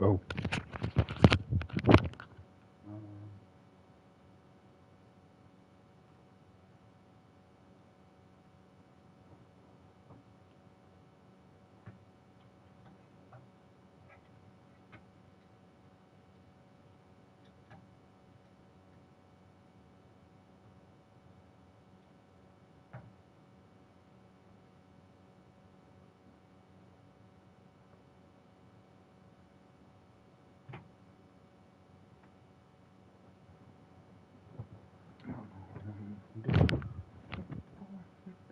Oh.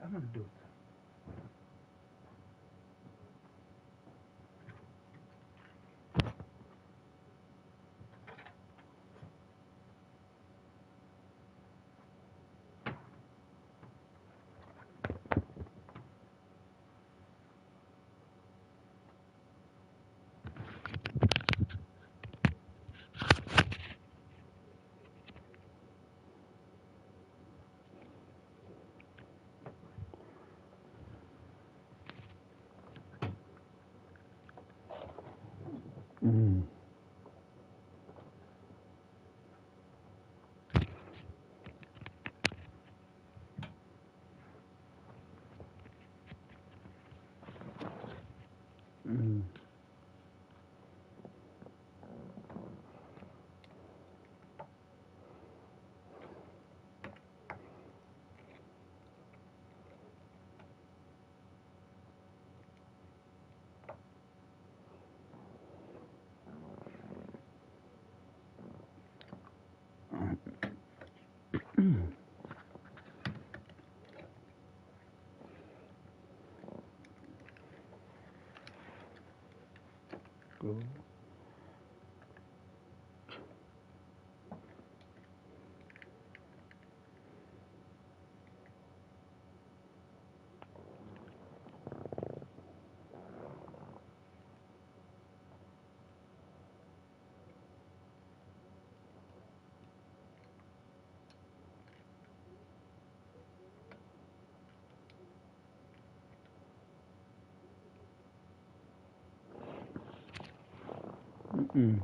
I'm gonna do it. Mm. Mm. Go. Mm-mm.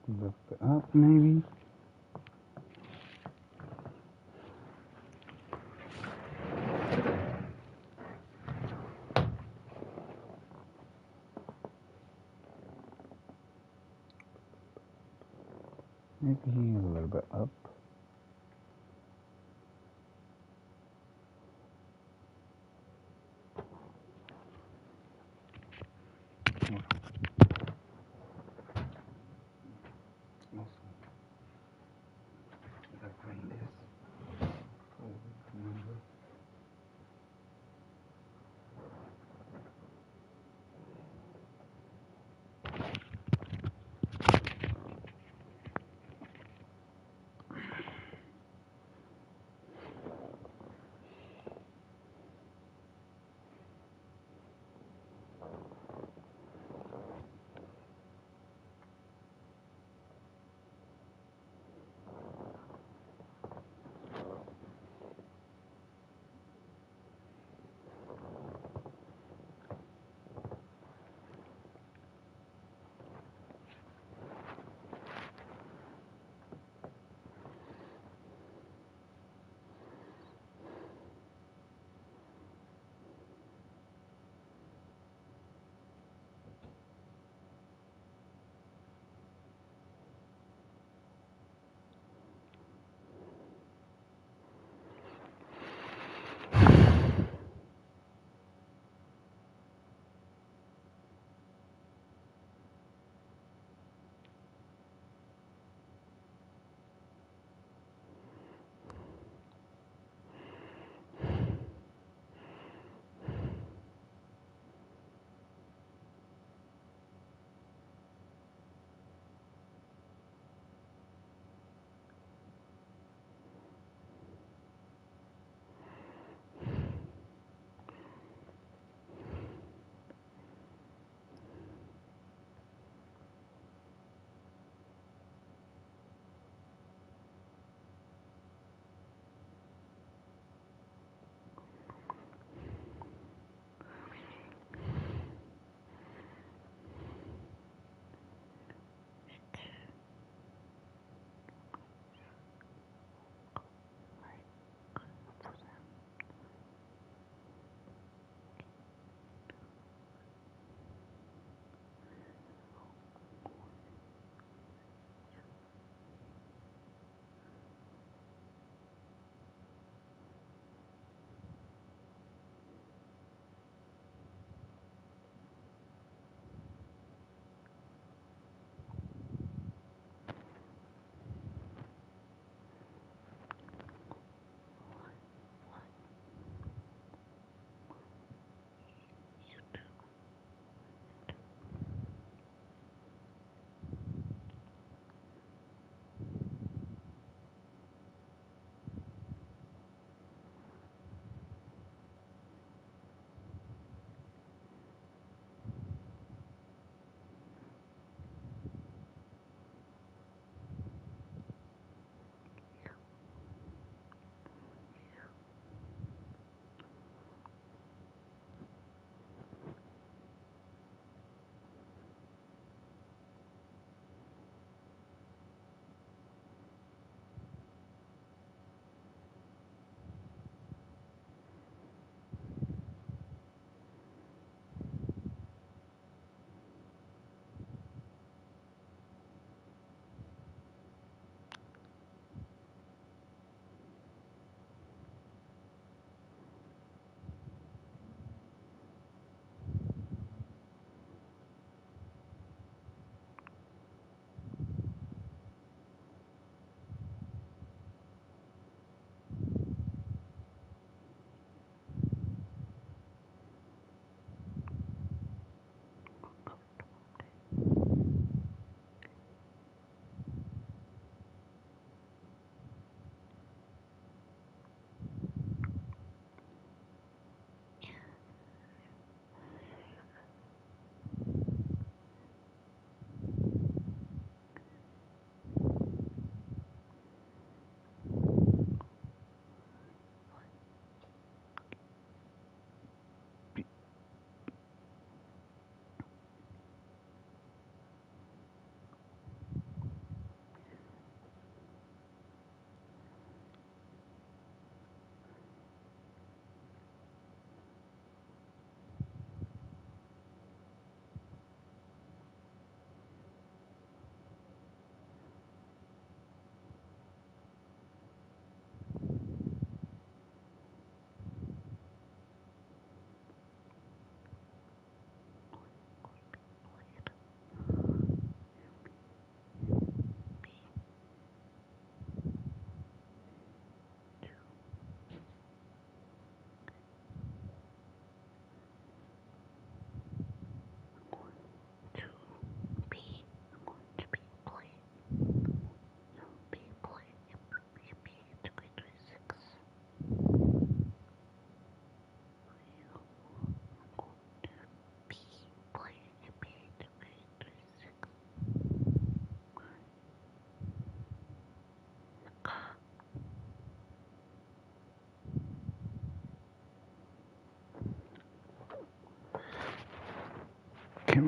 Lift it up, maybe. Maybe a little bit up.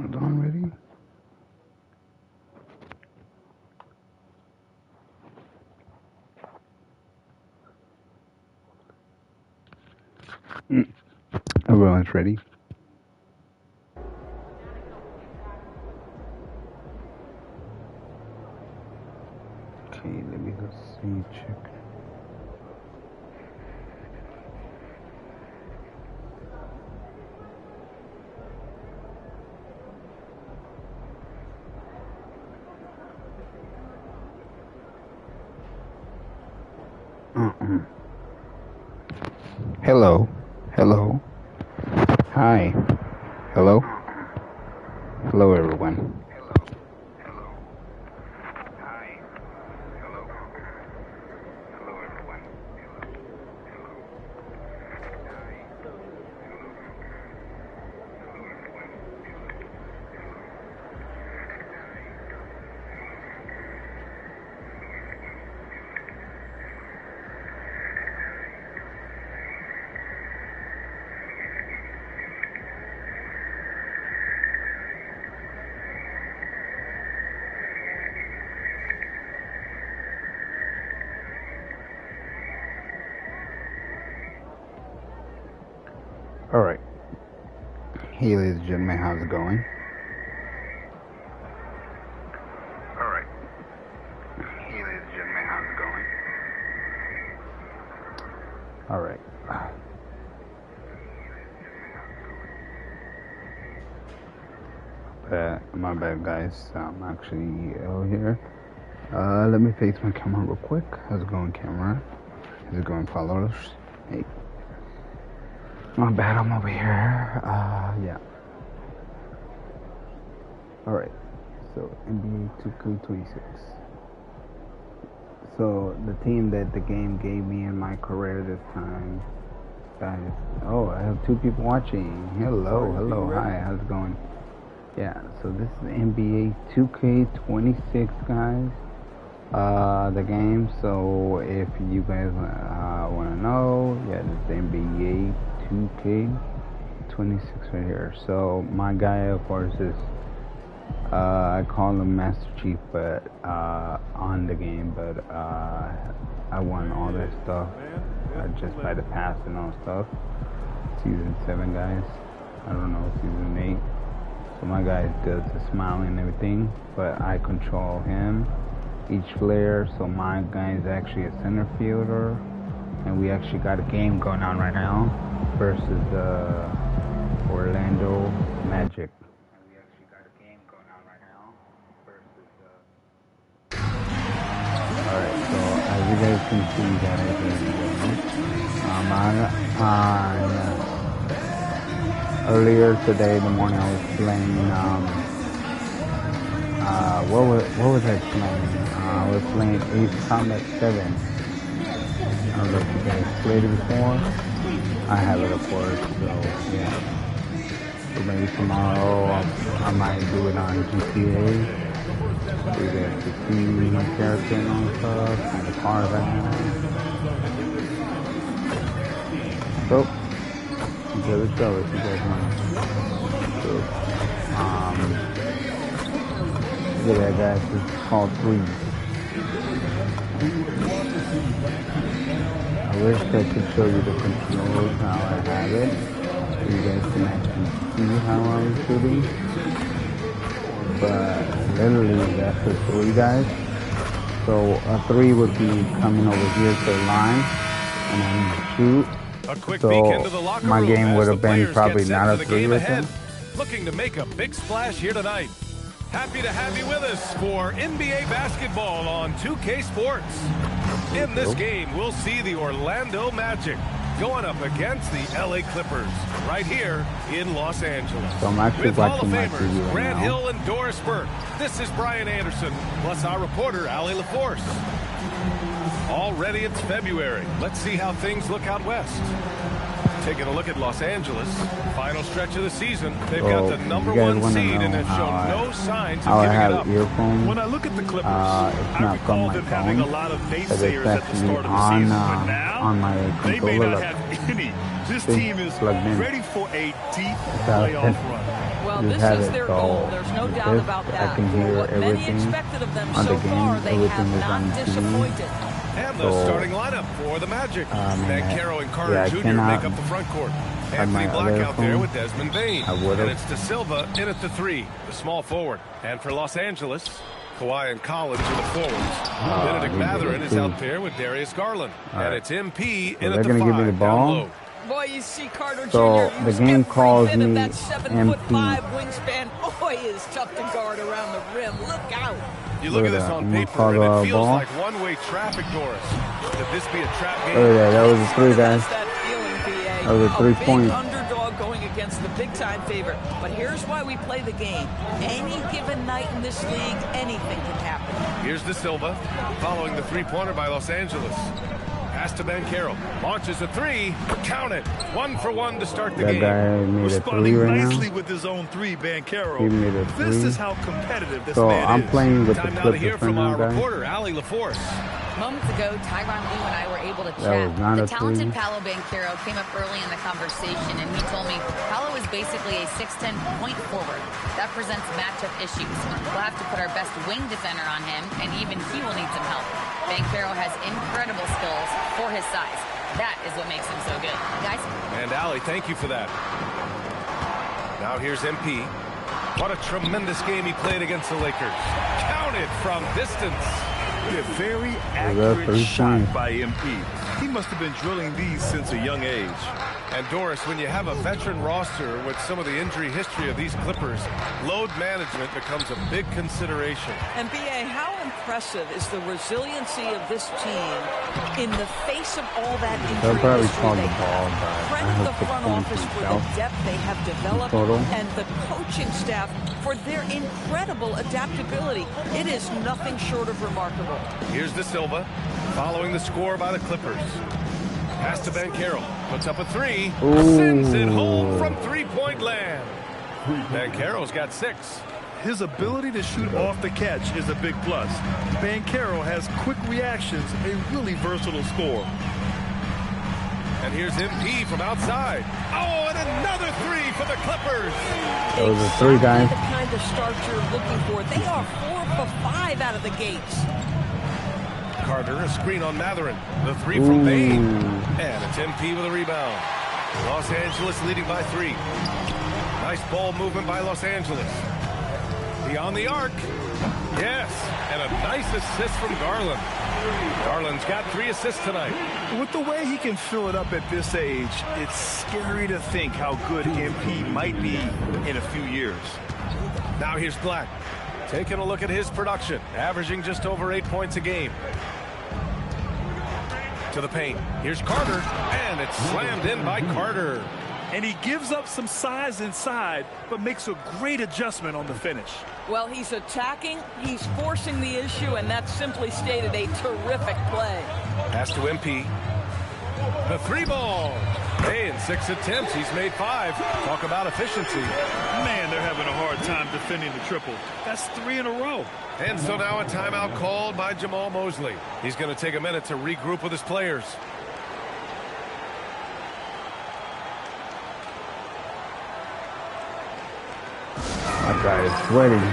Done ready? Everyone's ready. Okay, let me go see, check. Hello. Hello. Hi. Hello. Hello, everyone. All right. Hey, ladies and gentlemen, how's it going? All right. Hey, ladies and gentlemen, how's it going? All right. My bad, guys. I'm actually ill here. Let me face my camera real quick. How's it going, camera? How's it going, followers? Hey. My bad, I'm over here. Yeah. Alright. So, NBa2k26. So, the team that the game gave me in my career this time, guys. Oh, I have 2 people watching. Hello, hi, how's it going? Yeah, so this is NBa2k26, guys. The game. So, if you guys want to know, yeah, this is NBa2k26 right here. So, my guy, of course, is I call him Master Chief, but on the game, but I won all this stuff just by the pass and all stuff. Season 7, guys. I don't know, season 8. So my guy does the smiling and everything, but I control him, each player. So my guy is actually a center fielder, and we actually got a game going on right now versus Orlando Magic. Alright, so as you guys can see, guys, earlier today in the morning I was playing, what was I playing? I was playing Ace Combat 7. I don't know if you guys played it before. I have it, of course, so yeah. So maybe tomorrow I might do it on GTA. So you guys can see my character and all stuff, and the cars I have. So, there we go, if you guys want to. So, look at that, guys, it's called Freeze. I wish I could show you the controls, how I have it, so you guys can actually see how I'm shooting. But literally, that's a 3, guys. So a 3 would be coming over here to the line and then shoot. A quick so peek into the locker my room game would as have the been players probably get set not for a the 3 game with ahead. them. Looking to make a big splash here tonight. Happy to have you with us for NBA basketball on 2K Sports. In this game, we'll see the Orlando Magic going up against the LA Clippers right here in Los Angeles. So I'm actually with Hall of watching my Famers TV right Grant now. Hill and Doris Burke. This is Brian Anderson, plus our reporter, Allie LaForce. Already it's February. Let's see how things look out west. Taking a look at Los Angeles, final stretch of the season. They've got the number 1 seed and have shown no signs of giving it up. Earphones, When I look at the Clippers, it's not from my having a phone, lot of but it's naysayers at the actually start of the season. But now, on my they may controller. not have any This team is ready for a deep playoff run. Well, this is their goal. There's no doubt about that. I can hear what many everything expected of them on so the game. far, they Everything have is on not TV. disappointed. And the starting lineup for the Magic. Banchero and Carter Jr. make up the front court. Anthony Black out there with Desmond Bain. And it's De Silva in at the 3, the small forward. And for Los Angeles, Kawhi and Collins are the forwards. Benedict Mathurin is out there with Darius Garland. And it's MP in at the 5, give me the ball. down low. Boy, you see Carter So Jr. the game calls me that 7'5" wingspan. Boy, is tough to guard around the rim. Look out. You look at this on paper, and it feels like one-way traffic, Doris. Could this be a trap game? Look at that. That was a 3, guys. That feeling, BA. That was a 3-point. Big underdog going against the big-time favorite. But here's why we play the game. Any given night in this league, anything can happen. Here's De Silva, following the three-pointer by Los Angeles. Pass to Banchero. Launches a 3. Count it. 1 for 1 to start the game. Guy made Responding a 3 right nicely now. with his own 3, Banchero. He made a 3. This is how competitive this So man I'm is. playing with Time the now to hear Clippers from right our now, guys. reporter, Allie LaForce. Moments ago, Tyronn Lue and I were able to That chat. was not The a talented 3. Paolo Banchero came up early in the conversation, and he told me Paolo is basically a 6'10" point forward. That presents matchup issues. We'll have to put our best wing defender on him, and even he will need some help. Banchero has incredible skills for his size. That is what makes him so good. Guys? And Allie, thank you for that. Now here's MP. What a tremendous game he played against the Lakers. Counted from distance. A very accurate shot by MP. He must have been drilling these since a young age. And Doris, when you have a veteran roster with some of the injury history of these Clippers, load management becomes a big consideration. And BA, how impressive is the resiliency of this team in the face of all that injury They'll probably history call they the ball, have? but I Credit hope the the front point office for himself. the depth they have developed Total. and the coaching staff for their incredible adaptability. It is nothing short of remarkable. Here's De Silva, following the score by the Clippers. Pass to Banchero, puts up a 3, sends it home from three-point land. Banchero's got 6. His ability to shoot off the catch is a big plus. Banchero has quick reactions, a really versatile scorer. And here's MP from outside. Oh, and another 3 for the Clippers. That was a 3, guys. The kind of start you're looking for. They are 4 for 5 out of the gates. Carter, a screen on Mathurin. The 3 from Bain. And it's MP with a rebound. Los Angeles leading by 3. Nice ball movement by Los Angeles. Beyond the arc. Yes. And a nice assist from Garland. Garland's got 3 assists tonight. With the way he can fill it up at this age, it's scary to think how good MP might be in a few years. Now here's Black. Taking a look at his production. Averaging just over 8 points a game. To the paint. Here's Carter. And it's slammed in by Carter. And he gives up some size inside, but makes a great adjustment on the finish. Well, he's attacking, he's forcing the issue, and that's simply stated a terrific play. Pass to MP. The 3 ball. Hey, in 6 attempts, he's made 5. Talk about efficiency. Man, they're having a hard time defending the triple. That's 3 in a row. And so now a timeout called by Jamal Mosley. He's going to take a minute to regroup with his players. That guy is sweating.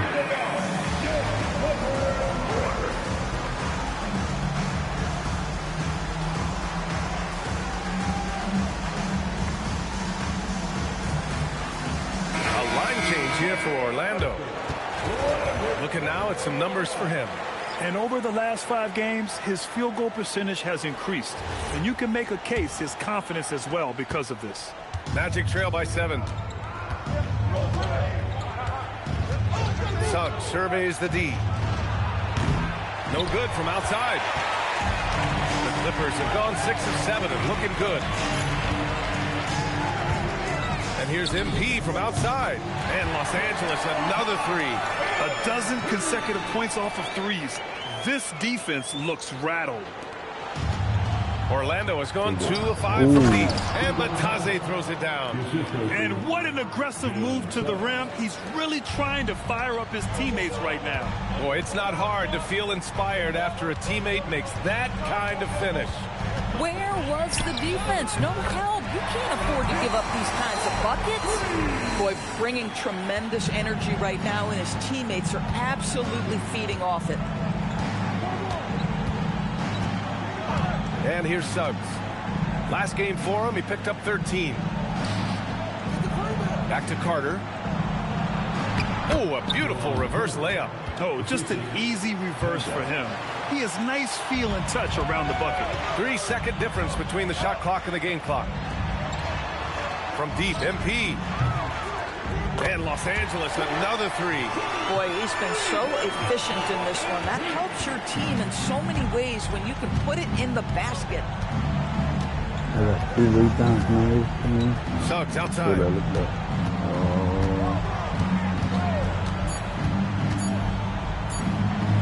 A line change here for Orlando. Looking now at some numbers for him. And over the last 5 games, his field goal percentage has increased. And you can make a case his confidence as well because of this. Magic trail by 7. Suggs surveys the D. No good from outside. The Clippers have gone 6 of 7 and looking good. And here's MP from outside. And Los Angeles another 3. A dozen consecutive points off of threes. This defense looks rattled. Orlando has gone 2 of 5 from deep. And Bataze throws it down. And what an aggressive move to the rim. He's really trying to fire up his teammates right now. Boy, it's not hard to feel inspired after a teammate makes that kind of finish. Where was the defense? No help. You can't afford to give up these kinds of buckets. Boy, bringing tremendous energy right now, and his teammates are absolutely feeding off it. And here's Suggs. Last game for him, he picked up 13. Back to Carter. Oh, a beautiful reverse layup. Oh, just an easy reverse for him. He has nice feel and touch around the bucket. 3-second difference between the shot clock and the game clock. From deep, MP. And Los Angeles, another three. Boy, he's been so efficient in this one. That helps your team in so many ways when you can put it in the basket. I got 3 rebounds, man. Suggs outside.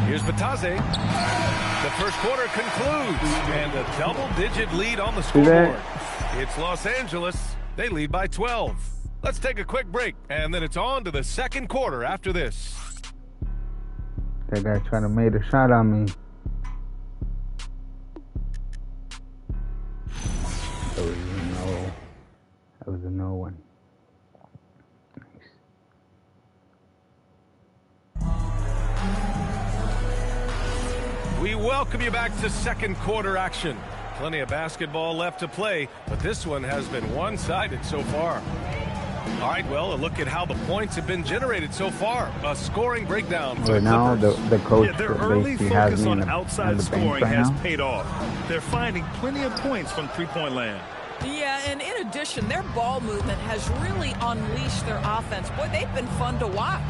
Here's Batase. The first quarter concludes, and a double-digit lead on the scoreboard. It's Los Angeles. They lead by 12. Let's take a quick break, and then it's on to the second quarter after this. That guy trying to make a shot on me. That was a no one. We welcome you back to second quarter action. Plenty of basketball left to play, but this one has been one-sided so far. All right, well, a look at how the points have been generated so far. A scoring breakdown for right now, the coach their early focus on outside scoring has now. paid off. They're finding plenty of points from three-point land. Yeah, and in addition, their ball movement has really unleashed their offense. Boy, they've been fun to watch.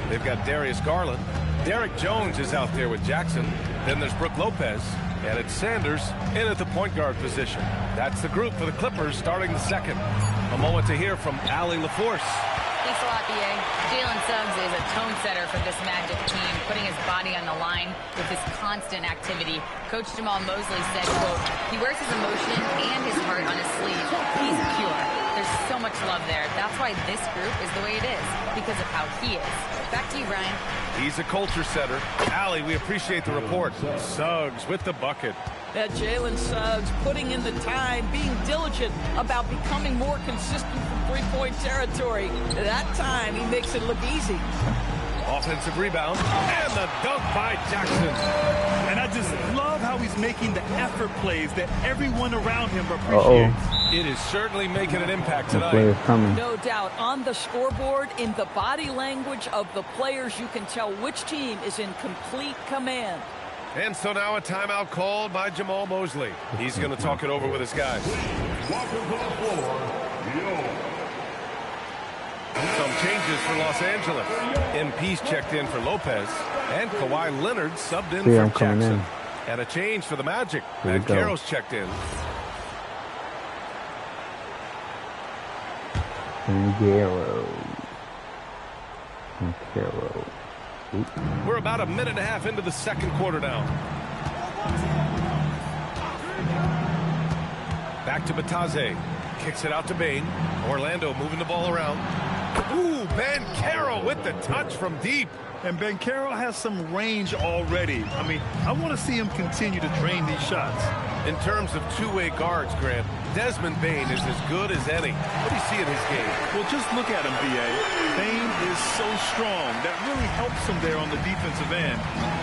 They've got Darius Garland. Derek Jones is out there with Jackson. Then there's Brook Lopez. And it's Sanders in at the point guard position. That's the group for the Clippers starting the second. A moment to hear from Allie LaForce. Thanks a lot, B.A. Jalen Suggs is a tone setter for this Magic team, putting his body on the line with his constant activity. Coach Jamal Mosley said, quote, he wears his emotion and his heart on his sleeve. He's pure. There's so much love there. That's why this group is the way it is, because of how he is. Back to you, Brian. He's a culture setter. Allie, we appreciate the report. Suggs with the bucket. That Jalen Suggs putting in the time, being diligent about becoming more consistent from three-point territory. That time, he makes it look easy. Offensive rebound, and the dunk by Jackson. And I just love how he's making the effort plays that everyone around him appreciates. It is certainly making an impact tonight. No doubt. On the scoreboard, in the body language of the players, you can tell which team is in complete command. And so now a timeout called by Jamal Mosley. He's going to talk it over with his guys. Some changes for Los Angeles. MP's checked in for Lopez. And Kawhi Leonard subbed in for Jackson. And a change for the Magic. And Carroll's checked in. Carroll. We're about a minute and a half into the second quarter now. Back to Batase. Kicks it out to Bane. Orlando moving the ball around. Ooh, Banchero with the touch from deep. And Banchero has some range already. I mean, I want to see him continue to drain these shots. In terms of two-way guards, Grant, Desmond Bane is as good as any. What do you see in his game? Well, just look at him, B.A. Bane is so strong. That really helps him there on the defensive end.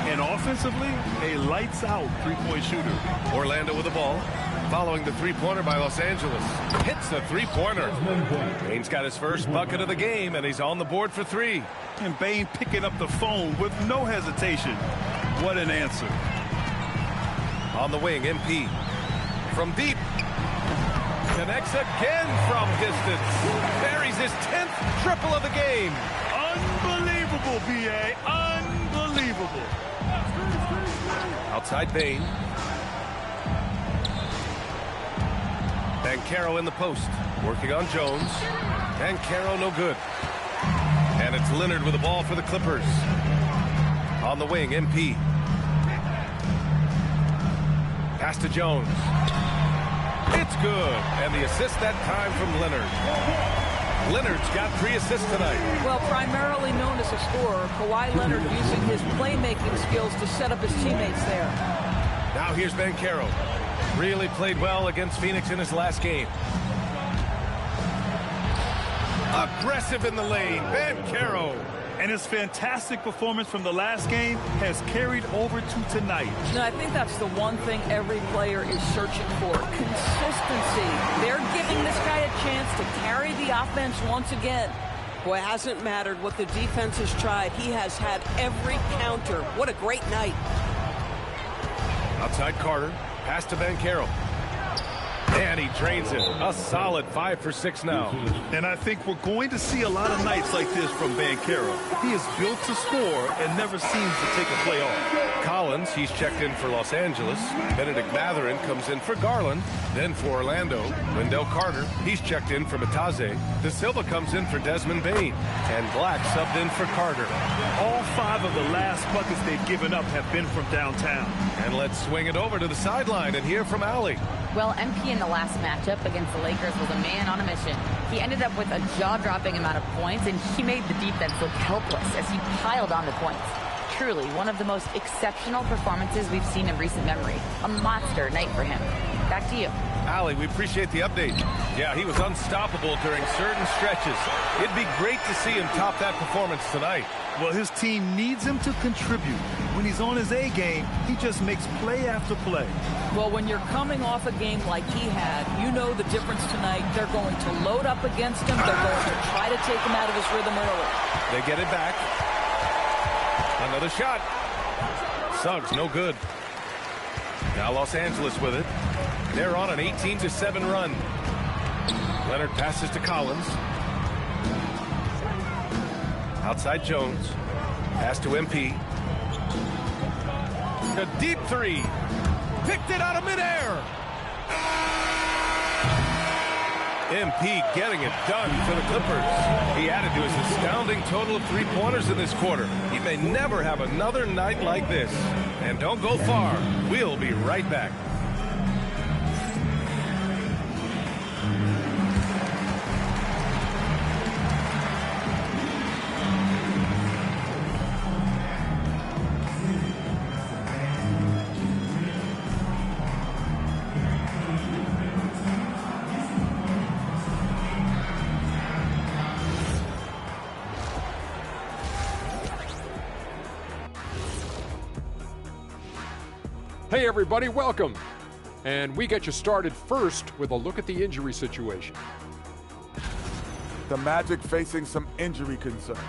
And offensively, a lights-out three-point shooter. Orlando with the ball. Following the three-pointer by Los Angeles. Hits the three-pointer. Bane's got his first bucket of the game, and he's on the board for three. And Bane picking up the phone with no hesitation. What an answer. On the wing, MP. From deep. Connects again from distance. Buries his 10th triple of the game. Unbelievable, B.A. Unbelievable. Outside Bane. Banchero in the post. Working on Jones. Banchero no good. And it's Leonard with the ball for the Clippers. On the wing, MP. Pass to Jones. It's good. And the assist that time from Leonard. Leonard's got 3 assists tonight. Well, primarily known as a scorer, Kawhi Leonard using his playmaking skills to set up his teammates there. Now here's Banchero. Really played well against Phoenix in his last game. Aggressive in the lane, Banchero. And his fantastic performance from the last game has carried over to tonight. No, I think that's the one thing every player is searching for. Consistency. They're giving this guy a chance to carry the offense once again. Boy, it hasn't mattered what the defense has tried. He has had every counter. What a great night. Outside Carter, pass to Banchero. And he drains it. A solid 5 for 6 now. And I think we're going to see a lot of nights like this from Banchero. He is built to score and never seems to take a play off. Collins, he's checked in for Los Angeles. Benedict Mathurin comes in for Garland. Then for Orlando, Wendell Carter, he's checked in for Mataze. De Silva comes in for Desmond Bain. And Black subbed in for Carter. All 5 of the last buckets they've given up have been from downtown. And let's swing it over to the sideline and hear from Allie. Well, MP in the last matchup against the Lakers was a man on a mission. He ended up with a jaw-dropping amount of points, and he made the defense look helpless as he piled on the points. Truly, one of the most exceptional performances we've seen in recent memory. A monster night for him. Back to you. Allie, we appreciate the update. Yeah, he was unstoppable during certain stretches. It'd be great to see him top that performance tonight. Well, his team needs him to contribute. When he's on his A game, he just makes play after play. Well, when you're coming off a game like he had, you know the difference tonight. They're going to load up against him. They're going to try to take him out of his rhythm early. They get it back. Another shot. Suggs, no good. Now Los Angeles with it. They're on an 18-7 run. Leonard passes to Collins. Outside Jones. Pass to MP. A deep three. Picked it out of midair. MP getting it done for the Clippers. He added to his astounding total of 3-pointers in this quarter. He may never have another night like this. And don't go far. We'll be right back. Hey everybody, welcome. And we get you started first with a look at the injury situation. The Magic facing some injury concerns.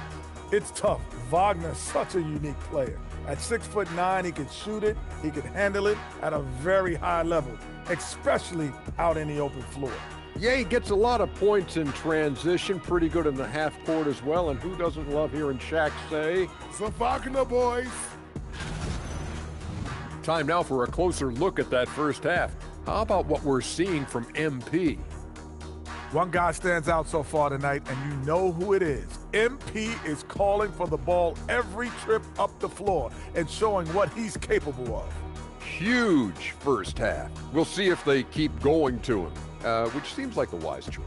It's tough. Wagner's such a unique player. At 6'9", he can shoot it, he can handle it at a very high level, especially out in the open floor. Yeah, he gets a lot of points in transition, pretty good in the half court as well, and who doesn't love hearing Shaq say, "The Wagner boys." Time now for a closer look at that first half. How about what we're seeing from MP? One guy stands out so far tonight, and you know who it is. MP is calling for the ball every trip up the floor and showing what he's capable of. Huge first half. We'll see if they keep going to him, which seems like the wise choice.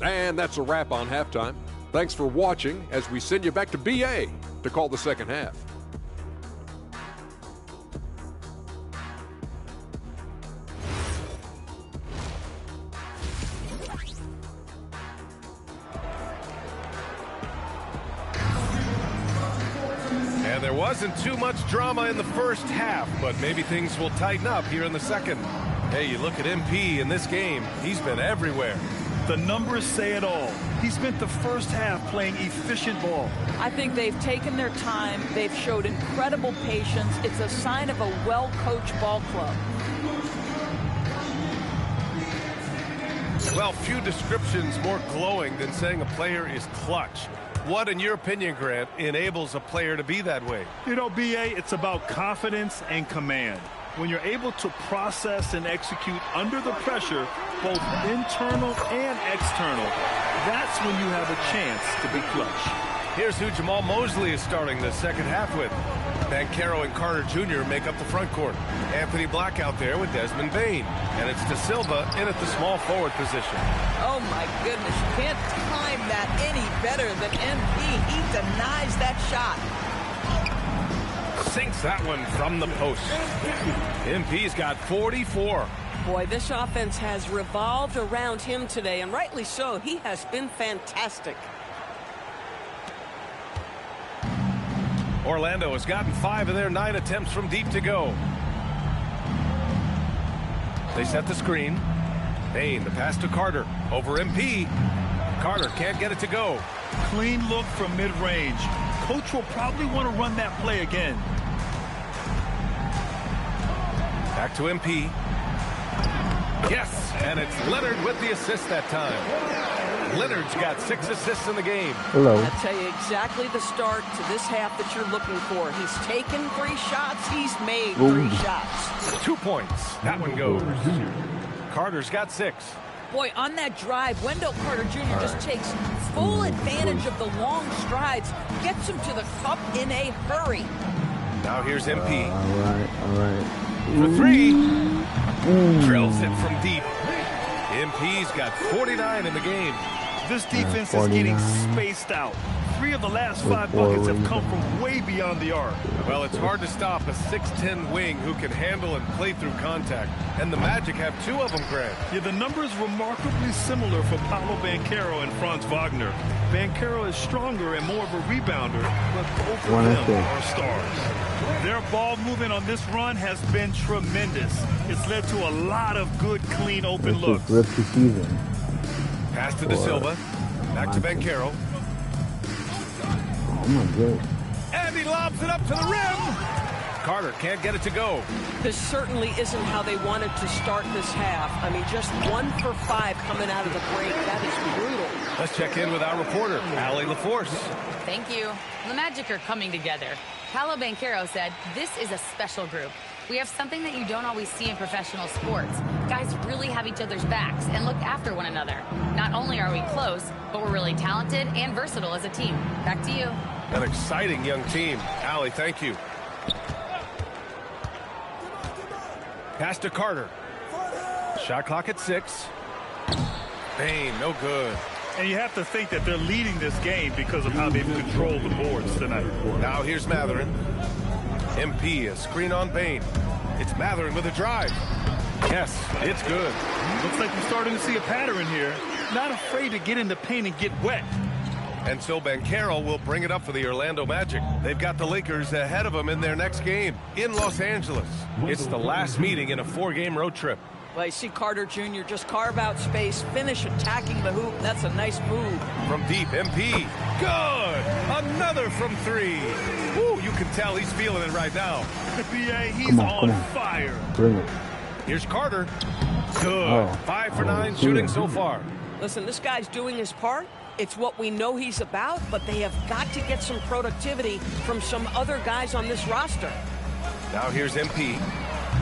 And that's a wrap on halftime. Thanks for watching as we send you back to BA to call the second half. And there wasn't too much drama in the first half, but maybe things will tighten up here in the second. Hey, you look at MP in this game, he's been everywhere. The numbers say it all. He spent the first half playing efficient ball. I think they've taken their time. They've showed incredible patience. It's a sign of a well-coached ball club. Well, few descriptions more glowing than saying a player is clutch. What, in your opinion, Grant, enables a player to be that way? You know, BA, it's about confidence and command. When you're able to process and execute under the pressure, both internal and external, that's when you have a chance to be clutch. Here's who Jamal Mosley is starting the second half with. Banchero and Carter Jr. make up the front court. Anthony Black out there with Desmond Bain. And it's De Silva in at the small forward position. Oh, my goodness. You can't time that any better than MP. He denies that shot. Sinks that one from the post. MP's got 44. Boy, this offense has revolved around him today, and rightly so. He has been fantastic. Orlando has gotten 5 of their 9 attempts from deep to go. They set the screen. Bain, the pass to Carter. Over MP. Carter can't get it to go. Clean look from mid-range. Coach will probably want to run that play again. Back to MP. Yes, and it's Leonard with the assist that time. Leonard's got 6 assists in the game. Hello. I'll tell you exactly the start to this half that you're looking for. He's taken 3 shots. He's made 3 shots. 2 points. That one goes. Carter's got 6. Boy, on that drive, Wendell Carter Jr. just takes full advantage of the long strides, gets him to the cup in a hurry. Now here's MP. All right. For 3. Drills it from deep. MP's got 49 in the game. This defense is getting spaced out. 3 of the last 5 buckets have come from way beyond the arc. Well, it's hard to stop a 6'10 wing who can handle and play through contact. And the Magic have 2 of them, Grant. Yeah, the numbers remarkably similar for Paolo Banchero and Franz Wagner. Banchero is stronger and more of a rebounder, but both of them are stars. Their ball movement on this run has been tremendous. It's led to a lot of good, clean, open looks. Pass to De Silva. Back to Banchero. Oh my God. And he lobs it up to the rim. Carter can't get it to go. This certainly isn't how they wanted to start this half. I mean, just 1 for 5 coming out of the break. That is brutal. Let's check in with our reporter, Allie LaForce. Thank you. The Magic are coming together. Paolo Banchero said, "This is a special group. We have something that you don't always see in professional sports. Guys really have each other's backs and look after one another. Not only are we close, but we're really talented and versatile as a team." Back to you. An exciting young team. Allie, thank you. Pass to Carter. Shot clock at 6. Bain, no good. And you have to think that they're leading this game because of how they've controlled the boards tonight. Now here's Matherin. MP, a screen on Bain. It's Matherin with a drive. Yes, it's good. Looks like we're starting to see a pattern here. Not afraid to get in the paint and get wet. And so Banchero will bring it up for the Orlando Magic. They've got the Lakers ahead of them in their next game in Los Angeles. It's the last meeting in a 4-game road trip. Well, you see Carter Jr. just carve out space, finish attacking the hoop. That's a nice move. From deep, MP. Good! Another from 3. Woo, you can tell he's feeling it right now. NBa, he's on fire. Bring it. Here's Carter. Good. 5 for 9 shooting so far. Listen, this guy's doing his part. It's what we know he's about, but they have got to get some productivity from some other guys on this roster. Now here's MP.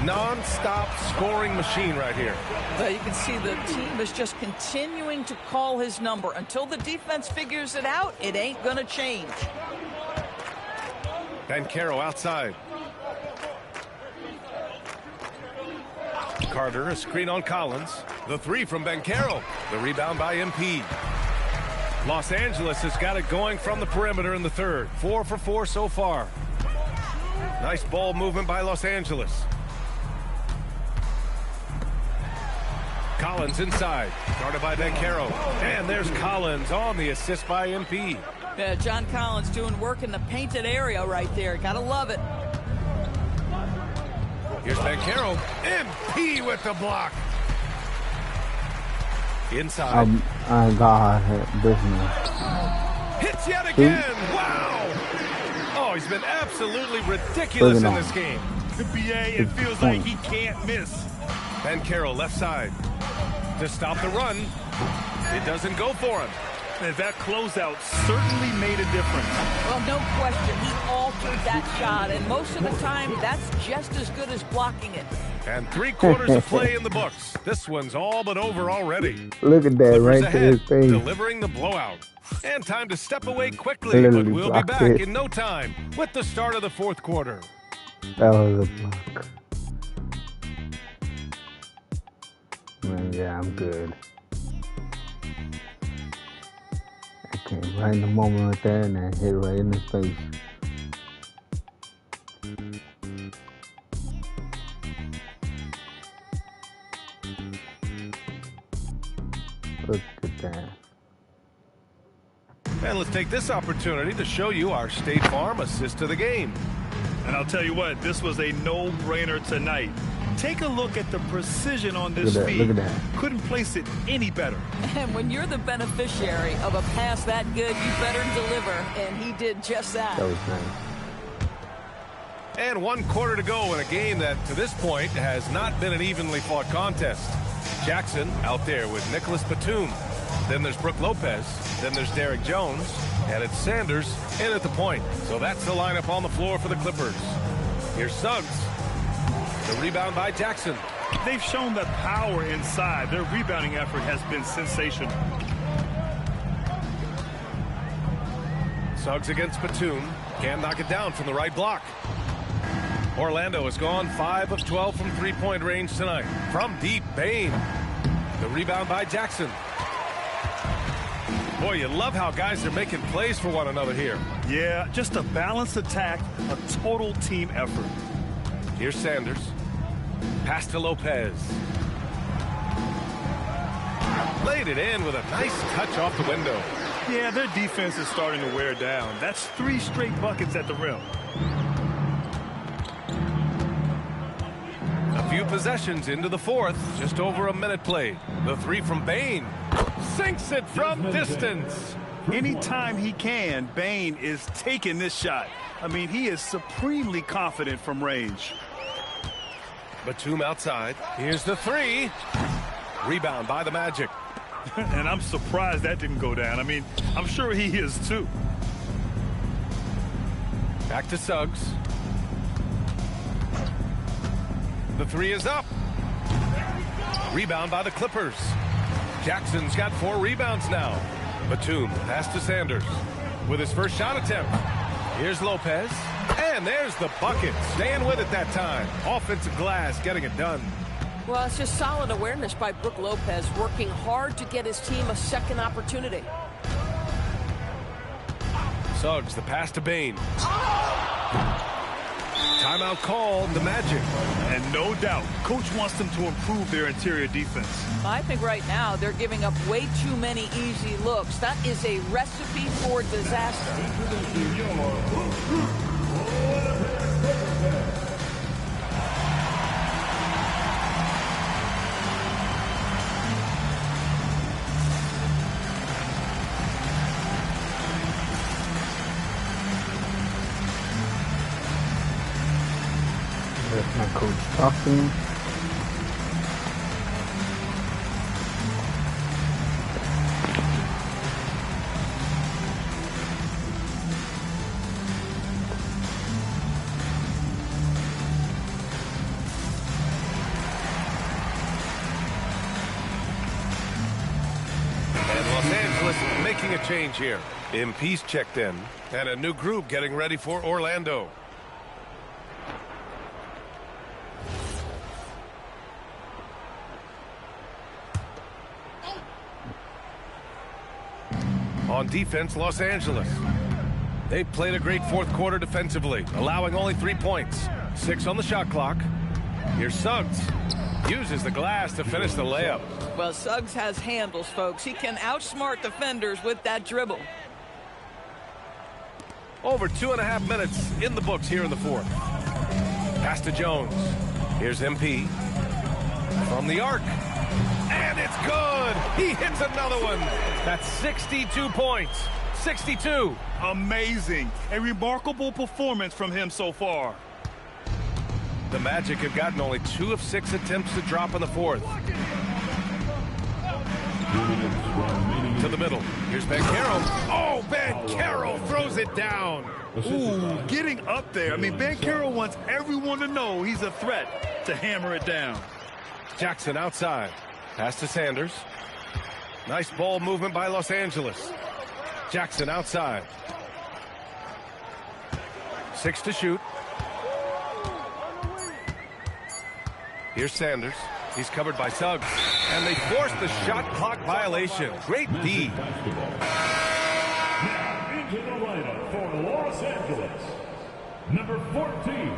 Non-stop scoring machine right here. You can see the team is just continuing to call his number. Until the defense figures it out, it ain't going to change. Banchero outside. Carter, a screen on Collins. The 3 from Banchero. The rebound by MP. Los Angeles has got it going from the perimeter in the 3rd. 4 for 4 so far. Nice ball movement by Los Angeles. Collins inside. Guarded by Banchero. And there's Collins on the assist by MP. Yeah, John Collins doing work in the painted area right there. Gotta love it. Here's Banchero. MP with the block. Inside. I got business. Hits yet again. Wow. Oh, he's been absolutely ridiculous in this game. NBa, it feels like he can't miss. Banchero left side. To stop the run. It doesn't go for him. And that closeout certainly made a difference. Well, no question. He altered that shot, and most of the time, that's just as good as blocking it. And 3/4 of play in the books. This one's all but over already. Look at that, Clippers right ahead, to his face. delivering the blowout. And time to step away quickly, but Literally we'll be blocked back it. in no time with the start of the 4th quarter. That was a block. Man, yeah, I'm good. I came right in the moment right there and I hit right in his face. Look at that. And let's take this opportunity to show you our State Farm assist to the game. And I'll tell you what, this was a no-brainer tonight. Take a look at the precision on this feed. Look at that. Couldn't place it any better. And when you're the beneficiary of a pass that good, you better deliver. And he did just that. That was nice. And 1 quarter to go in a game that, to this point, has not been an evenly fought contest. Jackson out there with Nicholas Batum. Then there's Brook Lopez. Then there's Derek Jones. And it's Sanders in at the point. So that's the lineup on the floor for the Clippers. Here's Suggs. The rebound by Jackson. They've shown that power inside. Their rebounding effort has been sensational. Suggs against Batum. Can't knock it down from the right block. Orlando has gone 5 of 12 from three-point range tonight. From deep, Bane. The rebound by Jackson. Boy, you love how guys are making plays for one another here. Yeah, just a balanced attack, a total team effort. Here's Sanders. Pass to Lopez. Laid it in with a nice touch off the window. Yeah, their defense is starting to wear down. That's 3 straight buckets at the rim. A few possessions into the fourth. Just over a minute played. The three from Bane. Sinks it from distance. Anytime he can, Bane is taking this shot. I mean, he is supremely confident from range. Batum outside. Here's the three. Rebound by the Magic. And I'm surprised that didn't go down. I mean, I'm sure he is too. Back to Suggs. The three is up. Rebound by the Clippers. Jackson's got 4 rebounds now. Batum pass to Sanders with his first shot attempt. Here's Lopez. And there's the bucket. Staying with it that time. Offensive glass getting it done. Well, it's just solid awareness by Brook Lopez, working hard to get his team a second opportunity. Suggs, the pass to Bane. Timeout called, the Magic. And no doubt, coach wants them to improve their interior defense. I think right now they're giving up way too many easy looks. That is a recipe for disaster. That's my coach talking. And Los Angeles making a change here. MP's checked in. And a new group getting ready for Orlando. On defense, Los Angeles. They played a great fourth quarter defensively, allowing only 3 points. 6 on the shot clock. Here's Suggs. Uses the glass to finish the layup. Well, Suggs has handles, folks. He can outsmart defenders with that dribble. Over 2.5 minutes in the books here in the fourth. Pass to Jones. Here's MP. From the arc. And it's good. He hits another one. That's 62 points. 62. Amazing. A remarkable performance from him so far. The Magic have gotten only 2 of 6 attempts to drop in the fourth. To the middle. Here's Banchero. Oh, Banchero throws it down. Ooh, getting up there. I mean, Banchero wants everyone to know he's a threat to hammer it down. Jackson outside. Pass to Sanders. Nice ball movement by Los Angeles. Jackson outside. 6 to shoot. Here's Sanders. He's covered by Suggs. And they force the shot clock violation. Great D. Now into the lineup for Los Angeles, number 14.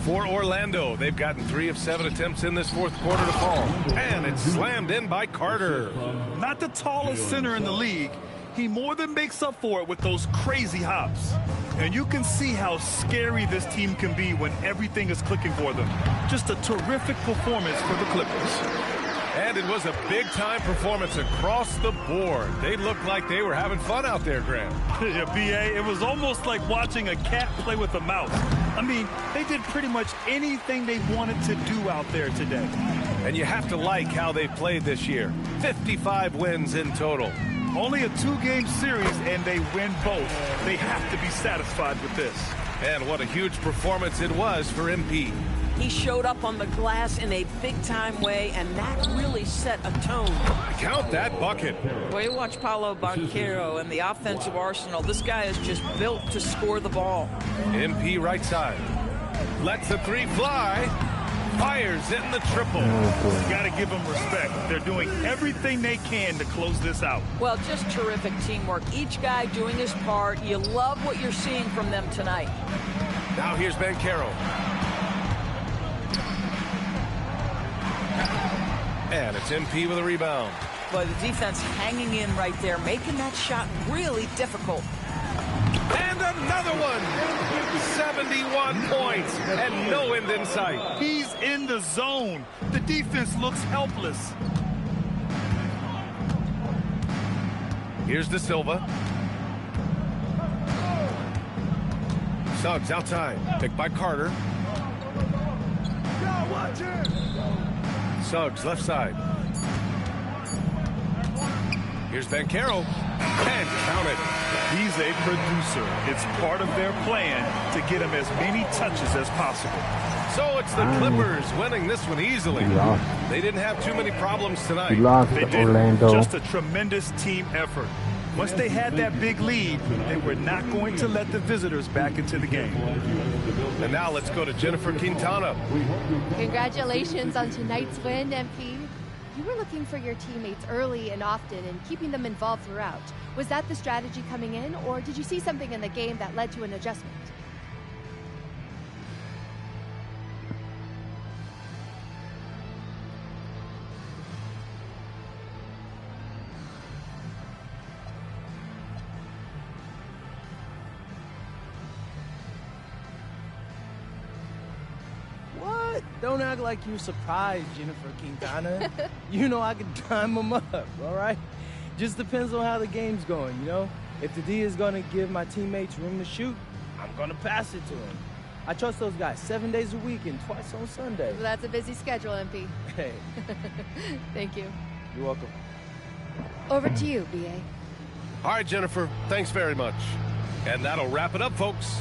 For Orlando, they've gotten 3 of 7 attempts in this fourth quarter to fall. And it's slammed in by Carter. Not the tallest center in the league. He more than makes up for it with those crazy hops. And you can see how scary this team can be when everything is clicking for them. Just a terrific performance for the Clippers. And it was a big-time performance across the board. They looked like they were having fun out there, Graham. Yeah, B.A., it was almost like watching a cat play with a mouse. I mean, they did pretty much anything they wanted to do out there today. And you have to like how they played this year. 55 wins in total. Only a 2-game series, and they win both. They have to be satisfied with this. And what a huge performance it was for MP. He showed up on the glass in a big-time way, and that really set a tone. Count that bucket. Well, you watch Paolo Banchero and the offensive arsenal. This guy is just built to score the ball. MP right side. Lets the 3 fly. Fires in the triple. Got to give them respect. They're doing everything they can to close this out. Well, just terrific teamwork. Each guy doing his part. You love what you're seeing from them tonight. Now here's Banchero. And it's MP with a rebound. But the defense hanging in right there, making that shot really difficult. And another one. 71 points and no end in sight. He's in the zone. The defense looks helpless. Here's De Silva. Suggs outside. Picked by Carter. Suggs left side. Here's Banchero. And count it. He's a producer. It's part of their plan to get him as many touches as possible. So it's the Clippers winning this one easily. They didn't have too many problems tonight. They did. Orlando. Just a tremendous team effort. Once they had that big lead, they were not going to let the visitors back into the game. And now let's go to Jennifer Quintana. Congratulations on tonight's win, MP. You were looking for your teammates early and often and keeping them involved throughout. Was that the strategy coming in, or did you see something in the game that led to an adjustment? Don't act like you're surprised, Jennifer Quintana. You know I can dime them up, all right? Just depends on how the game's going, you know? If the D is going to give my teammates room to shoot, I'm going to pass it to them. I trust those guys 7 days a week and twice on Sunday. Well, that's a busy schedule, MP. Hey. Thank you. You're welcome. Over to you, B.A. All right, Jennifer, thanks very much. And that'll wrap it up, folks.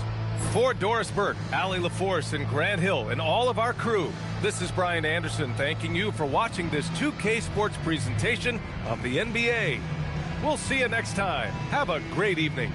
For Doris Burke, Allie LaForce, and Grant Hill, and all of our crew, this is Brian Anderson thanking you for watching this 2K Sports presentation of the NBA. We'll see you next time. Have a great evening.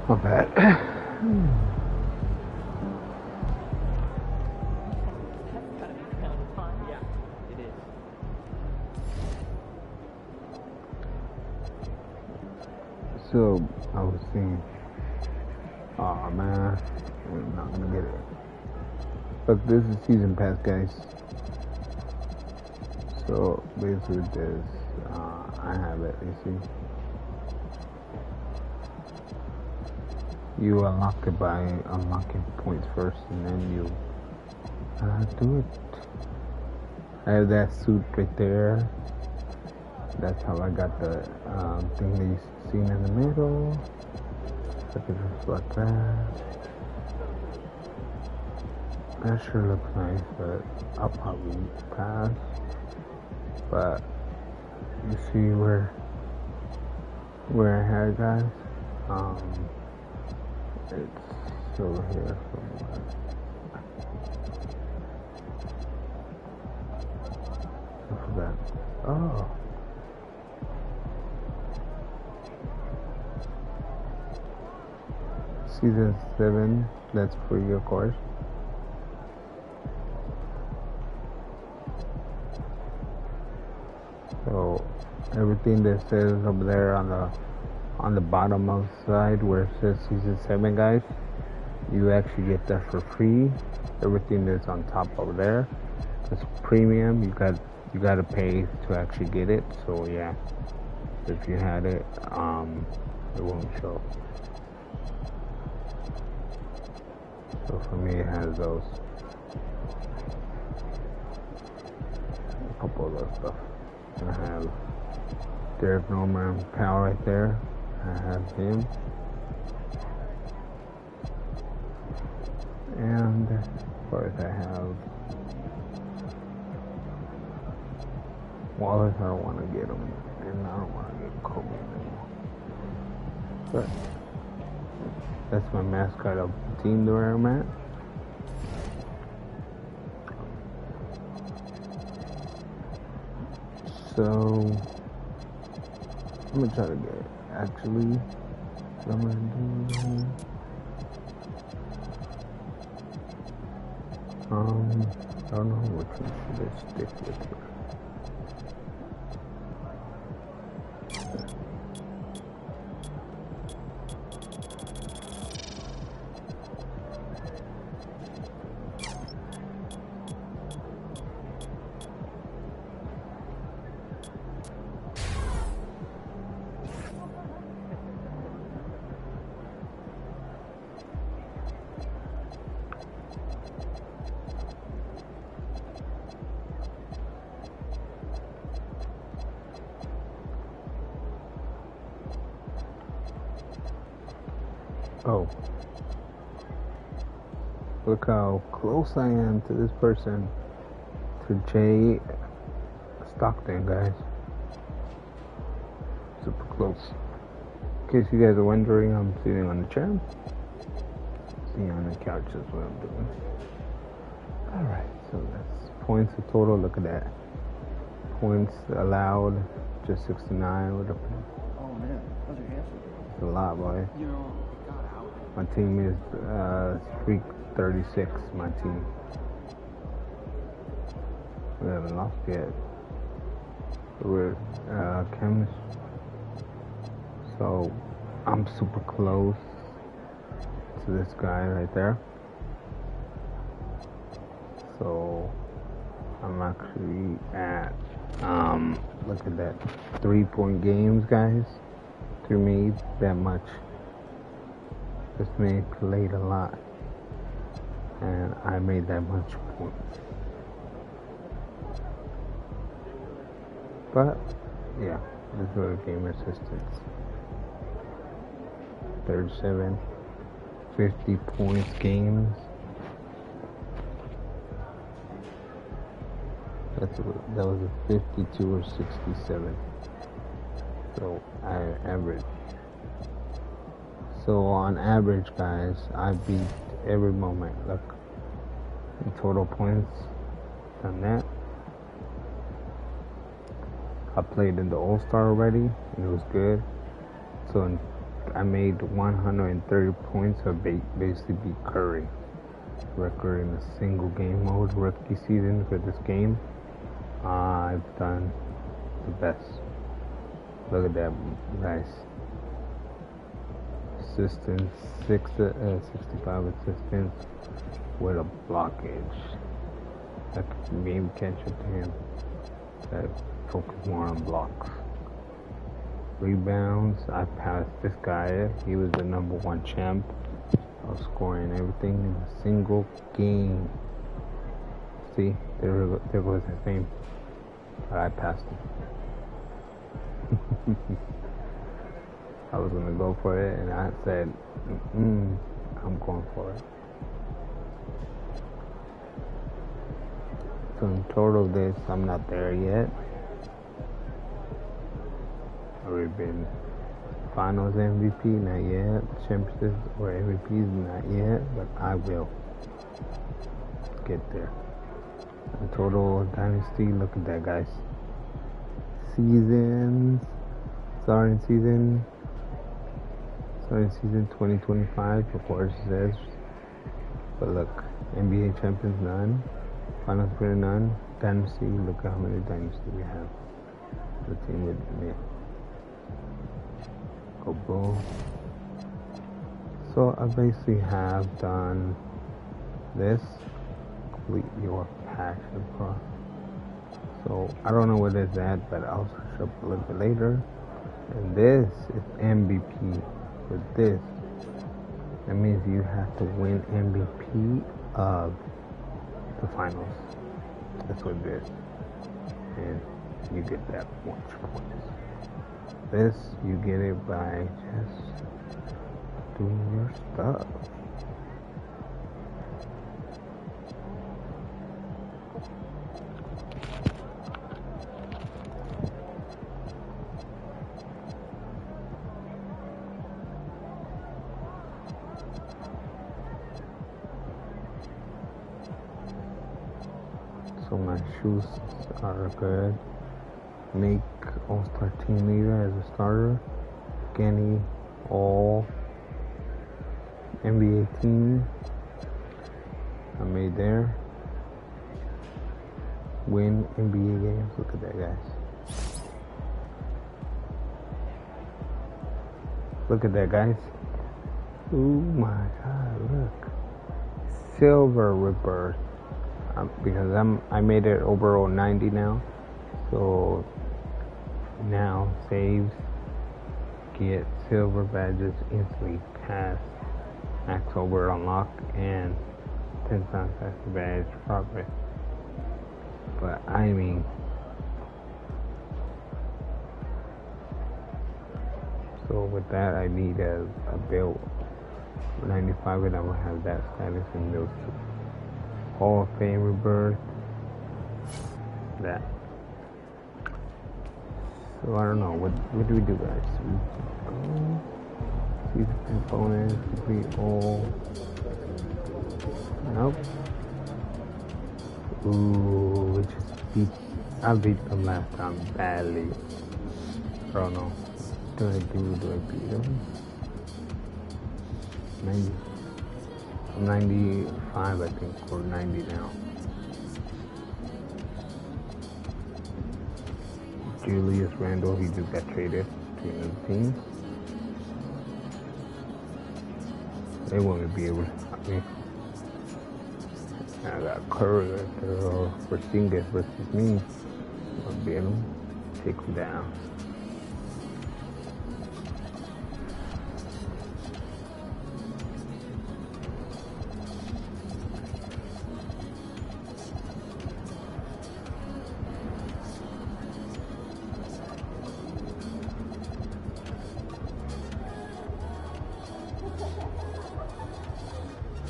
My bad. So I was thinking, oh man, we're not gonna get it. But this is season pass, guys. So basically this, I have it, you see. You unlock it by unlocking points first, and then you do it. I have that suit right there. That's how I got the thing that you seen in the middle. Look at just like that. That sure looks nice, but I'll probably pass. But you see where I had, guys. It's over here somewhere. I forgot. Oh. Season 7, that's free, of course. So everything that says over there on the bottom of the side where it says season 7, guys, you actually get that for free. Everything that's on top over there, it's premium. You got to pay to actually get it. So yeah, if you had it, it won't show. So for me, it has those. A couple of those stuff. I have Derek Norman Powell right there. I have him. And of course I have Wallace. I don't want to get him. And I don't want to get Kobe anymore. But that's my mascot of the team where I'm at. So I'm gonna try to get it. Actually, what I'm gonna do, I don't know which one should I stick with here. Oh, look how close I am to this person, to Jay Stockton, guys. Super close. In case you guys are wondering, I'm sitting on the chair. Sitting on the couch is what I'm doing. Alright, so that's points of total. Look at that. Points allowed, just 69 with a. Oh man, those are handsome. It's a lot, boy. You know, my team is streak 36, my team. We haven't lost yet. We're chemists. So I'm super close to this guy right there. So I'm actually at look at that, 3-point games, guys. To me, that much. This man played a lot, and I made that much points. But yeah, this is a game assistance. 37, 50 points games. That was a 52 or 67. So I averaged. So on average, guys, I beat every moment. Look, in total points, done that. I played in the All-Star already, and it was good. So I made 130 points, so basically beat Curry record in a single game mode rookie season for this game. I've done the best. Look at that, guys. Assistance, 65 assistance with a blockage. I could maybe catch up to him. That focus more on blocks. Rebounds, I passed this guy. He was the #1 champ. I was scoring everything in a single game. See, there goes his name. I passed him. I was gonna go for it, and I said, I'm going for it. So in total, this I'm not there yet. I've already been Finals MVP, not yet. Championships or MVPs, not yet, but I will get there. In total dynasty, look at that, guys. Seasons, starting season 2025, of course it says. But look, NBA champions none, finals winner none, dynasty. Look at how many dynasty we have. The team with me. Go boom. So I basically have done this. Complete your passion for. So I don't know what it's at, but I'll search up a little bit later. And this is MVP. With this, that means you have to win MVP of the finals. That's what it is. And you get that much points. This, you get it by just doing your stuff. So my shoes are good. Make All-Star Team Leader as a starter. Kenny All NBA team. I made there. Win NBA games. Look at that, guys. Look at that, guys. Oh my God! Look, silver rebirth. Because I made it overall 90 now, so now saves get silver badges instantly, pass max over unlock, and 10 times faster badge progress. But I mean, so with that I need a build 95, and I will have that status in those two. Hall of Fame rebirth. That. So I don't know. What do we do, guys? We go. See the components. Complete all. Nope. Ooh, we just beat. I beat them last time badly. I don't know. Do I beat them? 90. 95, I think, or 90 now. Julius Randle, he just got traded to another team. They won't be able to stop me. I got Curry right there, or Porzingis versus me. I'll be able to take him down.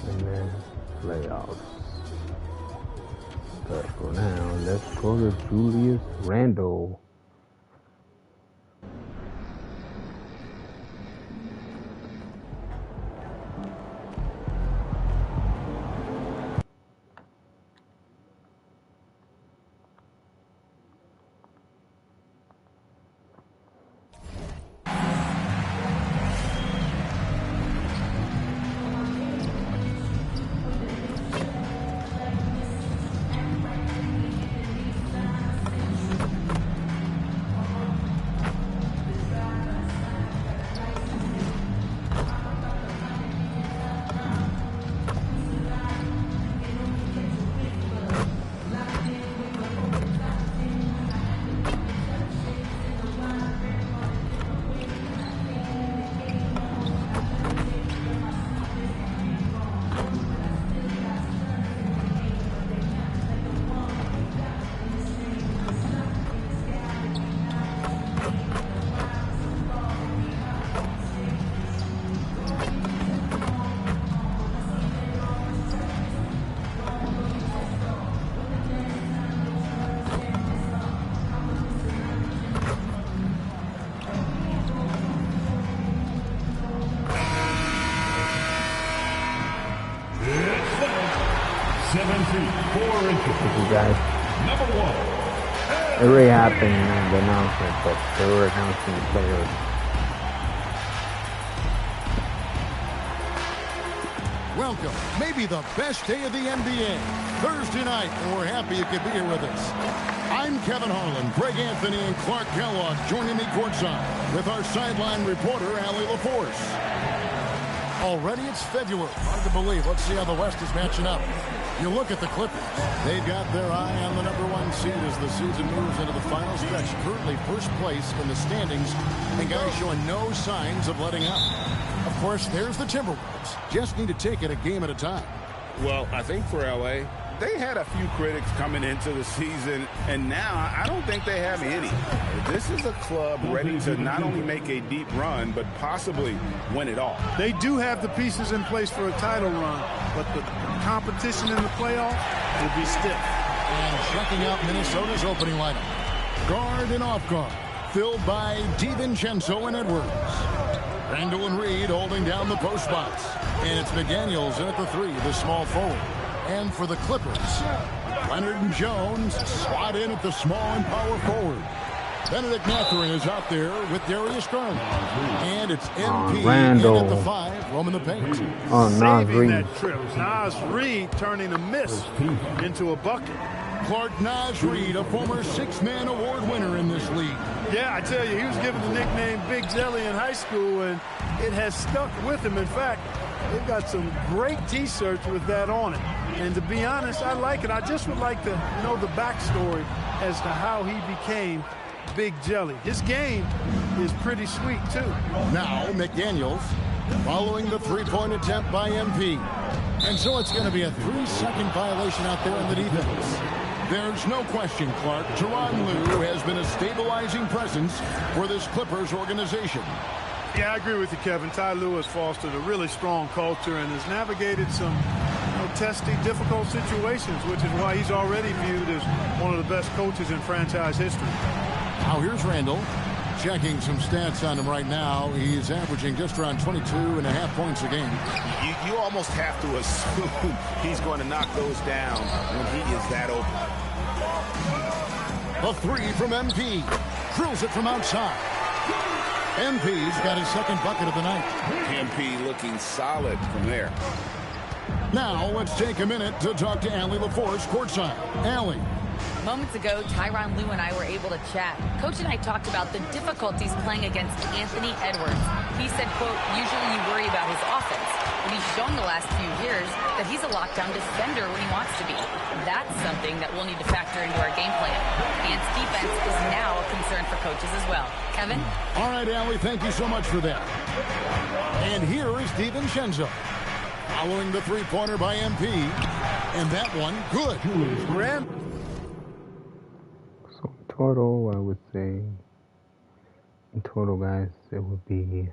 And then playoffs. But for now, let's go to Julius Randle. 4 inches. Thank you guys. Number 1. It already happened in the announcement, but they were announcing the players. Welcome, maybe the best day of the NBA. Thursday night, and we're happy you could be here with us. I'm Kevin Harlan, Greg Anthony, and Clark Kellogg joining me courtside with our sideline reporter, Allie LaForce. Already it's February. Hard to believe. Let's see how the West is matching up. You look at the Clippers. They've got their eye on the number 1 seed as the season moves into the final stretch. Currently first place in the standings, and guys showing no signs of letting up. Of course, there's the Timberwolves. Just need to take it a game at a time. Well, I think for L.A., they had a few critics coming into the season, and now I don't think they have any. This is a club ready to not only make a deep run, but possibly win it all. They do have the pieces in place for a title run, but the competition in the playoffs will be stiff. And checking out Minnesota's opening lineup. Guard and off guard, filled by DiVincenzo and Edwards. Randall and Reed holding down the post spots. And it's McDaniels in at the 3, the small forward. And for the Clippers, Leonard and Jones slot in at the small and power forward. Benedict Mathurin is out there with Darius Garland. And it's MP Randall. in at the 5, roaming the paint. Nas Reed. That trip. Nas Reed turning a miss into a bucket. Clark Nas Reed, a former 6-man award winner in this league. Yeah, I tell you, he was given the nickname Big Jelly in high school, and it has stuck with him. In fact, they've got some great T-shirts with that on it. And to be honest, I like it. I just would like to know the backstory as to how he became Big Jelly. His game is pretty sweet, too. Now, McDaniels following the three-point attempt by MP. And so it's going to be a 3-second violation out there on the defense. There's no question, Clark, Tyronn Lue has been a stabilizing presence for this Clippers organization. Yeah, I agree with you, Kevin. Ty Lue has fostered a really strong culture and has navigated some testy, difficult situations, which is why he's already viewed as one of the best coaches in franchise history. Now here's Randall. Checking some stats on him right now. He's averaging just around 22.5 points a game. You almost have to assume he's going to knock those down when he is that open. A 3 from MP. Drills it from outside. MP's got his second bucket of the night. MP looking solid from there. Now let's take a minute to talk to Allie LaForce courtside. Allie. Moments ago, Tyronn Lue and I were able to chat. Coach and I talked about the difficulties playing against Anthony Edwards. He said, quote, usually you worry about his offense, but he's shown the last few years that he's a lockdown defender when he wants to be. That's something that we'll need to factor into our game plan. Ant's defense is now a concern for coaches as well. Kevin? All right, Allie, thank you so much for that. And here is DiVincenzo. Following the three-pointer by MP. And that one, good. Graham. So total, I would say, in total, guys, it would be,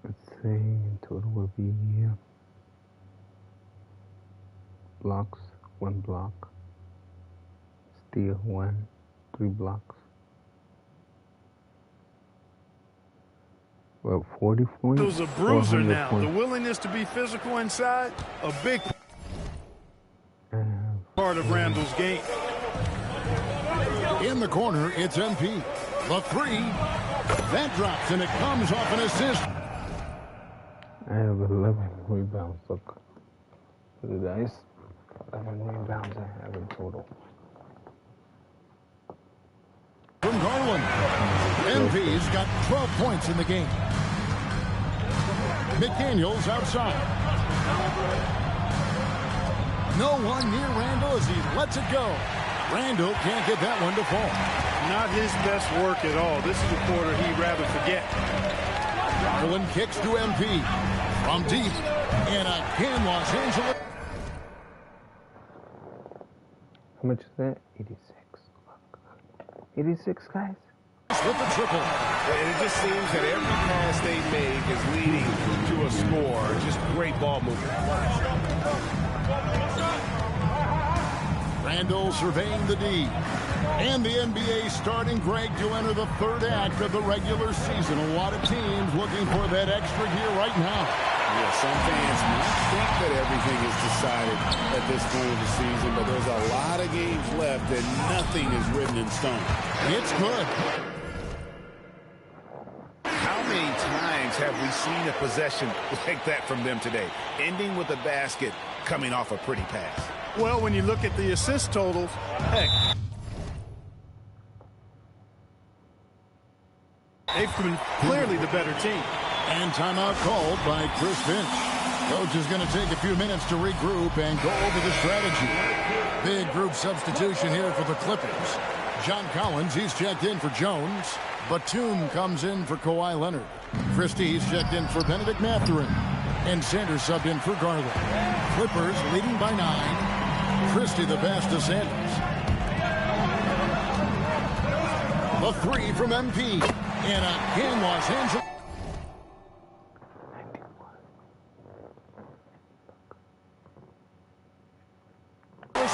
let's say, in total would be blocks, 1 block, steal 1, 3 blocks. Well, 40 points. He was a bruiser now. Points. The willingness to be physical inside, a big part of Randall's game. In the corner, it's MP. The 3. That drops, and it comes off an assist. I have 11 rebounds. Look. Look at guys. 11 rebounds I have in total. From Garland. MP's got 12 points in the game. McDaniels outside. No one near Randall as he lets it go. Randall can't get that one to fall. Not his best work at all. This is a quarter he'd rather forget. Garland kicks to MP. From deep. And again, Los Angeles. How much is that? 86. 86, guys. With the triple. And it just seems that every pass they make is leading to a score. Just great ball movement. Randall surveying the D. And the NBA starting, Greg, to enter the third act of the regular season. A lot of teams looking for that extra gear right now. Yes, Some fans might think that everything is decided at this point of the season, but there's a lot of games left and nothing is written in stone. It's good. How many times have we seen a possession like that from them today, ending with a basket coming off a pretty pass? Well, when you look at the assist totals, heck, they've been clearly the better team. And timeout called by Chris Finch. Coach is going to take a few minutes to regroup and go over the strategy. Big group substitution here for the Clippers. John Collins, he's checked in for Jones. Batum comes in for Kawhi Leonard. Christie's checked in for Benedict Mathurin. And Sanders subbed in for Garland. Clippers leading by 9. Christie the pass to Sanders. A 3 from MP. And again, Los Angeles.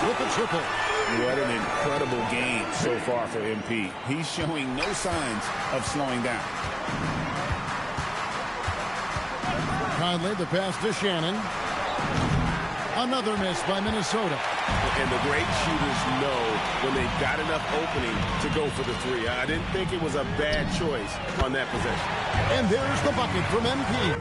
With the triple. What an incredible game so far for MP. He's showing no signs of slowing down. Conley, the pass to Shannon. Another miss by Minnesota. And the great shooters know when they've got enough opening to go for the 3. I didn't think it was a bad choice on that possession. And there's the bucket from MP.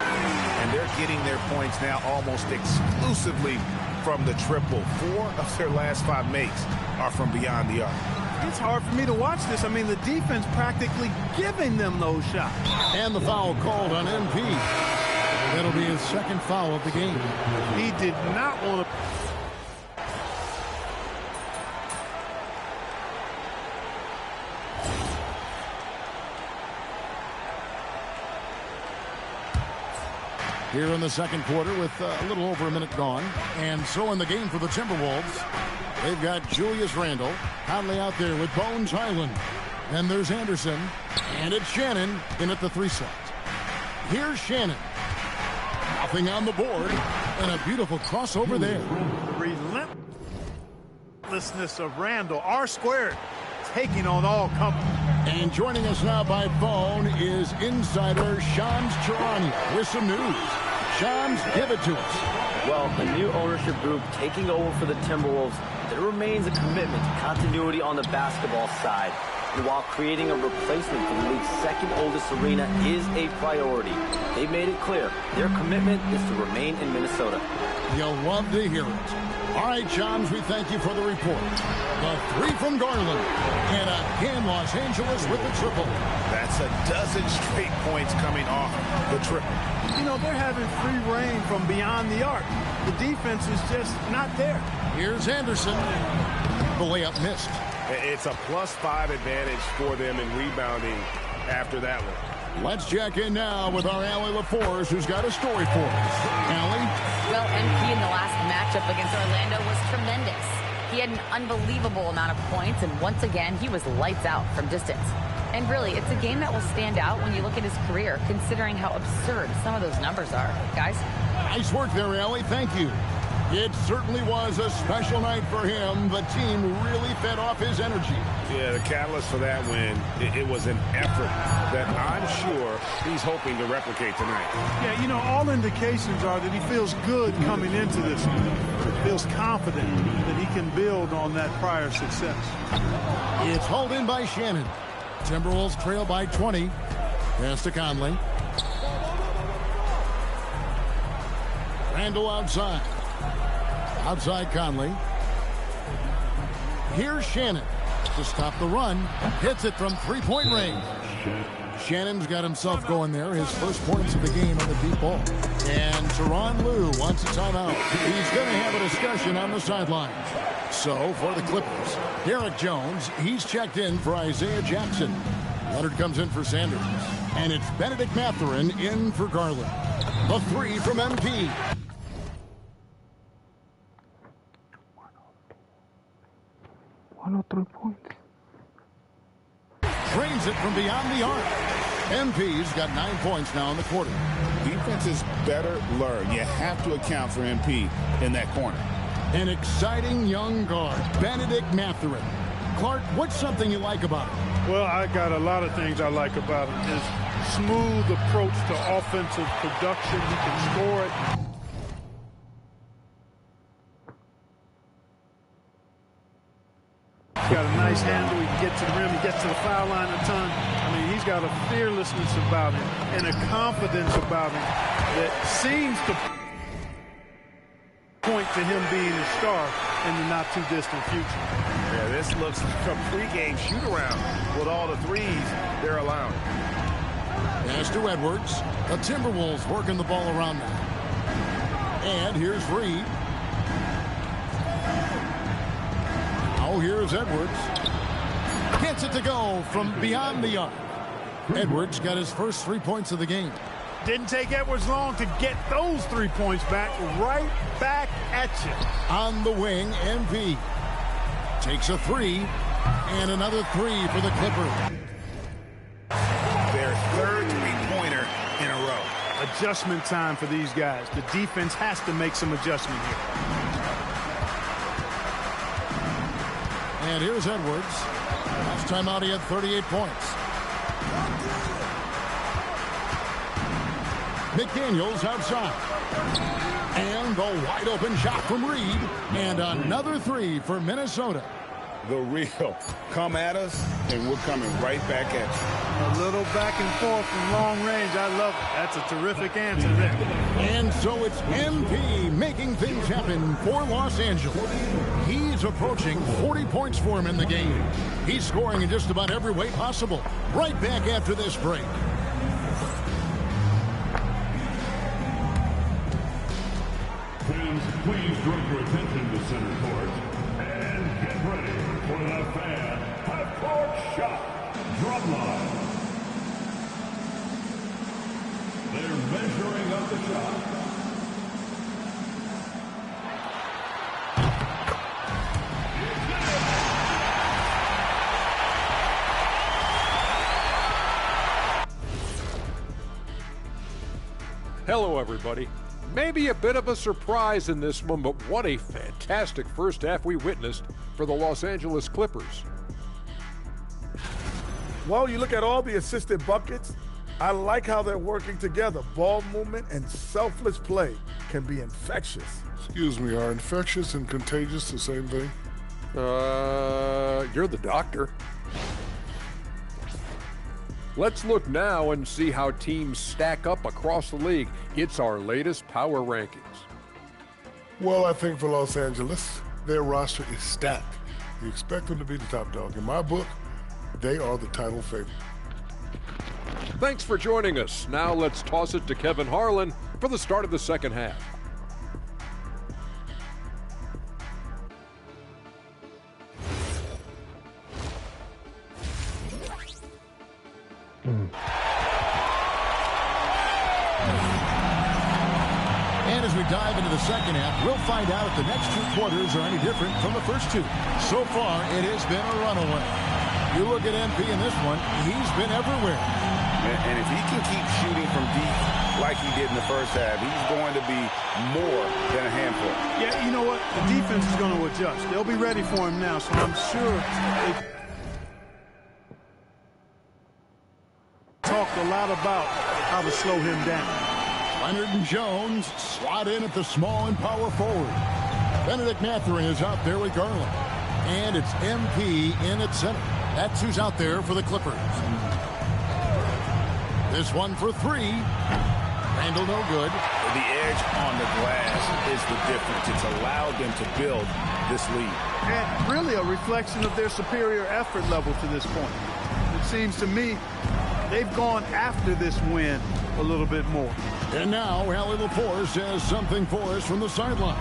And they're getting their points now almost exclusively from the triple. 4 of their last 5 makes are from beyond the arc. It's hard for me to watch this. I mean, the defense practically giving them those shots. And the foul called on MP. That'll be his second foul of the game. He did not want to. Here in the second quarter with a little over a minute gone. And so in the game for the Timberwolves, they've got Julius Randle. Conley out there with Bones Highland. Then there's Anderson. And it's Shannon in at the 3 set. Here's Shannon. Nothing on the board. And a beautiful crossover there. The relentlessness of Randle. R² taking on all comers. And joining us now by phone is insider Shams Charania with some news. Shams, give it to us. Well, a new ownership group taking over for the Timberwolves. There remains a commitment to continuity on the basketball side. And while creating a replacement for the league's second oldest arena is a priority, they've made it clear their commitment is to remain in Minnesota. You'll love to hear it. All right, Shams, we thank you for the report. The 3 from Garland. And again, Los Angeles with the triple. That's a dozen straight points coming off the triple. You know, they're having free reign from beyond the arc. The defense is just not there. Here's Anderson. The layup missed. It's a +5 advantage for them in rebounding after that one. Let's check in now with our Allie LaForce, who's got a story for us. Allie? Well, MP in the last matchup against Orlando was tremendous. He had an unbelievable amount of points, and once again, he was lights out from distance. And really, it's a game that will stand out when you look at his career, considering how absurd some of those numbers are. Guys? Nice work there, Allie. Thank you. It certainly was a special night for him. The team really fed off his energy. Yeah, the catalyst for that win, it was an effort that I'm sure he's hoping to replicate tonight. Yeah, you know, all indications are that he feels good coming into this. He feels confident that he can build on that prior success. It's hauled in by Shannon. Timberwolves trail by 20. Pass to Conley. Randle outside. Outside Conley. Here's Shannon to stop the run. Hits it from 3-point range. Shannon's got himself going there. His first points of the game on the deep ball. And Tyronn Lue wants a timeout. He's going to have a discussion on the sidelines. So for the Clippers, Derek Jones, he's checked in for Isaiah Jackson. Leonard comes in for Sanders. And it's Benedict Mathurin in for Garland. The 3 from MP. 103 points. Drains it from beyond the arc. MP's got 9 points now in the quarter. Defenses better learn. You have to account for MP in that corner. An exciting young guard, Benedict Mathurin. Clark, what's something you like about him? Well, I got a lot of things I like about him. His smooth approach to offensive production. He can score it. He's got a nice handle. He can get to the rim. He gets to the foul line a ton. I mean, he's got a fearlessness about him and a confidence about him that seems to point to him being a star in the not-too-distant future. Yeah, this looks like a pregame shoot-around with all the threes they're allowing. Pass to Edwards. The Timberwolves working the ball around now. And here's Reed. Now here's Edwards. Gets it to go from beyond the arc. Edwards got his first 3 points of the game. Didn't take Edwards long to get those 3 points back, right back at you. On the wing, MP takes a 3 and another 3 for the Clippers. Their third three-pointer in a row. Adjustment time for these guys. The defense has to make some adjustment here. And here's Edwards. Last time out he had 38 points. McDaniels outside. And the wide open shot from Reed. And another 3 for Minnesota. The real. Come at us, and we're coming right back at you. A little back and forth from long range. I love it. That's a terrific answer there. And so it's MP making things happen for Los Angeles. He's approaching 40 points for him in the game. He's scoring in just about every way possible. Right back after this break. Fans, please direct your attention to center court and get ready for the fan half-court shot drum line. They're measuring up the shot. Hello, everybody. Maybe a bit of a surprise in this one, but what a fantastic first half we witnessed for the Los Angeles Clippers. Well, you look at all the assisted buckets, I like how they're working together. Ball movement and selfless play can be infectious. Excuse me, are infectious and contagious the same thing? You're the doctor. Let's look now and see how teams stack up across the league. It's our latest power rankings. Well, I think for Los Angeles, their roster is stacked. You expect them to be the top dog. In my book, they are the title favorite. Thanks for joining us. Now let's toss it to Kevin Harlan for the start of the second half. And as we dive into the second half, we'll find out if the next 2 quarters are any different from the first 2. So far, it has been a runaway. You look at MP in this one, he's been everywhere. And if he can keep shooting from deep like he did in the first half, he's going to be more than a handful. Yeah, you know what? The defense is going to adjust. They'll be ready for him now, so I'm sure they talked a lot about how to slow him down. Leonard and Jones slot in at the small and power forward. Benedict Mathurin is out there with Garland. And it's MP in at center. That's who's out there for the Clippers. This one for 3. Randall no good. The edge on the glass is the difference. It's allowed them to build this lead. And really a reflection of their superior effort level to this point. It seems to me they've gone after this win a little bit more. And now, Allie LaForce has something for us from the sideline.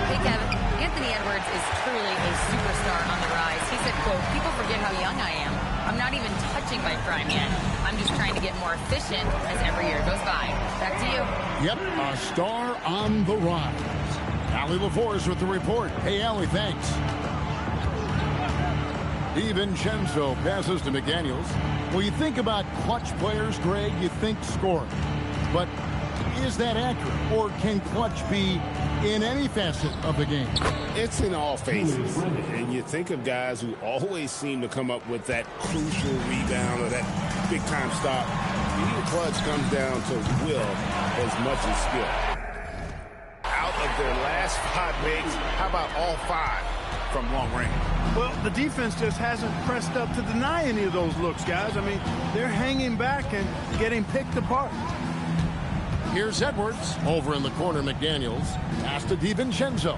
Hey, Kevin. Anthony Edwards is truly a superstar on the rise. He said, quote, "People forget how young I am. I'm not even touching my prime yet. I'm just trying to get more efficient as every year goes by." Back to you. Yep, a star on the rise. Allie LaForce with the report. Hey, Allie, thanks. DiVincenzo passes to McDaniels. Well, you think about clutch players, Greg, you think scoring. But Is that accurate, or can clutch be in any facet of the game? It's in all phases. And you think of guys who always seem to come up with that crucial rebound or that big-time stop. Being clutch comes down to will as much as skill. Out of their last 5 makes, how about all 5 from long range? Well, the defense just hasn't pressed up to deny any of those looks, guys. I mean, they're hanging back and getting picked apart. Here's Edwards. Over in the corner, McDaniels. Pass to DiVincenzo.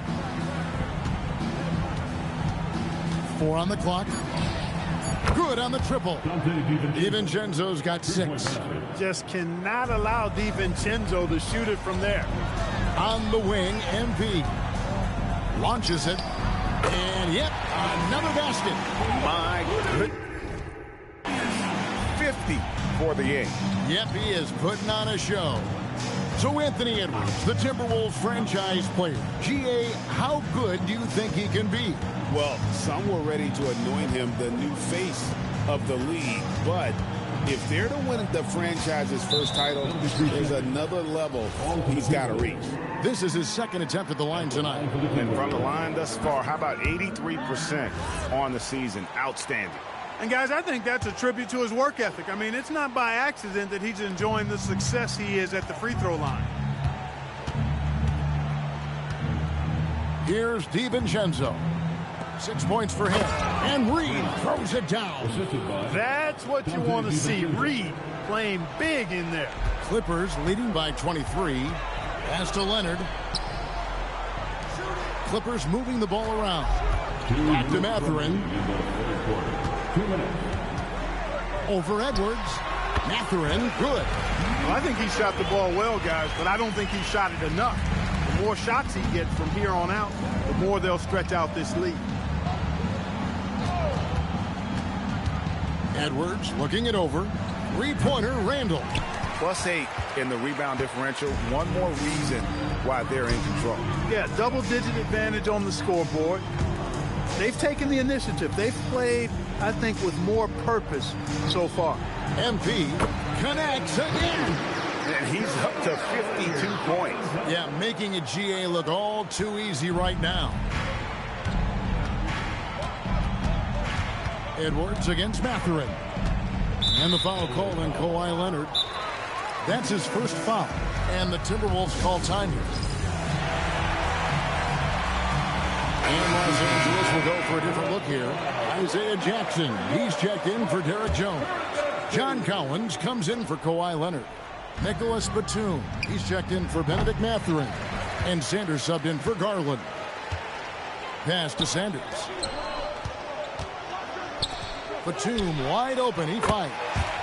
4 on the clock. Good on the triple. DiVincenzo's got 6. Just cannot allow DiVincenzo to shoot it from there. On the wing, MP. Launches it. And yep, another basket. My goodness. 50 for the game. Yep, he is putting on a show. So Anthony Edwards, the Timberwolves franchise player. GA, how good do you think he can be? Well, some were ready to anoint him the new face of the league. But if they're to win the franchise's first title, there's another level he's got to reach. This is his second attempt at the line tonight. And from the line thus far, how about 83% on the season? Outstanding. And, guys, I think that's a tribute to his work ethic. I mean, it's not by accident that he's enjoying the success he is at the free throw line. Here's DiVincenzo. 6 points for him. And Reed throws it down. That's what you want to see. Reed playing big in there. Clippers leading by 23. Pass to Leonard. Clippers moving the ball around. Back to Mathurin. Over Edwards. Mathurin, good. Well, I think he shot the ball well, guys, but I don't think he shot it enough. The more shots he gets from here on out, the more they'll stretch out this lead. Edwards looking it over. 3-pointer, Randall. +8 in the rebound differential. One more reason why they're in control. Yeah, double-digit advantage on the scoreboard. They've taken the initiative. They've played, I think, with more purpose so far. MP connects again. And he's up to 52 points. Yeah, making a GA look all too easy right now. Edwards against Mathurin. And the foul called on Kawhi Leonard. That's his first foul. And the Timberwolves call time here. And Los Angeles will go for a different look here. Isaiah Jackson, he's checked in for Derek Jones. John Collins comes in for Kawhi Leonard. Nicholas Batum, he's checked in for Benedict Mathurin. And Sanders subbed in for Garland. Pass to Sanders. Batum wide open, he fights.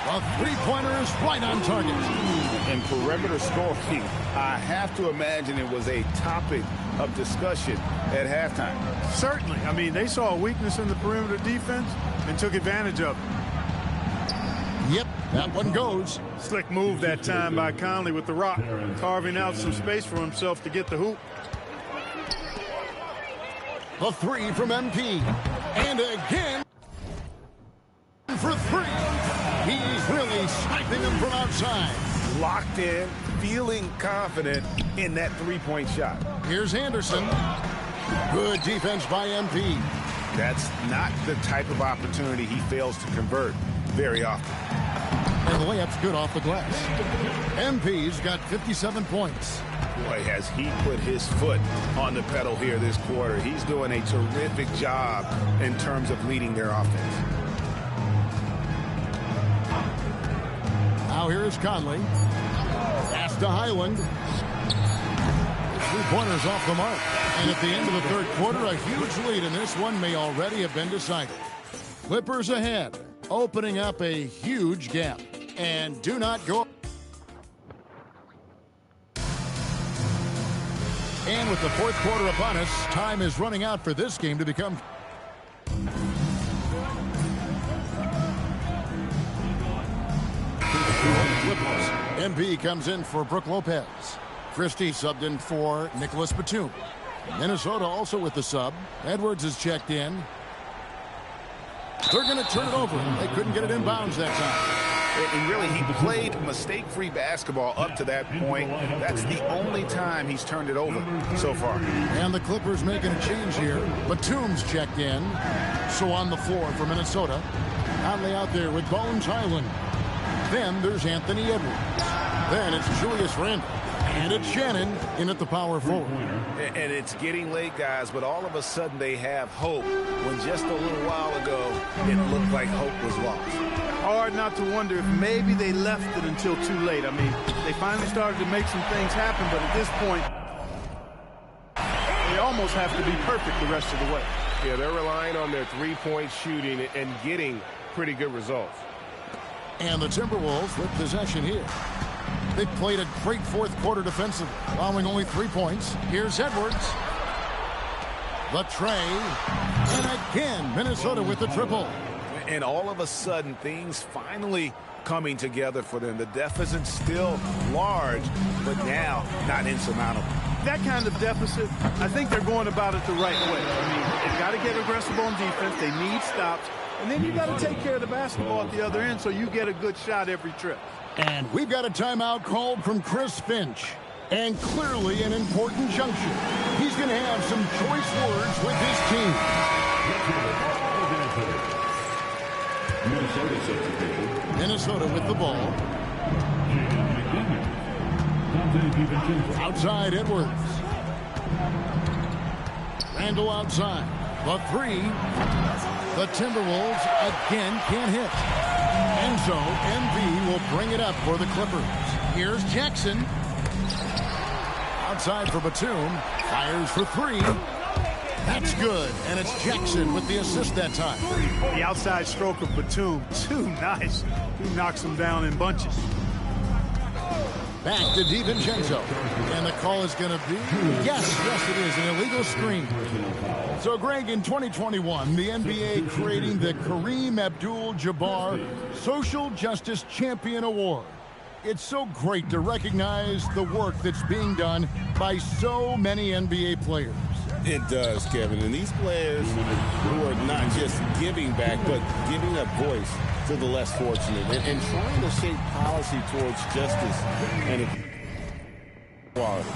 A three-pointer is right on target. And perimeter scoring, I have to imagine it was a topic of discussion at halftime. Certainly. I mean, they saw a weakness in the perimeter defense and took advantage of it. Yep, that one goes. Slick move that time by Conley with the rock, carving out some space for himself to get the hoop. A three from MP. And again for three. He's really sniping him from outside. Locked in, feeling confident in that three-point shot. Here's Anderson. Good defense by MP. That's not the type of opportunity he fails to convert very often. And the layup's good off the glass. MP's got 57 points. Boy, has he put his foot on the pedal here this quarter. He's doing a terrific job in terms of leading their offense. Now here's Conley. Pass to Highland. Three-pointers off the mark. And at the end of the third quarter, a huge lead in this one may already have been decided. Clippers ahead, opening up a huge gap. And do not go. And with the fourth quarter upon us, time is running out for this game to become. Clippers. MB comes in for Brook Lopez. Christie subbed in for Nicholas Batum. Minnesota also with the sub. Edwards is checked in. They're going to turn it over. They couldn't get it in bounds that time. And really, he played mistake-free basketball up to that point. That's the only time he's turned it over so far. And the Clippers making a change here. Batum's checked in. So on the floor for Minnesota. Conley out there with Bones Highland. Then there's Anthony Edwards. Then it's Julius Randle. And it's Shannon in at the power forward. And it's getting late, guys, but all of a sudden they have hope when just a little while ago it looked like hope was lost. Hard not to wonder if maybe they left it until too late. I mean, they finally started to make some things happen, but at this point, they almost have to be perfect the rest of the way. Yeah, they're relying on their three-point shooting and getting pretty good results. And the Timberwolves with possession here. They played a great fourth quarter defensively, allowing only 3 points. Here's Edwards. The tray. And again, Minnesota with the triple. And all of a sudden, things finally coming together for them. The deficit's still large, but now not insurmountable. That kind of deficit, I think they're going about it the right way. I mean, they've got to get aggressive on defense. They need stops. And then you got to take care of the basketball at the other end so you get a good shot every trip. And we've got a timeout called from Chris Finch. And clearly an important junction. He's going to have some choice words with his team. Minnesota with the ball. Outside Edwards. Randle outside. The three. The Timberwolves again can't hit. And so NB will bring it up for the Clippers. Here's Jackson. Outside for Batum. Fires for three. That's good. And it's Jackson with the assist that time. The outside stroke of Batum, too nice. He knocks them down in bunches. Back to DiVincenzo. And the call is going to be, yes, it is, an illegal screen. So, Greg, in 2021, the NBA creating the Kareem Abdul-Jabbar Social Justice Champion Award. It's so great to recognize the work that's being done by so many NBA players. It does, Kevin. And these players who are not just giving back, but giving a voice to the less fortunate and trying to shape policy towards justice and equality.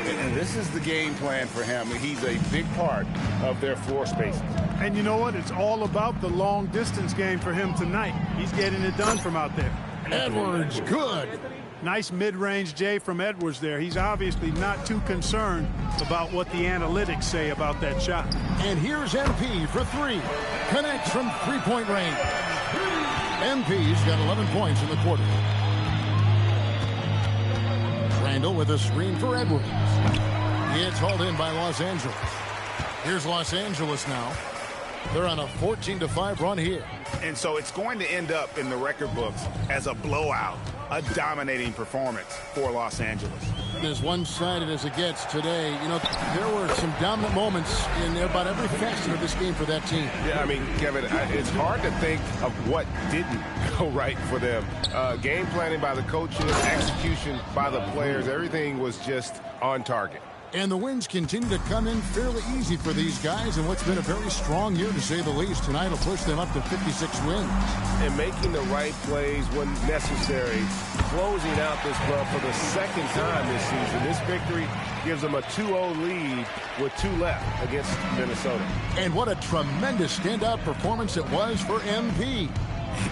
And this is the game plan for him. He's a big part of their floor spaces. And you know what? It's all about the long distance game for him tonight. He's getting it done from out there. Edwards, good. Nice mid-range J from Edwards there. He's obviously not too concerned about what the analytics say about that shot. And here's MP for three. Connects from three-point range. MP's got 11 points in the quarter. Randle with a screen for Edwards. It's hauled in by Los Angeles. Here's Los Angeles now. They're on a 14-5 run here. And so it's going to end up in the record books as a blowout, a dominating performance for Los Angeles. As one-sided as it gets today, you know, there were some dominant moments in about every facet of this game for that team. Yeah, I mean, Kevin, it's hard to think of what didn't go right for them. Game planning by the coaches, execution by the players, everything was just on target. And the wins continue to come in fairly easy for these guys, and what's been a very strong year, to say the least. Tonight will push them up to 56 wins. And making the right plays when necessary, closing out this club for the second time this season. This victory gives them a 2-0 lead with 2 left against Minnesota. And what a tremendous standout performance it was for MP.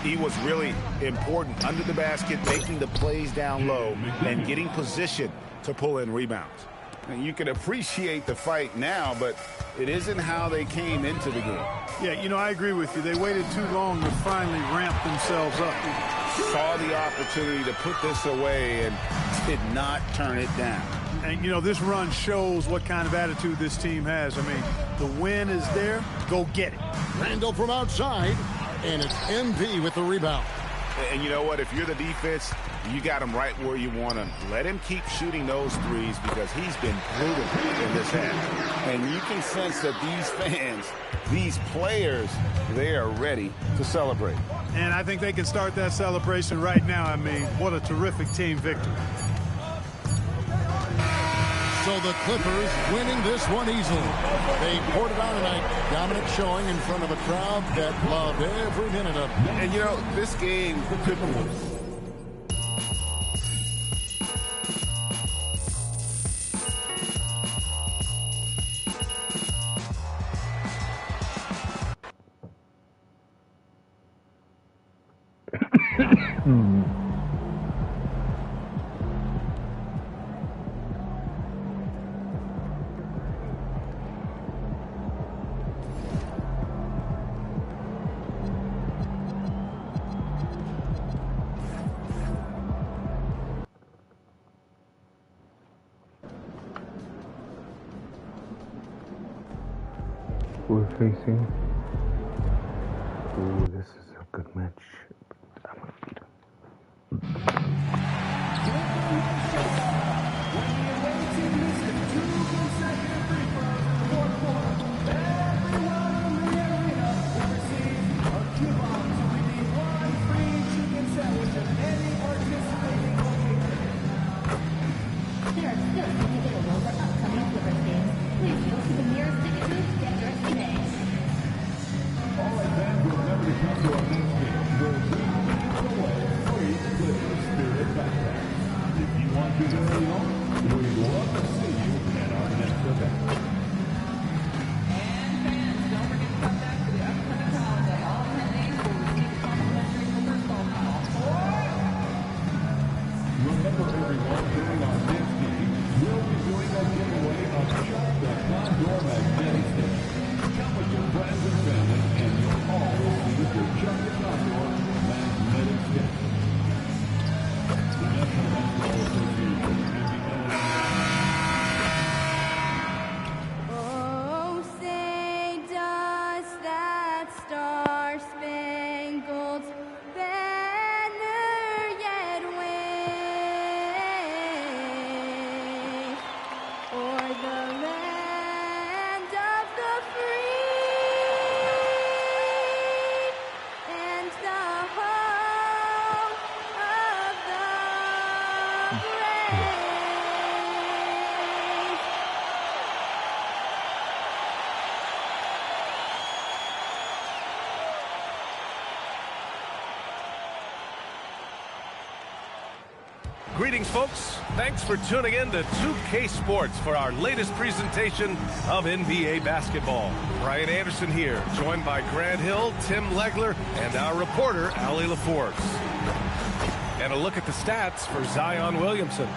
He was really important under the basket, making the plays down low and getting position to pull in rebounds. And you can appreciate the fight now, but it isn't how they came into the game. Yeah, you know, I agree with you. They waited too long to finally ramp themselves up. Saw the opportunity to put this away and did not turn it down. And, you know, this run shows what kind of attitude this team has. I mean, the win is there. Go get it. Randle from outside, and it's MP with the rebound. And you know what? If you're the defense, you got him right where you want him. Let him keep shooting those threes because he's been brutal in this half. And you can sense that these fans, these players, they are ready to celebrate. And I think they can start that celebration right now. I mean, what a terrific team victory. So the Clippers winning this one easily. They poured it on tonight. Dominant showing in front of a crowd that loved every minute of it. And, you know, this game could we're facing. Ooh, this is a good match. I'm gonna beat him. Greetings, folks. Thanks for tuning in to 2K Sports for our latest presentation of NBA basketball. Brian Anderson here, joined by Grant Hill, Tim Legler, and our reporter, Allie LaForce. And a look at the stats for Zion Williamson.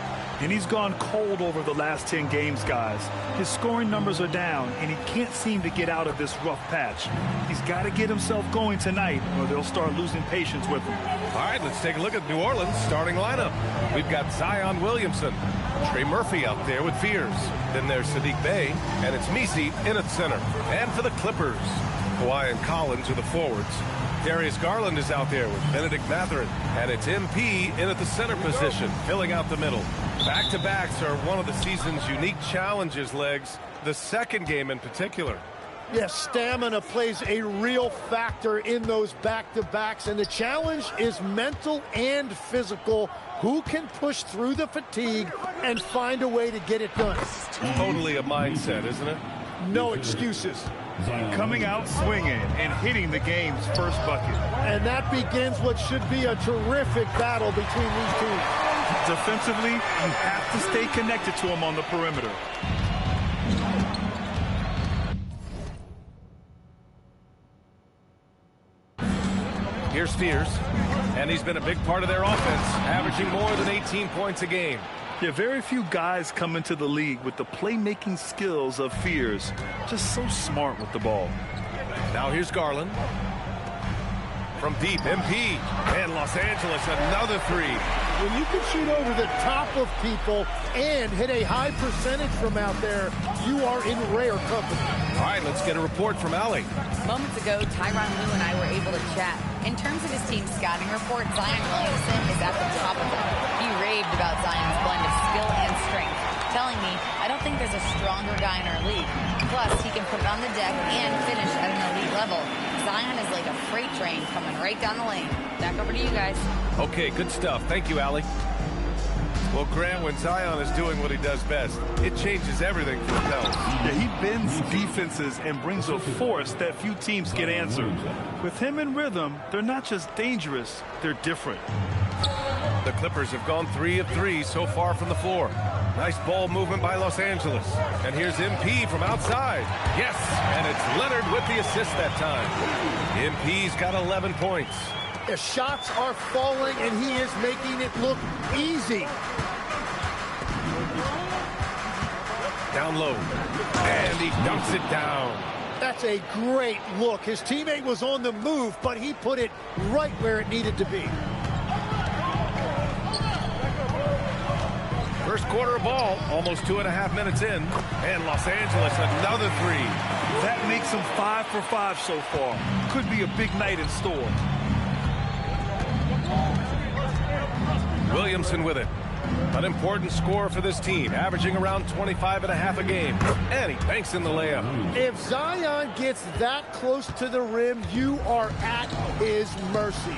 And he's gone cold over the last 10 games, guys. His scoring numbers are down, and he can't seem to get out of this rough patch. He's got to get himself going tonight, or they'll start losing patience with him. All right, let's take a look at New Orleans' starting lineup. We've got Zion Williamson, Trey Murphy out there with Fears. Then there's Sadiq Bey, and it's Messi in at center. And for the Clippers, Kawhi and Collins are the forwards. Darius Garland is out there with Benedict Mathurin, and it's MP in at the center position, filling out the middle. Back-to-backs are one of the season's unique challenges, Legs, the second game in particular. Yes, stamina plays a real factor in those back-to-backs, and the challenge is mental and physical. Who can push through the fatigue and find a way to get it done? Totally a mindset, isn't it? No excuses. Coming out swinging and hitting the game's first bucket. And that begins what should be a terrific battle between these teams. Defensively, you have to stay connected to him on the perimeter. Here's Fears, and he's been a big part of their offense, averaging more than 18 points a game. Yeah, very few guys come into the league with the playmaking skills of Fears. Just so smart with the ball. Now here's Garland. From deep, MP, and Los Angeles, another three. When you can shoot over the top of people and hit a high percentage from out there, you are in rare company. All right, let's get a report from Allie. Moments ago, Tyronn Lue and I were able to chat. In terms of his team's scouting report, Zion Williamson is at the top of it. He raved about Zion's blend of skill and strength, telling me, I don't think there's a stronger guy in our league. Plus, he can put it on the deck and finish at an elite level. Zion is like a freight train coming right down the lane. Back over to you guys. Okay, good stuff. Thank you, Allie. Well, Grant, when Zion is doing what he does best, it changes everything for the Pels. Yeah, he bends defenses and brings a force that few teams can answer. With him in rhythm, they're not just dangerous, they're different. The Clippers have gone 3 of 3 so far from the floor. Nice ball movement by Los Angeles. And here's MP from outside. Yes, and it's Leonard with the assist that time. MP's got 11 points. The shots are falling, and he is making it look easy. Down low, and he dunks it down. That's a great look. His teammate was on the move, but he put it right where it needed to be. First quarter of ball, almost 2.5 minutes in. And Los Angeles, another three. That makes them 5 for 5 so far. Could be a big night in store. Williamson with it. An important score for this team, averaging around 25.5 a game. And he banks in the layup. If Zion gets that close to the rim, you are at his mercy.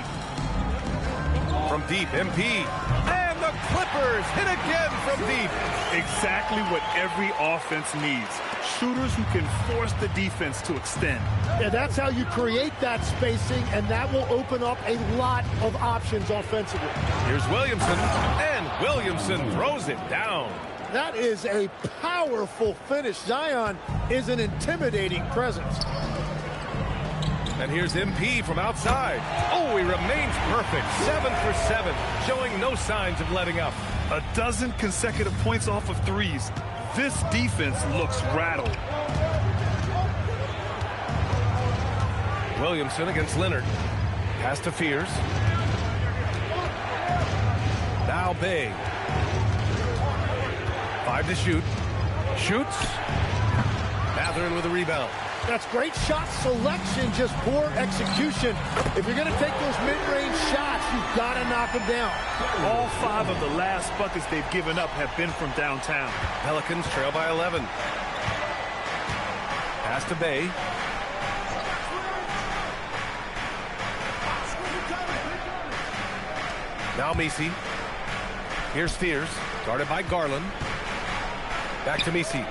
From deep, MP. And the Clippers hit again from deep. Exactly what every offense needs. Shooters who can force the defense to extend. Yeah, that's how you create that spacing, and that will open up a lot of options offensively. Here's Williamson, and Williamson throws it down. That is a powerful finish. Zion is an intimidating presence. And here's MP from outside. Oh, he remains perfect. 7 for 7, showing no signs of letting up. A dozen consecutive points off of threes. This defense looks rattled. Williamson against Leonard. Pass to Fears. Now Bay. 5 to shoot. Shoots. Mathurin with a rebound. That's great shot selection, just poor execution. If you're going to take those mid-range shots, you've got to knock them down. All 5 of the last buckets they've given up have been from downtown. Pelicans trail by 11. Pass to Bay. Now Messi. Here's Fears, guarded by Garland. Back to Messi.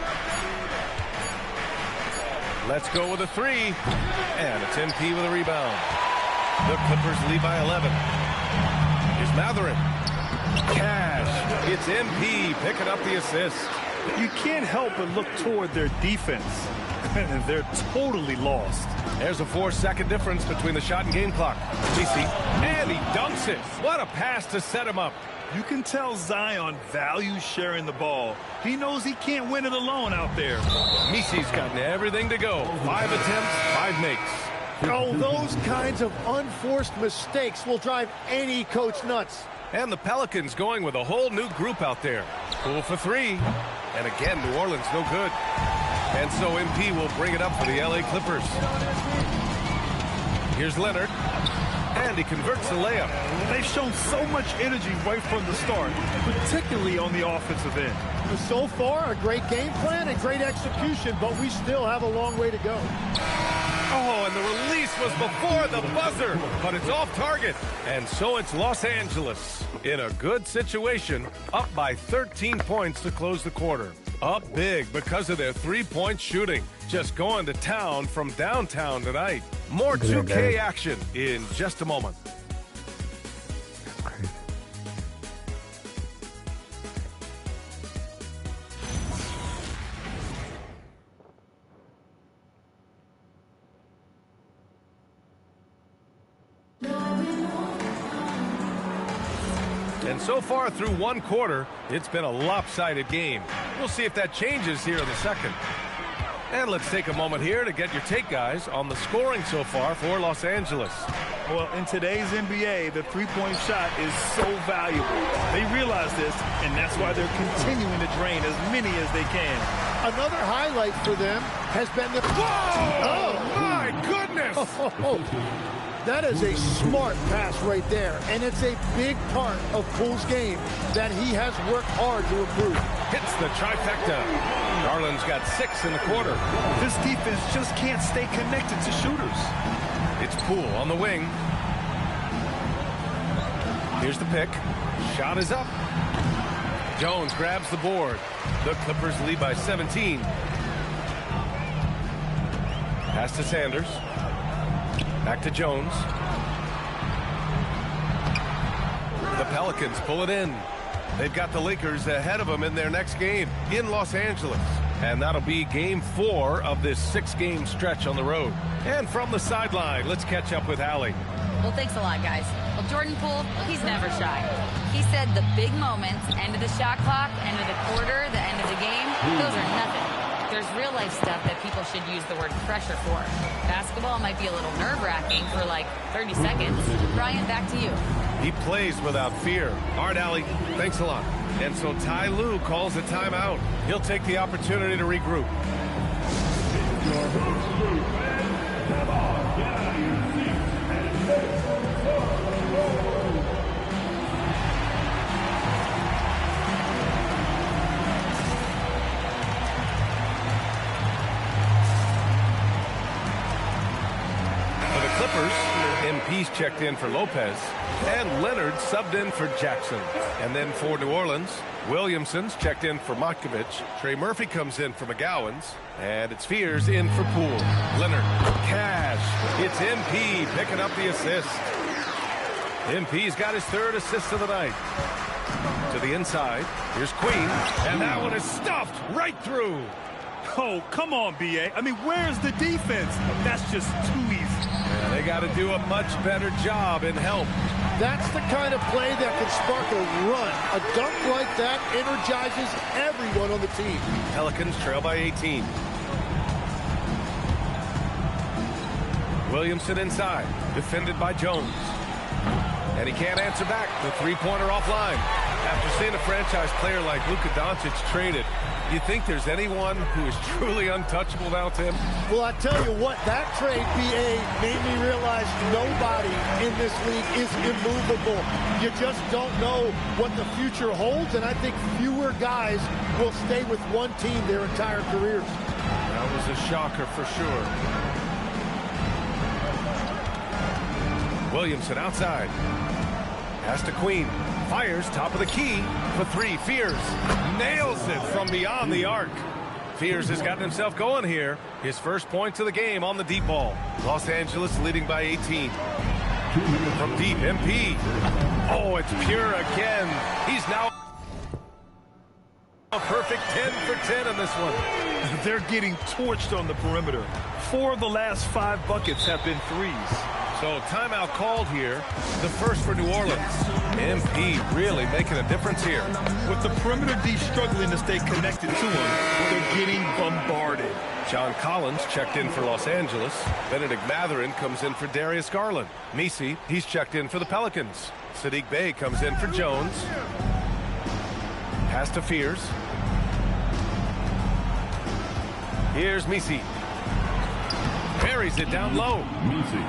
Let's go with a 3. And it's MP with a rebound. The Clippers lead by 11. Here's Mathurin. Cash. It's MP picking up the assist. You can't help but look toward their defense. They're totally lost. There's a 4-second difference between the shot and game clock. Messi. And he dunks it. What a pass to set him up. You can tell Zion values sharing the ball. He knows he can't win it alone out there. Messi's gotten everything to go. 5 attempts, 5 makes. Oh, those kinds of unforced mistakes will drive any coach nuts. And the Pelicans going with a whole new group out there. Pool for 3. And again, New Orleans no good. And so MP will bring it up for the LA Clippers. Here's Leonard. And he converts the layup. They've shown so much energy right from the start, particularly on the offensive end. So far, a great game plan and great execution, but we still have a long way to go. Oh, and the release was before the buzzer, but it's off target. And so it's Los Angeles in a good situation, up by 13 points to close the quarter. Up big because of their three-point shooting. Just going to town from downtown tonight. More 2K action in just a moment. And so far through one quarter, it's been a lopsided game. We'll see if that changes here in the second. And let's take a moment here to get your take, guys, on the scoring so far for Los Angeles. Well, in today's NBA, the three-point shot is so valuable. They realize this, and that's why they're continuing to drain as many as they can. Another highlight for them has been the... Whoa! Oh, my goodness! That is a smart pass right there, and it's a big part of Poole's game that he has worked hard to improve. Hits the trifecta. Garland's got 6 in the quarter. This defense just can't stay connected to shooters. It's Poole on the wing. Here's the pick. Shot is up. Jones grabs the board. The Clippers lead by 17. Pass to Sanders. Back to Jones. The Pelicans pull it in. They've got the Lakers ahead of them in their next game in Los Angeles. And that'll be game 4 of this 6-game stretch on the road. And from the sideline, let's catch up with Allie. Well, thanks a lot, guys. Well, Jordan Poole, he's never shy. He said the big moments, end of the shot clock, end of the quarter, the end of the game, those are nothing. There's real-life stuff that people should use the word pressure for. Basketball might be a little nerve-wracking for like 30 seconds. Brian, back to you. He plays without fear. All right, Allie, thanks a lot. And so Ty Lue calls a timeout. He'll take the opportunity to regroup. For the Clippers, MP's checked in for Lopez, and Leonard subbed in for Jackson. And then for New Orleans, Williamson's checked in for Matkovich. Trey Murphy comes in for McGowan's, and it's Fears in for Poole. Leonard, Cash, it's MP picking up the assist. MP's got his third assist of the night. To the inside, here's Queen, and that one is stuffed right through. Oh, come on, B.A. I mean, where's the defense? That's just too easy. Yeah, they got to do a much better job in help. That's the kind of play that can spark a run. A dunk like that energizes everyone on the team. Pelicans trail by 18. Williamson inside, defended by Jones. And he can't answer back. The three-pointer offline. After seeing a franchise player like Luka Doncic traded, you think there's anyone who is truly untouchable now, Tim? Well, I tell you what, that trade, B.A., made me realize nobody in this league is immovable. You just don't know what the future holds, and I think fewer guys will stay with one team their entire careers. That was a shocker for sure. Williamson outside. Pass to Queen. Fires top of the key for three. Fears nails it from beyond the arc. Fears has gotten himself going here. His first points of the game on the deep ball. Los Angeles leading by 18. From deep, MP. Oh, it's Pure again. He's now a perfect 10 for 10 in this one. They're getting torched on the perimeter. 4 of the last 5 buckets have been threes. So timeout called here, the first for New Orleans. MP really making a difference here. With the perimeter D struggling to stay connected to him, they're getting bombarded. John Collins checked in for Los Angeles. Benedict Mathurin comes in for Darius Garland. Messi, he's checked in for the Pelicans. Sadiq Bey comes in for Jones. Pass to Fears. Here's Messi. Parries it down low.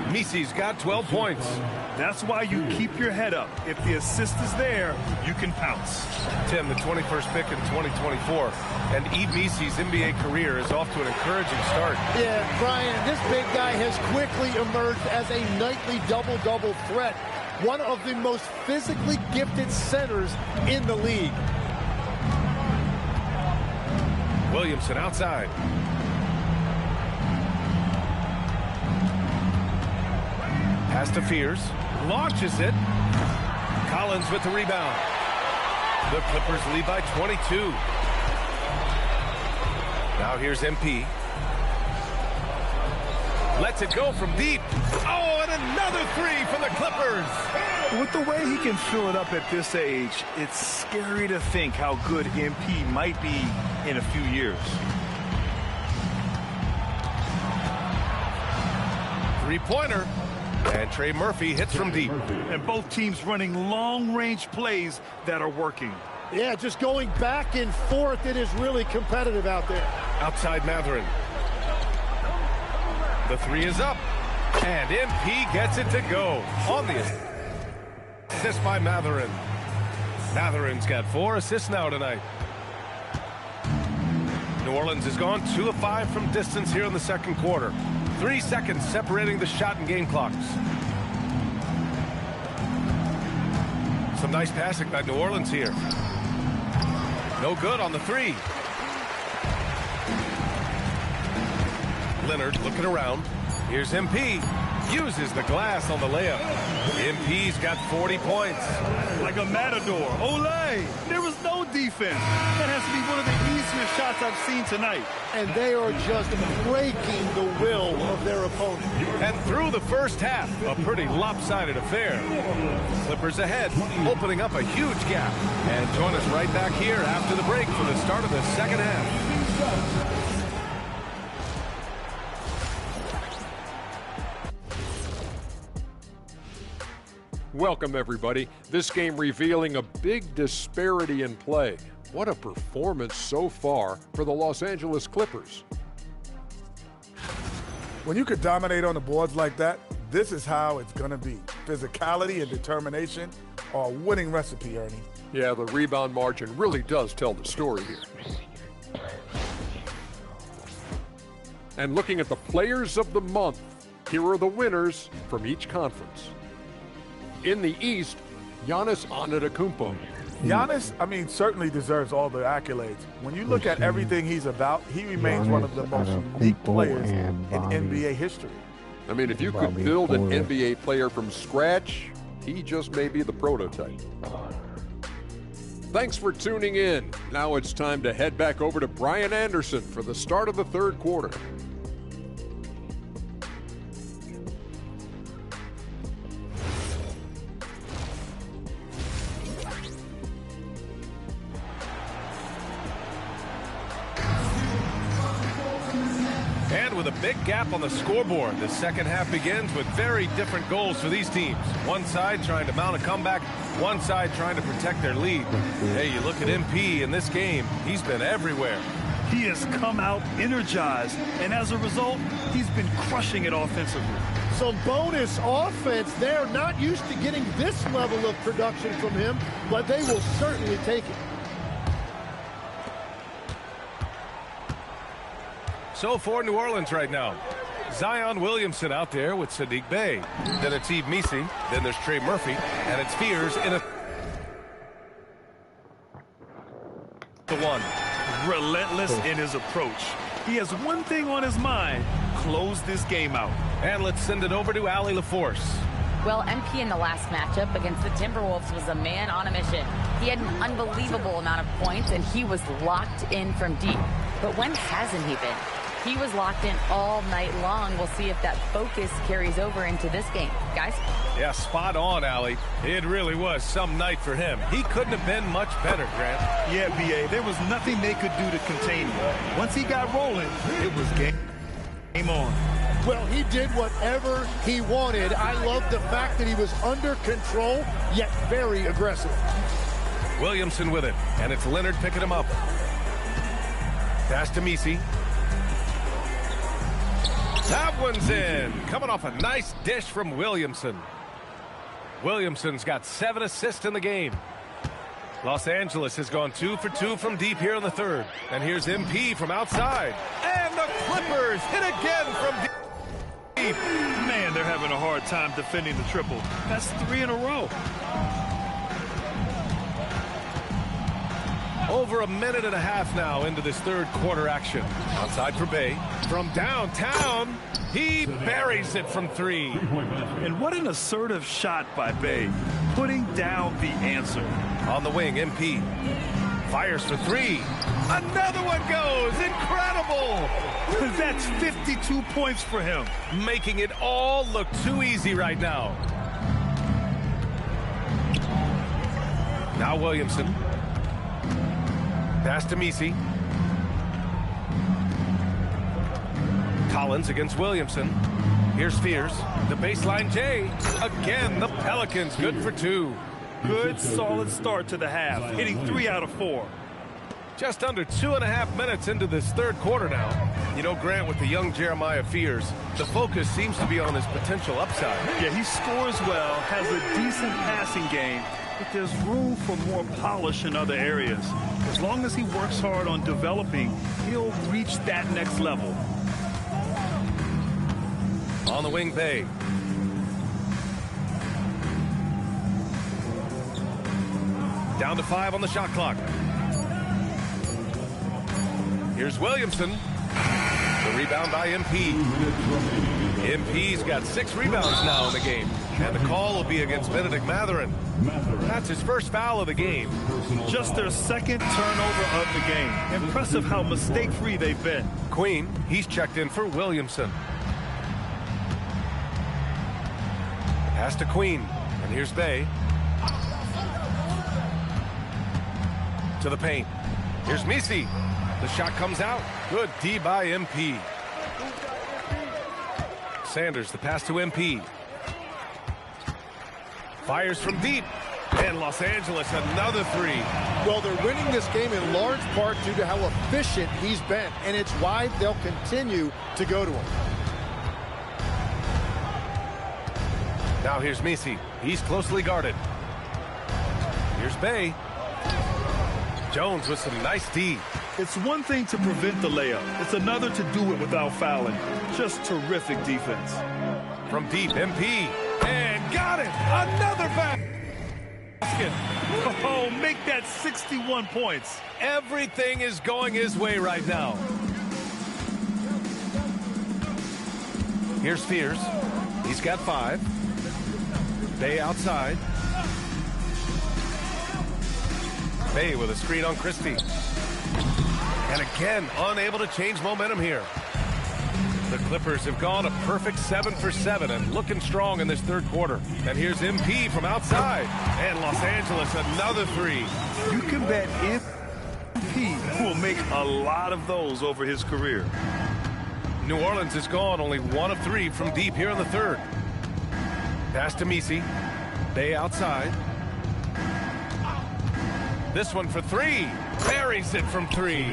Messi's got 12 points. That's why you keep your head up. If the assist is there, you can pounce. Tim, the 21st pick in 2024. And Yves Messi's NBA career is off to an encouraging start. Yeah, Brian, this big guy has quickly emerged as a nightly double-double threat. One of the most physically gifted centers in the league. Williamson outside. Pass to Fears. Launches it. Collins with the rebound. The Clippers lead by 22. Now here's MP. Lets it go from deep. Oh, and another three for the Clippers. With the way he can fill it up at this age, it's scary to think how good MP might be in a few years. Three-pointer. And Trey Murphy hits from deep. And both teams running long-range plays that are working. Yeah, just going back and forth. It is really competitive out there. Outside Mathurin. The three is up. And MP gets it to go. On the assist by Mathurin. Mathurin's got 4 assists now tonight. New Orleans has gone 2 of 5 from distance here in the second quarter. 3 seconds separating the shot and game clocks. Some nice passing by New Orleans here. No good on the three. Leonard looking around. Here's MP. Uses the glass on the layup. MP's got 40 points. Like a matador. Olé! There was no defense. That has to be one of the easiest shots I've seen tonight. And they are just breaking the will of their opponent. And through the first half, a pretty lopsided affair. Clippers ahead, opening up a huge gap. And join us right back here after the break for the start of the second half. Welcome, everybody. This game revealing a big disparity in play. What a performance so far for the Los Angeles Clippers. When you could dominate on the boards like that, this is how it's going to be. Physicality and determination are a winning recipe, Ernie. Yeah, the rebound margin really does tell the story here. And looking at the players of the month, here are the winners from each conference. In the East, Giannis Antetokounmpo. Giannis, certainly deserves all the accolades. When you look at everything he's about, he remains one of the most unique players in NBA history. If you could build an NBA player from scratch, he just may be the prototype. Thanks for tuning in. Now it's time to head back over to Brian Anderson for the start of the third quarter. And with a big gap on the scoreboard, the second half begins with very different goals for these teams. One side trying to mount a comeback, one side trying to protect their lead. Hey, you look at MP in this game, he's been everywhere. He has come out energized, and as a result, he's been crushing it offensively. Some bonus offense. They're not used to getting this level of production from him, but they will certainly take it. So for New Orleans right now, Zion Williamson out there with Sadiq Bey. Then it's Yves Missi. Then there's Trey Murphy. And it's Fears in a... The one, relentless in his approach. He has one thing on his mind: close this game out. And let's send it over to Allie LaForce. Well, MP in the last matchup against the Timberwolves was a man on a mission. He had an unbelievable amount of points, and he was locked in from deep. But when hasn't he been? He was locked in all night long. We'll see if that focus carries over into this game. Guys? Yeah, spot on, Allie. It really was some night for him. He couldn't have been much better, Grant. Yeah, B.A., there was nothing they could do to contain him. Once he got rolling, it was game on. Well, he did whatever he wanted. I love the fact that he was under control, yet very aggressive. Williamson with it, and it's Leonard picking him up. Pass to Missi. That one's in. Coming off a nice dish from Williamson. Williamson's got 7 assists in the game. Los Angeles has gone 2 for 2 from deep here in the third. And here's MP from outside. And the Clippers hit again from deep. Man, they're having a hard time defending the triple. That's 3 in a row. Over a minute and a half now into this third quarter action. Outside for Bey. From downtown, he buries it from 3. And what an assertive shot by Bey, putting down the answer. On the wing, MP fires for 3. Another one goes. Incredible. That's 52 points for him. Making it all look too easy right now. Now Williamson. Pass to Missi. Collins against Williamson. Here's Fears. The baseline J. Again, the Pelicans good for 2. Good, solid start to the half, hitting 3 out of 4. Just under 2.5 minutes into this third quarter now. You know, Grant, with the young Jeremiah Fears, the focus seems to be on his potential upside. Yeah, he scores well, has a decent passing game, but there's room for more polish in other areas. As long as he works hard on developing, he'll reach that next level. On the wing, Bey. Down to 5 on the shot clock. Here's Williamson. The rebound by MP. MP's got 6 rebounds now in the game. And the call will be against Benedict Mathurin. That's his first foul of the game. Just their second turnover of the game. Impressive how mistake-free they've been. Queen, he's checked in for Williamson. Pass to Queen. And here's Bey. To the paint. Here's Missi. The shot comes out. Good D by MP. Sanders, the pass to MP. Fires from deep. And Los Angeles, another three. Well, they're winning this game in large part due to how efficient he's been, and it's why they'll continue to go to him. Now here's Messi. He's closely guarded. Here's Bay. Jones with some nice D. It's one thing to prevent the layup. It's another to do it without fouling. Just terrific defense. From deep, MP. And got it! Another basket! Oh, make that 61 points. Everything is going his way right now. Here's Fears. He's got 5. Bay outside. Bay with a screen on Christie. And again, unable to change momentum here. The Clippers have gone a perfect 7 for 7 and looking strong in this third quarter. And here's MP from outside. And Los Angeles, another three. You can bet MP will make a lot of those over his career. New Orleans is gone only 1 of 3 from deep here in the third. Pass to Messi. Bay outside. This one for 3. Buries it from 3.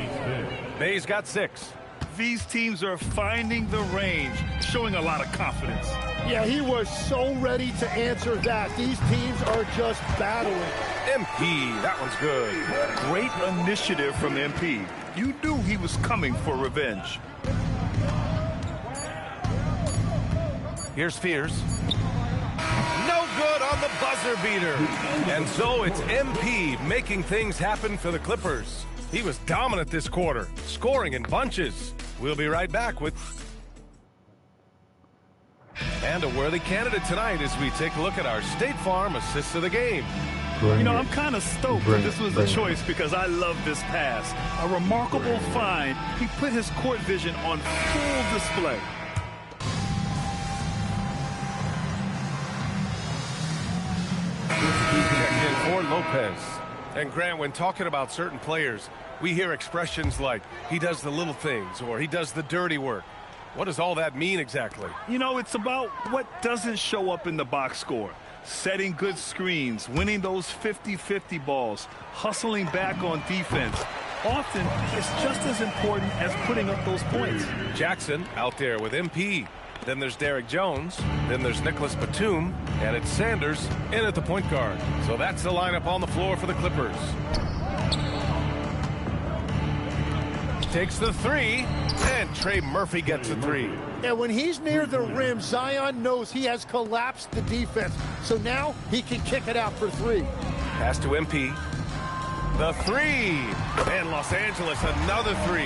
Bay's got 6. These teams are finding the range, showing a lot of confidence. Yeah, he was so ready to answer that. These teams are just battling. MP, that one's good. Great initiative from MP. You knew he was coming for revenge. Here's Fears. No good on the buzzer beater. And so it's MP making things happen for the Clippers. He was dominant this quarter, scoring in bunches. We'll be right back with and a worthy candidate tonight as we take a look at our State Farm assists of the game. You know, I'm kind of stoked that this was a choice because I love this pass. A remarkable find. He put his court vision on full display. Checking in for Lopez. And Grant, when talking about certain players, we hear expressions like, he does the little things, or he does the dirty work. What does all that mean exactly? You know, it's about what doesn't show up in the box score. Setting good screens, winning those 50-50 balls, hustling back on defense. Often, it's just as important as putting up those points. Jackson out there with MP. Then there's Derek Jones. Then there's Nicholas Batum. And it's Sanders in at the point guard. So that's the lineup on the floor for the Clippers. Takes the 3, and Trey Murphy gets the 3. And when he's near the rim, Zion knows he has collapsed the defense. So now he can kick it out for 3. Pass to MP. The 3. And Los Angeles, another 3.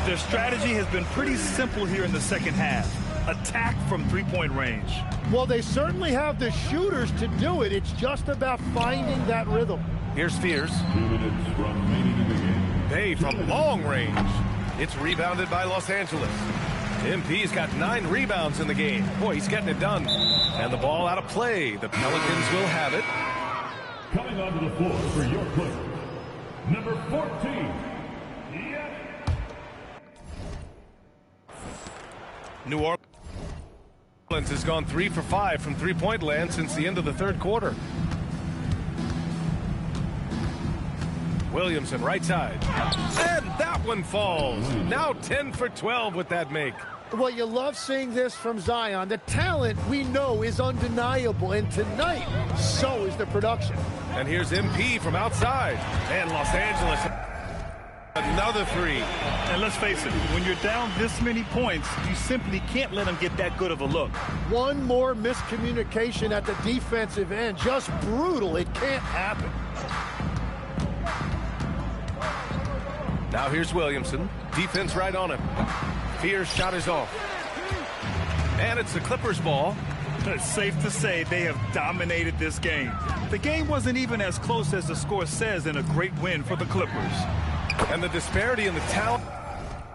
Their strategy has been pretty simple here in the second half. Attack from three-point range. Well, they certainly have the shooters to do it. It's just about finding that rhythm. Here's Fears. 2 minutes remaining in the game. Bay from long range. It's rebounded by Los Angeles. MP's got 9 rebounds in the game. Boy, he's getting it done. And the ball out of play. The Pelicans will have it. Coming onto the floor for your Clippers, number 14. New Orleans has gone 3 for 5 from three-point land since the end of the third quarter. Williamson right side. And that one falls. Now 10 for 12 with that make. Well, you love seeing this from Zion. The talent we know is undeniable. And tonight, so is the production. And here's MP from outside. And Los Angeles, another 3. And let's face it, when you're down this many points, you simply can't let them get that good of a look. One more miscommunication at the defensive end. Just brutal. It can't happen. Now here's Williamson. Defense right on him. Fear's shot is off. And it's the Clippers' ball. It's safe to say they have dominated this game. The game wasn't even as close as the score says in a great win for the Clippers. And the disparity in the talent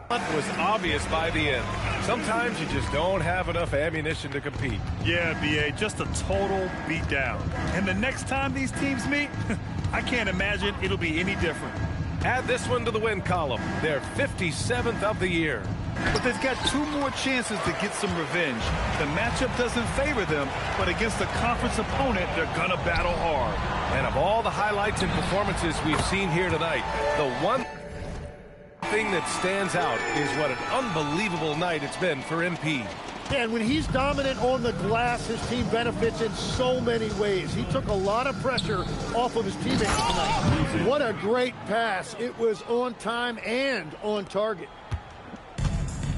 was obvious by the end. Sometimes you just don't have enough ammunition to compete. Yeah, BA, just a total beatdown. And the next time these teams meet, I can't imagine it'll be any different. Add this one to the win column. Their 57th of the year. but they've got 2 more chances to get some revenge. The matchup doesn't favor them, but against a conference opponent, they're going to battle hard. And of all the highlights and performances we've seen here tonight, the one thing that stands out is what an unbelievable night it's been for MP. And when he's dominant on the glass, his team benefits in so many ways. He took a lot of pressure off of his teammates tonight. What a great pass. It was on time and on target.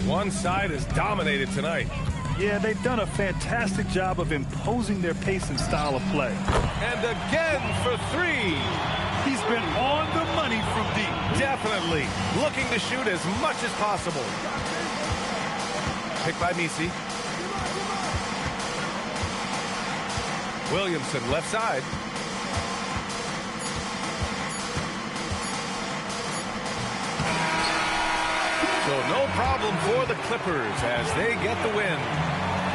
One side has dominated tonight. Yeah, they've done a fantastic job of imposing their pace and style of play. And again for 3. He's been on the money from deep. Definitely looking to shoot as much as possible. Picked by Misi. Williamson left side. So no problem for the Clippers as they get the win.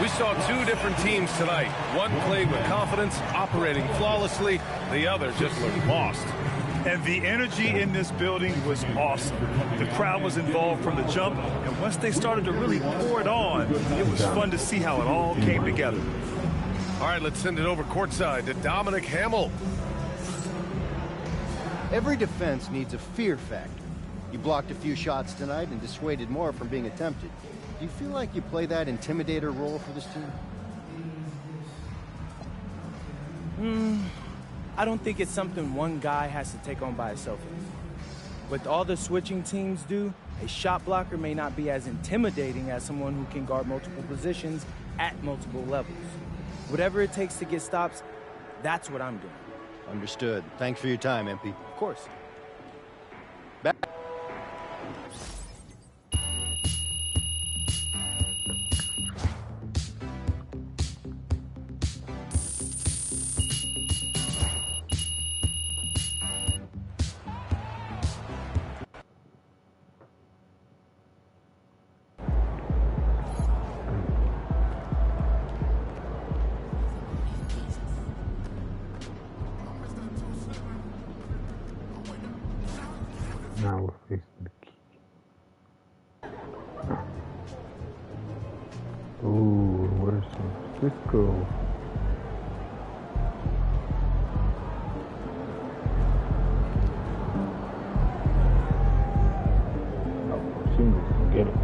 We saw 2 different teams tonight. One played with confidence, operating flawlessly. The other just looked lost. And the energy in this building was awesome. The crowd was involved from the jump, and once they started to really pour it on, it was fun to see how it all came together. All right, let's send it over courtside to Dominic Hamill. Every defense needs a fear factor. You blocked a few shots tonight and dissuaded more from being attempted. Do you feel like you play that intimidator role for this team? I don't think it's something one guy has to take on by himself. With all the switching teams do, a shot blocker may not be as intimidating as someone who can guard multiple positions at multiple levels. Whatever it takes to get stops, that's what I'm doing. Understood. Thanks for your time, MP. Of course. Back. Now we're facing the key. Ooh, where's San Francisco? Oh, Porzingis, get it.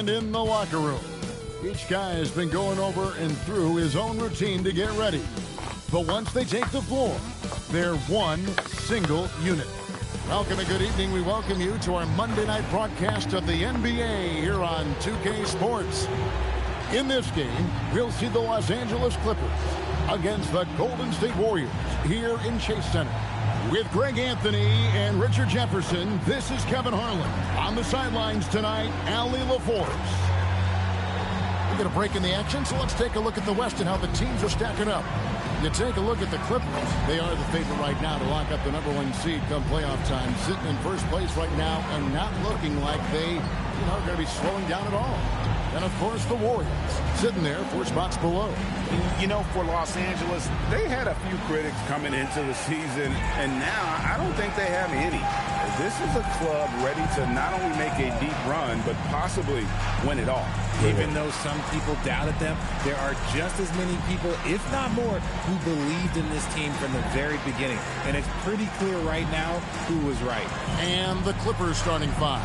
And in the locker room, each guy has been going over and through his own routine to get ready. But once they take the floor, they're one single unit. Welcome and good evening. We welcome you to our Monday night broadcast of the NBA here on 2K Sports. In this game, we'll see the Los Angeles Clippers against the Golden State Warriors here in Chase Center. With Greg Anthony and Richard Jefferson, this is Kevin Harlan. On the sidelines tonight, Allie LaForce. We get a break in the action, so let's take a look at the West and how the teams are stacking up. You take a look at the Clippers. They are the favorite right now to lock up the #1 seed come playoff time. Sitting in first place right now and not looking like they are going to be slowing down at all. And, of course, the Warriors sitting there 4 spots below. You know, for Los Angeles, they had a few critics coming into the season, and now I don't think they have any. This is a club ready to not only make a deep run, but possibly win it all. Even though some people doubted them, there are just as many people, if not more, who believed in this team from the very beginning. And it's pretty clear right now who was right. And the Clippers starting 5.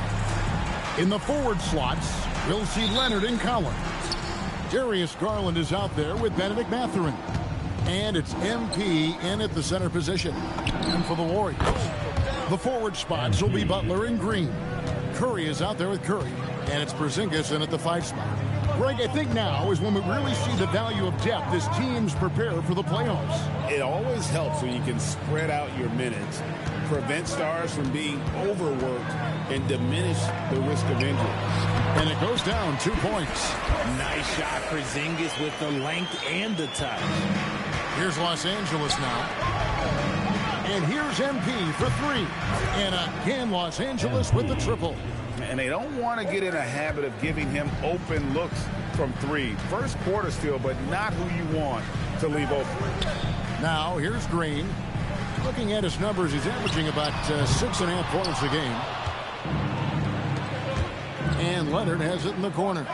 In the forward slots, we'll see Leonard and Collins. Darius Garland is out there with Benedict Mathurin. And it's MP in at the center position. And for the Warriors, the forward spots will be Butler and Green. Curry is out there with Curry. And it's Porzingis in at the 5 spot. Greg, I think now is when we really see the value of depth as teams prepare for the playoffs. It always helps when you can spread out your minutes, prevent stars from being overworked, and diminish the risk of injury. And it goes down 2 points. Nice shot, Porzingis with the length and the touch. Here's Los Angeles now. And here's MP for 3. And again, Los Angeles with the triple. And they don't want to get in a habit of giving him open looks from 3. First quarter still, but not who you want to leave open. Now, here's Green. Looking at his numbers, he's averaging about 6.5 points a game. And Leonard has it in the corner.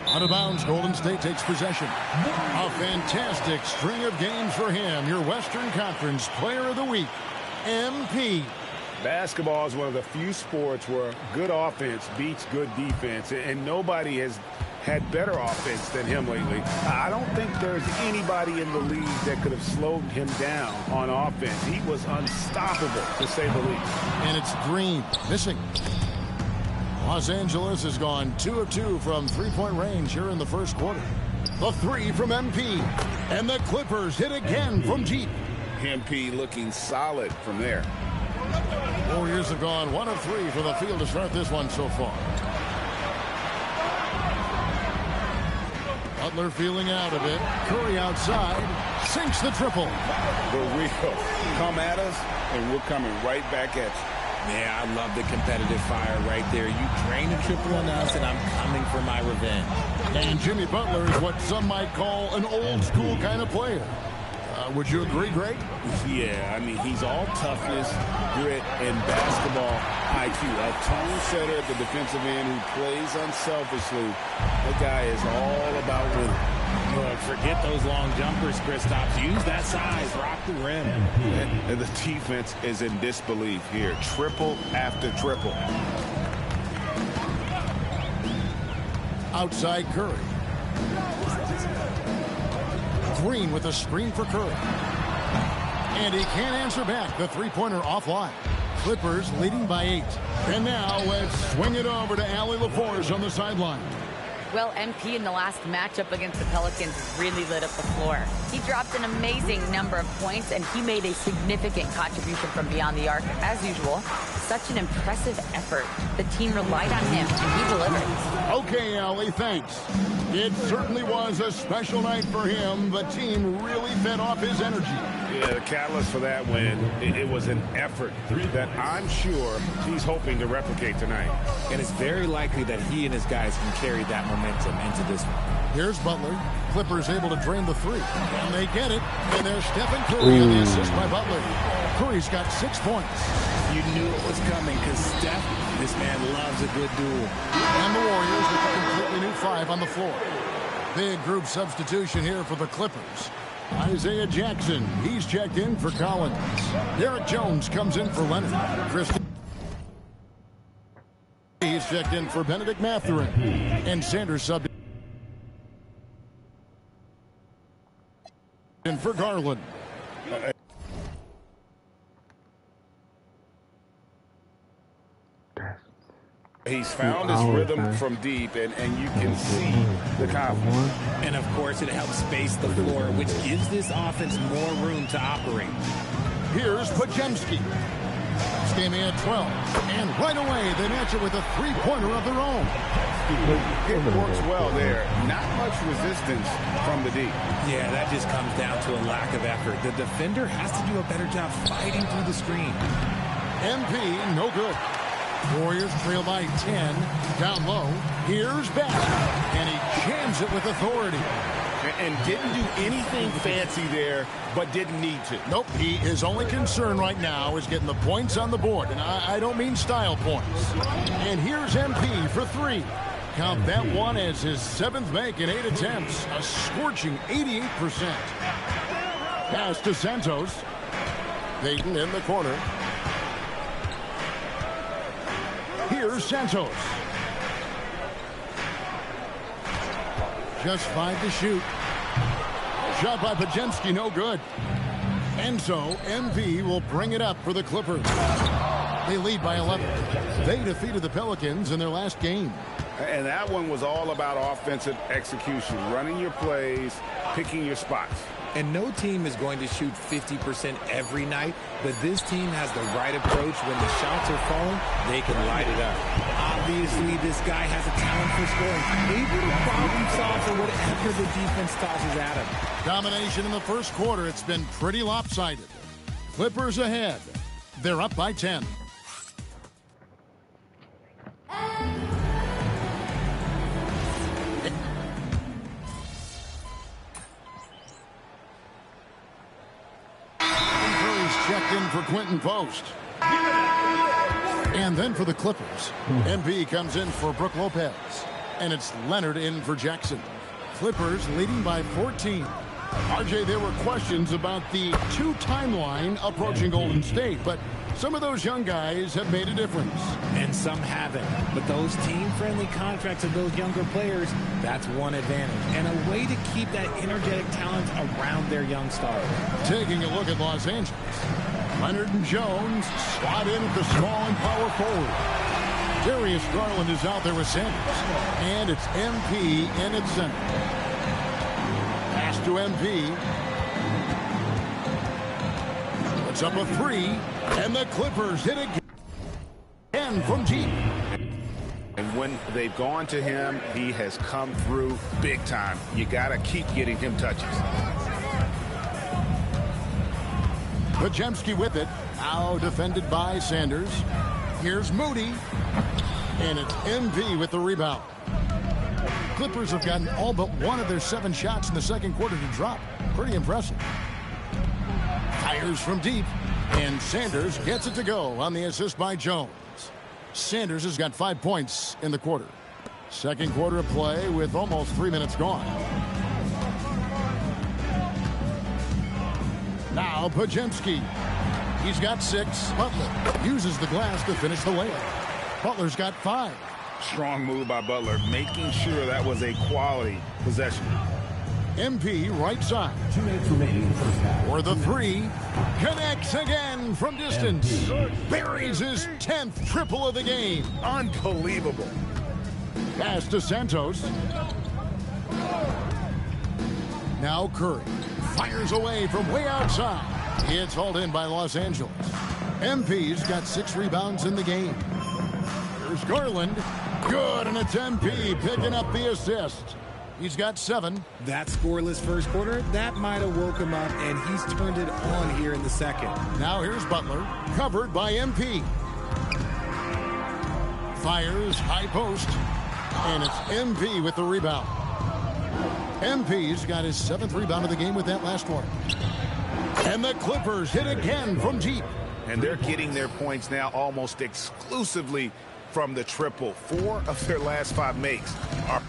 Out of bounds, Golden State takes possession. A fantastic string of games for him. Your Western Conference Player of the Week, MP. Basketball is one of the few sports where good offense beats good defense, and nobody has had better offense than him lately. I don't think there's anybody in the league that could have slowed him down on offense. He was unstoppable, to say the least. And it's Green missing. Los Angeles has gone 2 of 2 from three-point range here in the first quarter. The 3 from MP. And the Clippers hit again from deep. MP looking solid from there. Warriors have gone 1 of 3 from the field to start this one so far. Butler feeling out of it. Curry outside. Sinks the triple. The real. Come at us, and we're coming right back at you. Yeah, I love the competitive fire right there. You drain a triple on us, and I'm coming for my revenge. And Jimmy Butler is what some might call an old-school kind of player. Would you agree, Greg? Yeah, I mean, he's all toughness, grit, and basketball IQ. A tone setter at the defensive end who plays unselfishly. The guy is all about winning. Look, forget those long jumpers, Kristaps. Use that size. Rock the rim. And the defense is in disbelief here. Triple after triple. Outside Curry. Green with a screen for Curry. And he can't answer back. The three-pointer offline. Clippers leading by 8. And now let's swing it over to Allie LaForce on the sideline. Well, MP in the last matchup against the Pelicans really lit up the floor. He dropped an amazing number of points, and he made a significant contribution from beyond the arc, as usual. Such an impressive effort. The team relied on him, and he delivered. Okay, Allie, thanks. It certainly was a special night for him. The team really fed off his energy. Yeah, the catalyst for that win, it was an effort that I'm sure he's hoping to replicate tonight. And it's very likely that he and his guys can carry that momentum into this one. Here's Butler. Clippers able to drain the 3. And they get it. And there's Stephen Curry on the assist by Butler. Curry's got 6 points. You knew it was coming because Steph, this man loves a good duel. And the Warriors with a completely new 5 on the floor. Big group substitution here for the Clippers. Isaiah Jackson, he's checked in for Collins. Derek Jones comes in for Leonard. He's is checked in for Benedict Mathurin. And Sanders subbed in for Garland. He's found his rhythm from deep, and you can see the confidence. And, of course, it helps space the floor, which gives this offense more room to operate. Here's Pajemski. Standing at 12. And right away, they match it with a three-pointer of their own. It works well there. Not much resistance from the D. Yeah, that just comes down to a lack of effort. The defender has to do a better job fighting through the screen. MP, no good. Warriors trail by 10. Down low. Here's Beck. And he jams it with authority. And didn't do anything fancy there, but didn't need to. Nope. His only concern right now is getting the points on the board. And I don't mean style points. And here's MP for three. Count that one as his 7th make in 8 attempts. A scorching 88%. Pass to Santos. Dayton in the corner. Here's Santos. Just 5 to shoot. Shot by Pajemski, no good. And so MP will bring it up for the Clippers. They lead by 11. They defeated the Pelicans in their last game. And that one was all about offensive execution, running your plays, picking your spots. And no team is going to shoot 50% every night, but this team has the right approach. When the shots are falling, they can light it up. Obviously, this guy has a talent for scoring, able to problem solve for whatever the defense tosses at him. Domination in the first quarter. It's been pretty lopsided. Clippers ahead. They're up by 10. Checked in for Quentin Post. And then for the Clippers, MB comes in for Brook Lopez. And it's Leonard in for Jackson. Clippers leading by 14. RJ, there were questions about the 2 timeline approaching Golden State, but some of those young guys have made a difference. And some haven't. But those team-friendly contracts of those younger players, that's one advantage. And a way to keep that energetic talent around their young stars. Taking a look at Los Angeles. Leonard and Jones slot in at the small and power forward. Darius Garland is out there with Sanders. And it's MP in at center. Pass to MP. Puts up a 3. And the Clippers hit again from deep. And when they've gone to him, he has come through big time. You got to keep getting him touches. Pajemski with it. Now defended by Sanders. Here's Moody. And it's MV with the rebound. Clippers have gotten all but one of their 7 shots in the second quarter to drop. Pretty impressive. Fires from deep. And Sanders gets it to go on the assist by Jones. Sanders has got 5 points in the quarter. Second quarter of play with almost 3 minutes gone. Now Pajemski. He's got 6. Butler uses the glass to finish the layup. Butler's got 5. Strong move by Butler, making sure that was a quality possession. MP right side. 2 minutes remaining in the first half. For the 3. Connects again from distance. Buries his 10th triple of the game. Unbelievable. Pass to Santos. Now Curry. Fires away from way outside. It's hauled in by Los Angeles. MP's got 6 rebounds in the game. Here's Garland. Good, and it's MP picking up the assist. He's got 7. That scoreless first quarter, that might have woke him up, and he's turned it on here in the second. Now here's Butler, covered by MP. Fires, high post, and it's MP with the rebound. MP's got his 7th rebound of the game with that last one. And the Clippers hit again from deep. And they're getting their points now almost exclusively from the triple. 4 of their last 5 makes are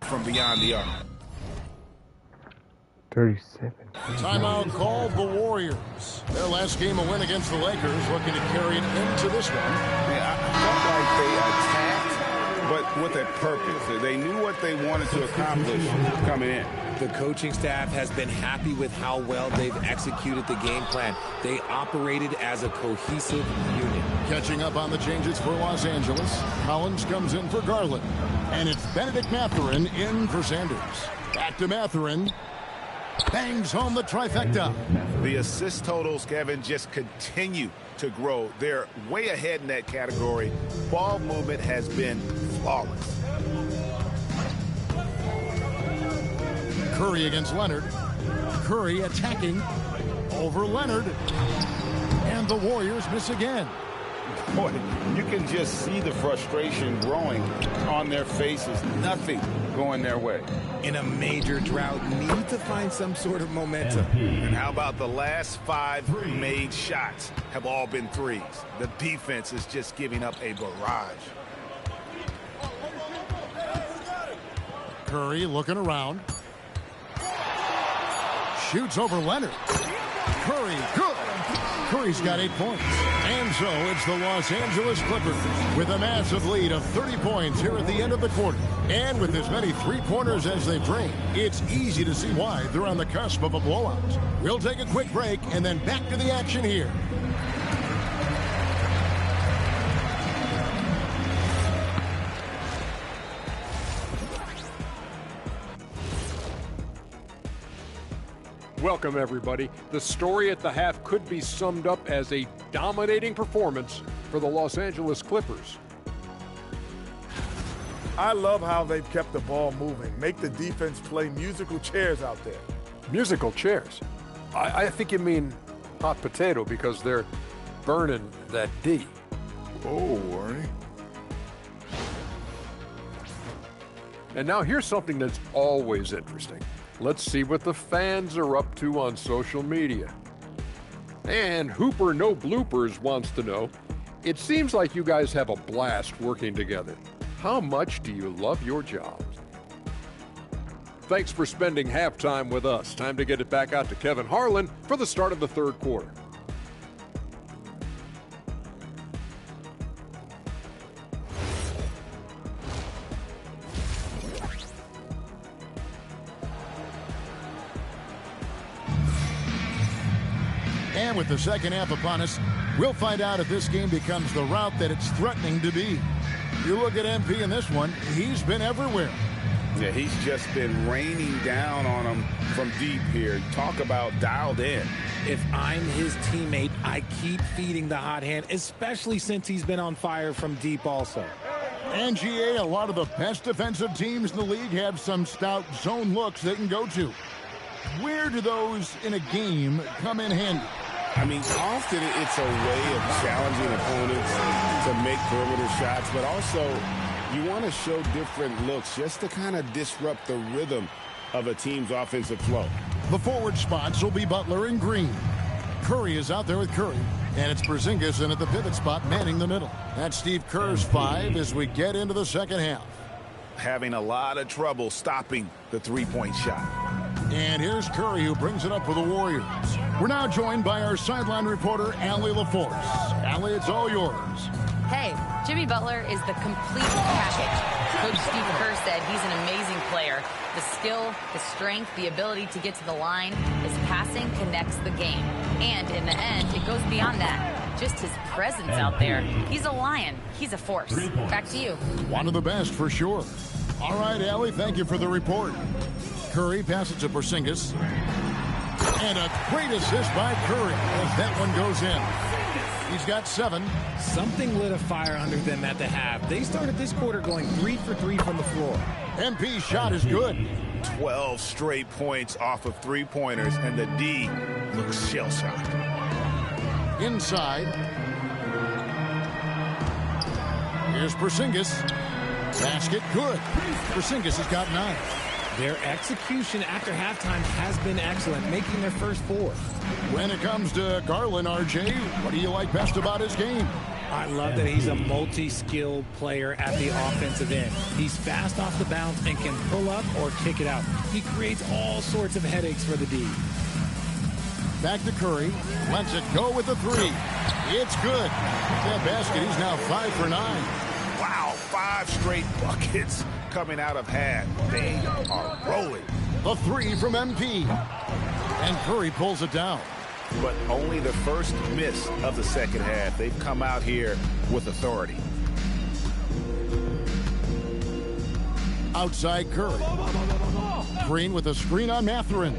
from beyond the arc. 37. Timeout called the Warriors. Their last game a win against the Lakers, looking to carry it into this one. Yeah, I felt like they attacked, but with a purpose. They knew what they wanted to accomplish coming in. The coaching staff has been happy with how well they've executed the game plan. They operated as a cohesive unit. Catching up on the changes for Los Angeles, Collins comes in for Garland. And it's Benedict Mathurin in for Sanders. Back to Mathurin. Bangs home the trifecta. The assist totals, Kevin, just continue to grow. They're way ahead in that category. Ball movement has been flawless. Curry against Leonard. Curry attacking over Leonard. And the Warriors miss again. Boy, you can just see the frustration growing on their faces. Nothing going their way. In a major drought, need to find some sort of momentum. And how about the last 5 made shots have all been threes? The defense is just giving up a barrage. Curry looking around. Shoots over Leonard. Curry, good. Curry's got 8 points. And so it's the Los Angeles Clippers with a massive lead of 30 points here at the end of the quarter. And with as many three-pointers as they've drained, it's easy to see why they're on the cusp of a blowout. We'll take a quick break and then back to the action here. Welcome, everybody. The story at the half could be summed up as a dominating performance for the Los Angeles Clippers. I love how they've kept the ball moving. Make the defense play musical chairs out there. Musical chairs? I think you mean hot potato because they're burning that D. Oh, Arnie. And now here's something that's always interesting. Let's see what the fans are up to on social media. And Hooper No Bloopers wants to know, it seems like you guys have a blast working together. How much do you love your jobs? Thanks for spending halftime with us. Time to get it back out to Kevin Harlan for the start of the third quarter. And with the second half upon us, we'll find out if this game becomes the route that it's threatening to be. You look at MP in this one, he's been everywhere. Yeah, he's just been raining down on him from deep here. Talk about dialed in. If I'm his teammate, I keep feeding the hot hand, especially since he's been on fire from deep also. And GA, a lot of the best defensive teams in the league have some stout zone looks they can go to. Where do those in a game come in handy? I mean, often it's a way of challenging opponents to make perimeter shots, but also you want to show different looks just to kind of disrupt the rhythm of a team's offensive flow. The forward spots will be Butler and Green. Curry is out there with Curry, and it's Porzingis in at the pivot spot manning the middle. That's Steve Kerr's 5 as we get into the second half. Having a lot of trouble stopping the three-point shot. And here's Curry, who brings it up for the Warriors. We're now joined by our sideline reporter, Allie LaForce. Allie, it's all yours. Hey, Jimmy Butler is the complete package. Coach Steve Kerr said he's an amazing player. The skill, the strength, the ability to get to the line, his passing connects the game. And in the end, it goes beyond that. Just his presence out there. He's a lion. He's a force. Back to you. One of the best, for sure. All right, Allie, thank you for the report. Curry passes to Porzingis. And a great assist by Curry as that one goes in. He's got 7. Something lit a fire under them at the half. They started this quarter going 3 for 3 from the floor. MP's shot is good. 12 straight points off of three-pointers, and the D looks shell-shocked. Inside. Here's Porzingis. Basket good. Porzingis has got 9. Their execution after halftime has been excellent, making their first 4. When it comes to Garland, RJ, what do you like best about his game? I love that he's a multi-skilled player at the offensive end. He's fast off the bounce and can pull up or kick it out. He creates all sorts of headaches for the D. Back to Curry. Lets it go with the three. It's good. That basket, he's now 5 for 9. Wow, 5 straight buckets coming out of half. They are rolling. The three from MP. And Curry pulls it down. But only the first miss of the second half. They've come out here with authority. Outside Curry. Green with a screen on Mathurin.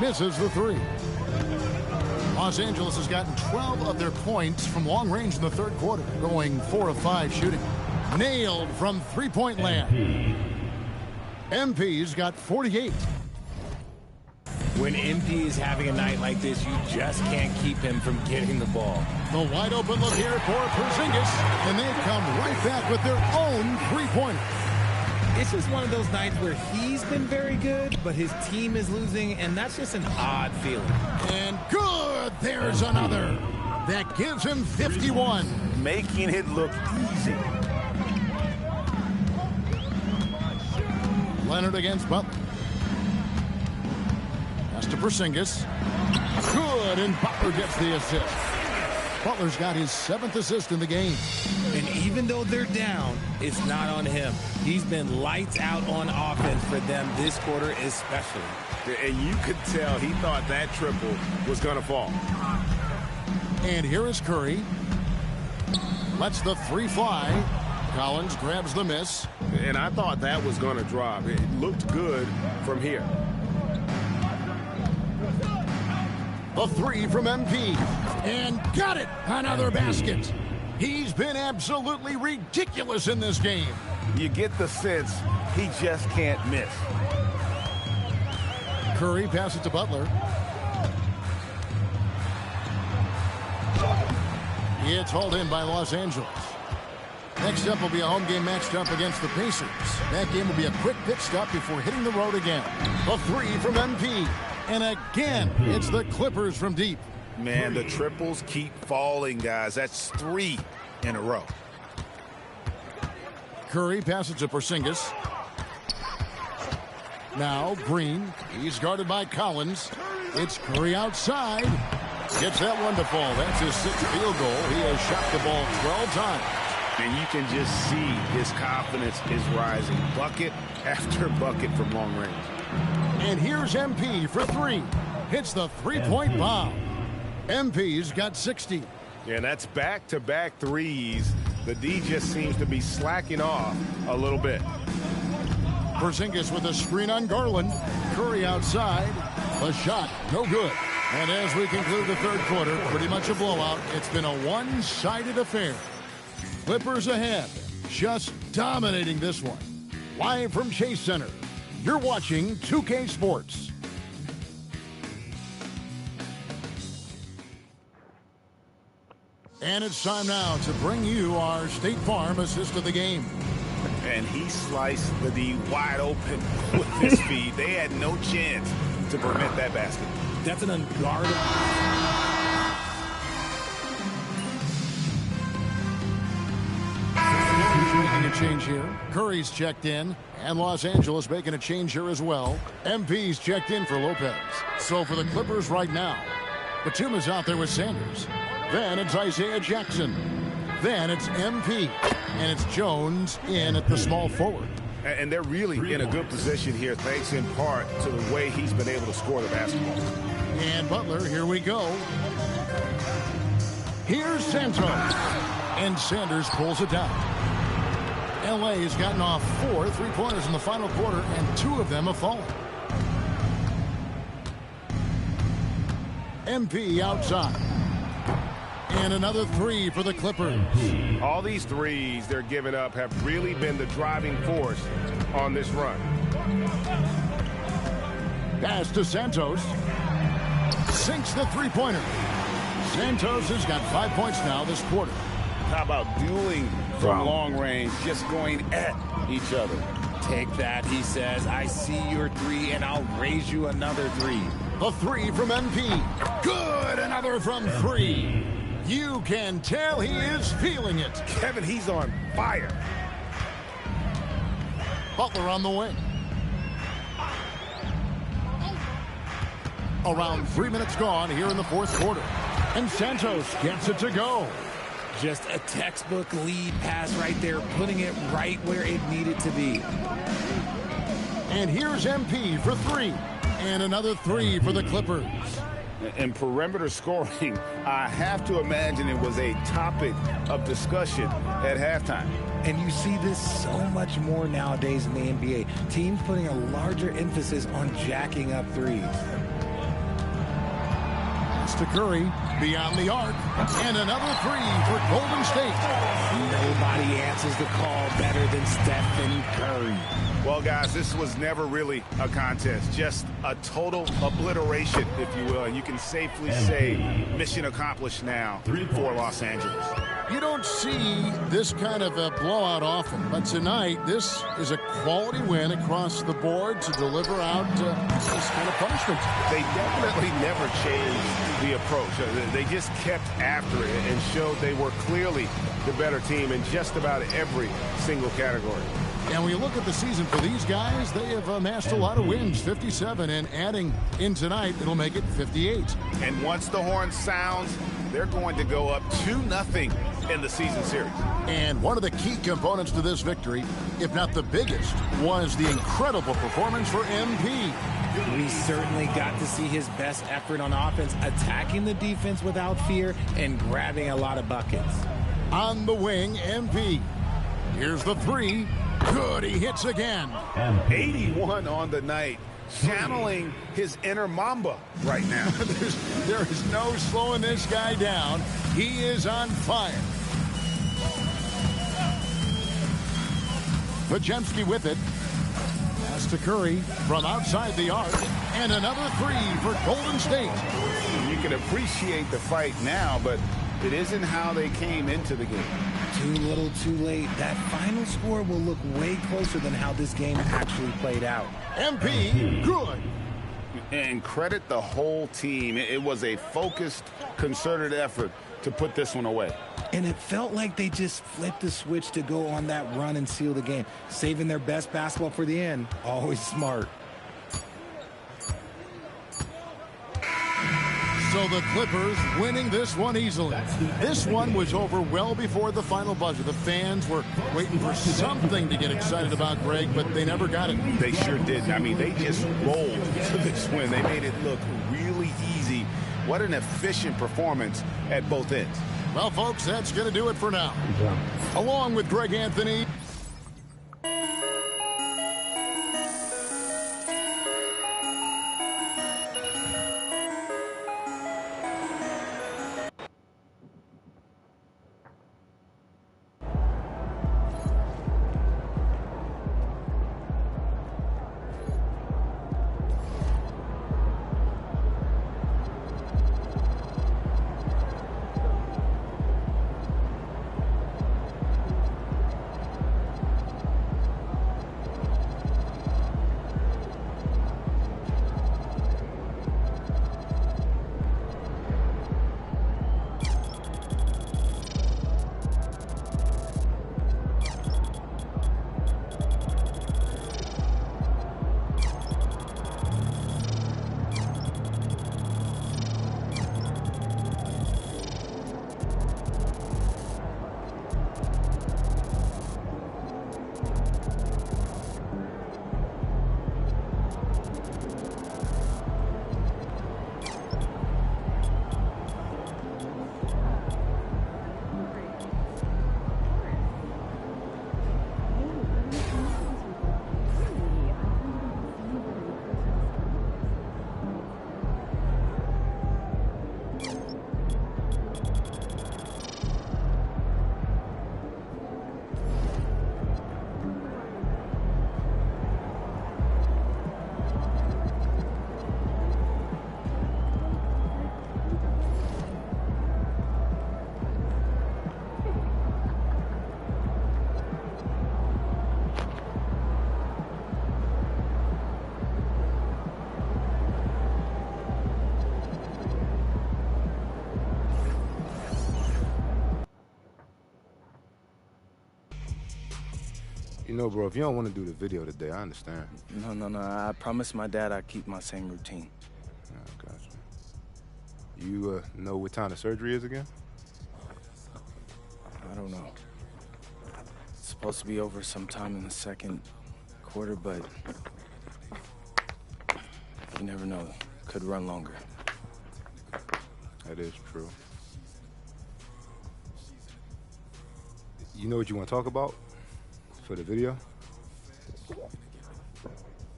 Misses the three. Los Angeles has gotten 12 of their points from long range in the third quarter, going 4 of 5 shooting. Nailed from three-point land. MP's got 48. When MP is having a night like this, you just can't keep him from getting the ball. The wide open look here for Porzingis, and they've come right back with their own three-pointer. It's just one of those nights where he's been very good, but his team is losing, and that's just an odd feeling. And good! There's another. That gives him 51. Making it look easy. Leonard against Butler. Pass to Porzingis. Good, and Butler gets the assist. Butler's got his 7th assist in the game. And even though they're down, it's not on him. He's been lights out on offense for them this quarter especially. And you could tell he thought that triple was going to fall. And here is Curry. Lets the three fly. Collins grabs the miss. And I thought that was going to drop. It looked good from here. The three from MP. And got it! Another basket. He's been absolutely ridiculous in this game. You get the sense he just can't miss. Curry passes to Butler. It's hauled in by Los Angeles. Next up will be a home game matched up against the Pacers. That game will be a quick pit stop before hitting the road again. The three from MP. And again, it's the Clippers from deep. Man, the triples keep falling, guys. That's 3 in a row. Curry passes to Porzingis. Now Green. He's guarded by Collins. It's Curry outside. Gets that one to fall. That's his 6th field goal. He has shot the ball 12 times. And you can just see his confidence is rising. Bucket after bucket from long range. And here's MP for 3. Hits the three-point bomb. MP's got 60. Yeah, and that's back-to-back threes. The D just seems to be slacking off a little bit. Porzingis with a screen on Garland. Curry outside. The shot, no good. And as we conclude the third quarter, pretty much a blowout. It's been a one-sided affair. Clippers ahead, just dominating this one. Live from Chase Center, you're watching 2K Sports. And it's time now to bring you our State Farm assist of the game. And he sliced the D wide open with his feet. They had no chance to prevent that basket. That's an unguardable. Making a change here. Curry's checked in, and Los Angeles making a change here as well. MP's checked in for Lopez. So for the Clippers right now, Batuma's out there with Sanders. Then it's Isaiah Jackson. Then it's MP. And it's Jones in at the small forward. And they're really in a good position here, thanks in part to the way he's been able to score the basketball. And Butler, here we go. Here's Santos. And Sanders pulls it down. LA has gotten off 4 3-pointers in the final quarter, and 2 of them have fallen. MP outside. And another 3 for the Clippers. All these threes they're giving up have really been the driving force on this run. Pass to Santos. Sinks the three-pointer. Santos has got 5 points now this quarter. How about dueling from long range, just going at each other? Take that, he says. I see your 3, and I'll raise you another 3. A 3 from MP. Good, another from 3. You can tell he is feeling it. Kevin, he's on fire. Butler on the wing. Around 3 minutes gone here in the fourth quarter. And Santos gets it to go. Just a textbook lead pass right there, putting it right where it needed to be. And here's MP for 3. And another 3 for the Clippers. And perimeter scoring, I have to imagine it was a topic of discussion at halftime. And you see this so much more nowadays in the NBA. Teams putting a larger emphasis on jacking up threes. To Curry, beyond the arc, and another 3 for Golden State. Nobody answers the call better than Stephen Curry. Well, guys, this was never really a contest, just a total obliteration, if you will. And you can safely say mission accomplished now for Los Angeles. You don't see this kind of a blowout often, but tonight this is a quality win across the board to deliver out this kind of punishment. They definitely never changed the approach. They just kept after it and showed they were clearly the better team in just about every single category. And when you look at the season for these guys, they have amassed a lot of wins, 57, and adding in tonight, it'll make it 58. And once the horn sounds, they're going to go up 2-0 in the season series. And one of the key components to this victory, if not the biggest, was the incredible performance for MP. We certainly got to see his best effort on offense, attacking the defense without fear and grabbing a lot of buckets. On the wing, MP. Here's the 3. Good, he hits again. 81 on the night, channeling his inner Mamba right now. There is no slowing this guy down. He is on fire. Pajemski with it. Pass to Curry from outside the arc. And another 3 for Golden State. You can appreciate the fight now, but it isn't how they came into the game. Too little, too late. That final score will look way closer than how this game actually played out. MP, good. And credit the whole team. It was a focused, concerted effort to put this one away. And it felt like they just flipped the switch to go on that run and seal the game. Saving their best basketball for the end. Always smart. So the Clippers winning this one easily. This one was over well before the final buzzer. The fans were waiting for something to get excited about, Greg, but they never got it. They sure did. I mean, they just rolled to this win. They made it look really easy. What an efficient performance at both ends. Well, folks, that's going to do it for now. Along with Greg Anthony. You know, bro, if you don't want to do the video today, I understand. No. I promised my dad I'd keep my same routine. Oh, gotcha. You know what time the surgery is again? I don't know. It's supposed to be over sometime in the second quarter, but you never know. Could run longer. That is true. You know what you want to talk about for the video?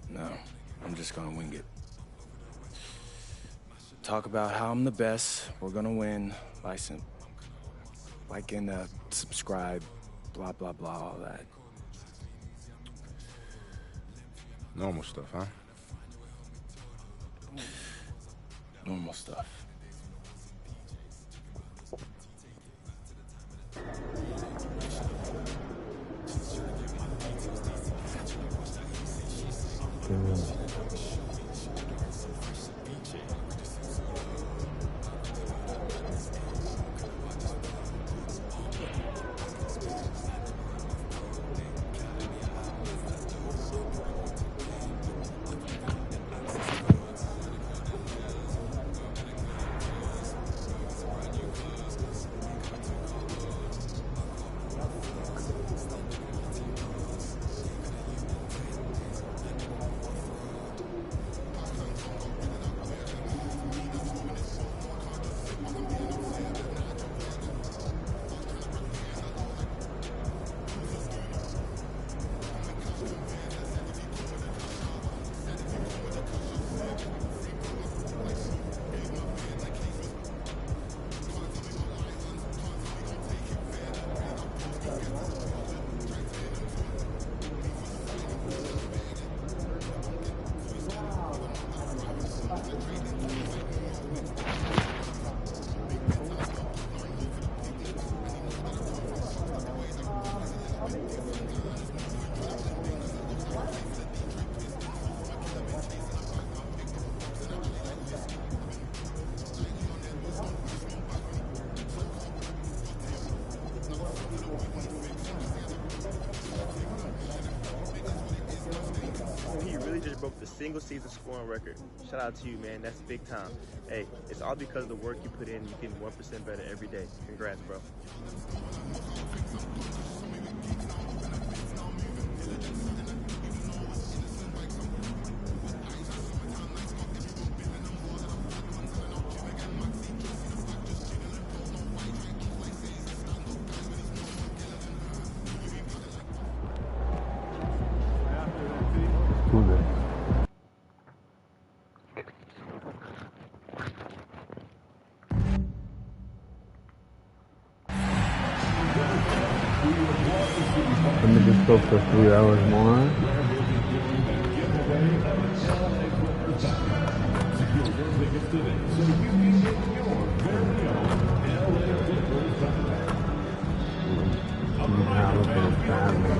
No, I'm just gonna wing it. Talk about how I'm the best, we're gonna win, like and subscribe, blah, blah, blah, all that. Normal stuff, huh? Normal stuff. You really just broke the single season scoring record. Shout out to you, man. That's big time. Hey, it's all because of the work you put in. You're getting 1% better every day. Congrats, bro. Let me just go for 3 hours more. Now look at the family.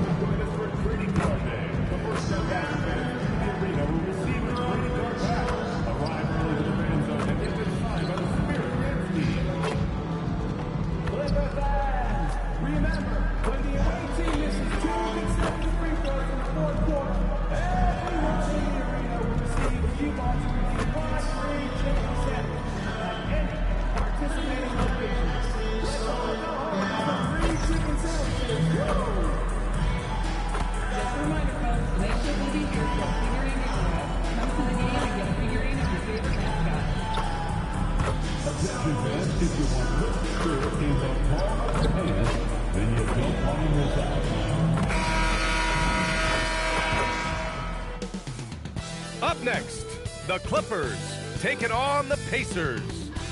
Up next, the Clippers taking on the Pacers.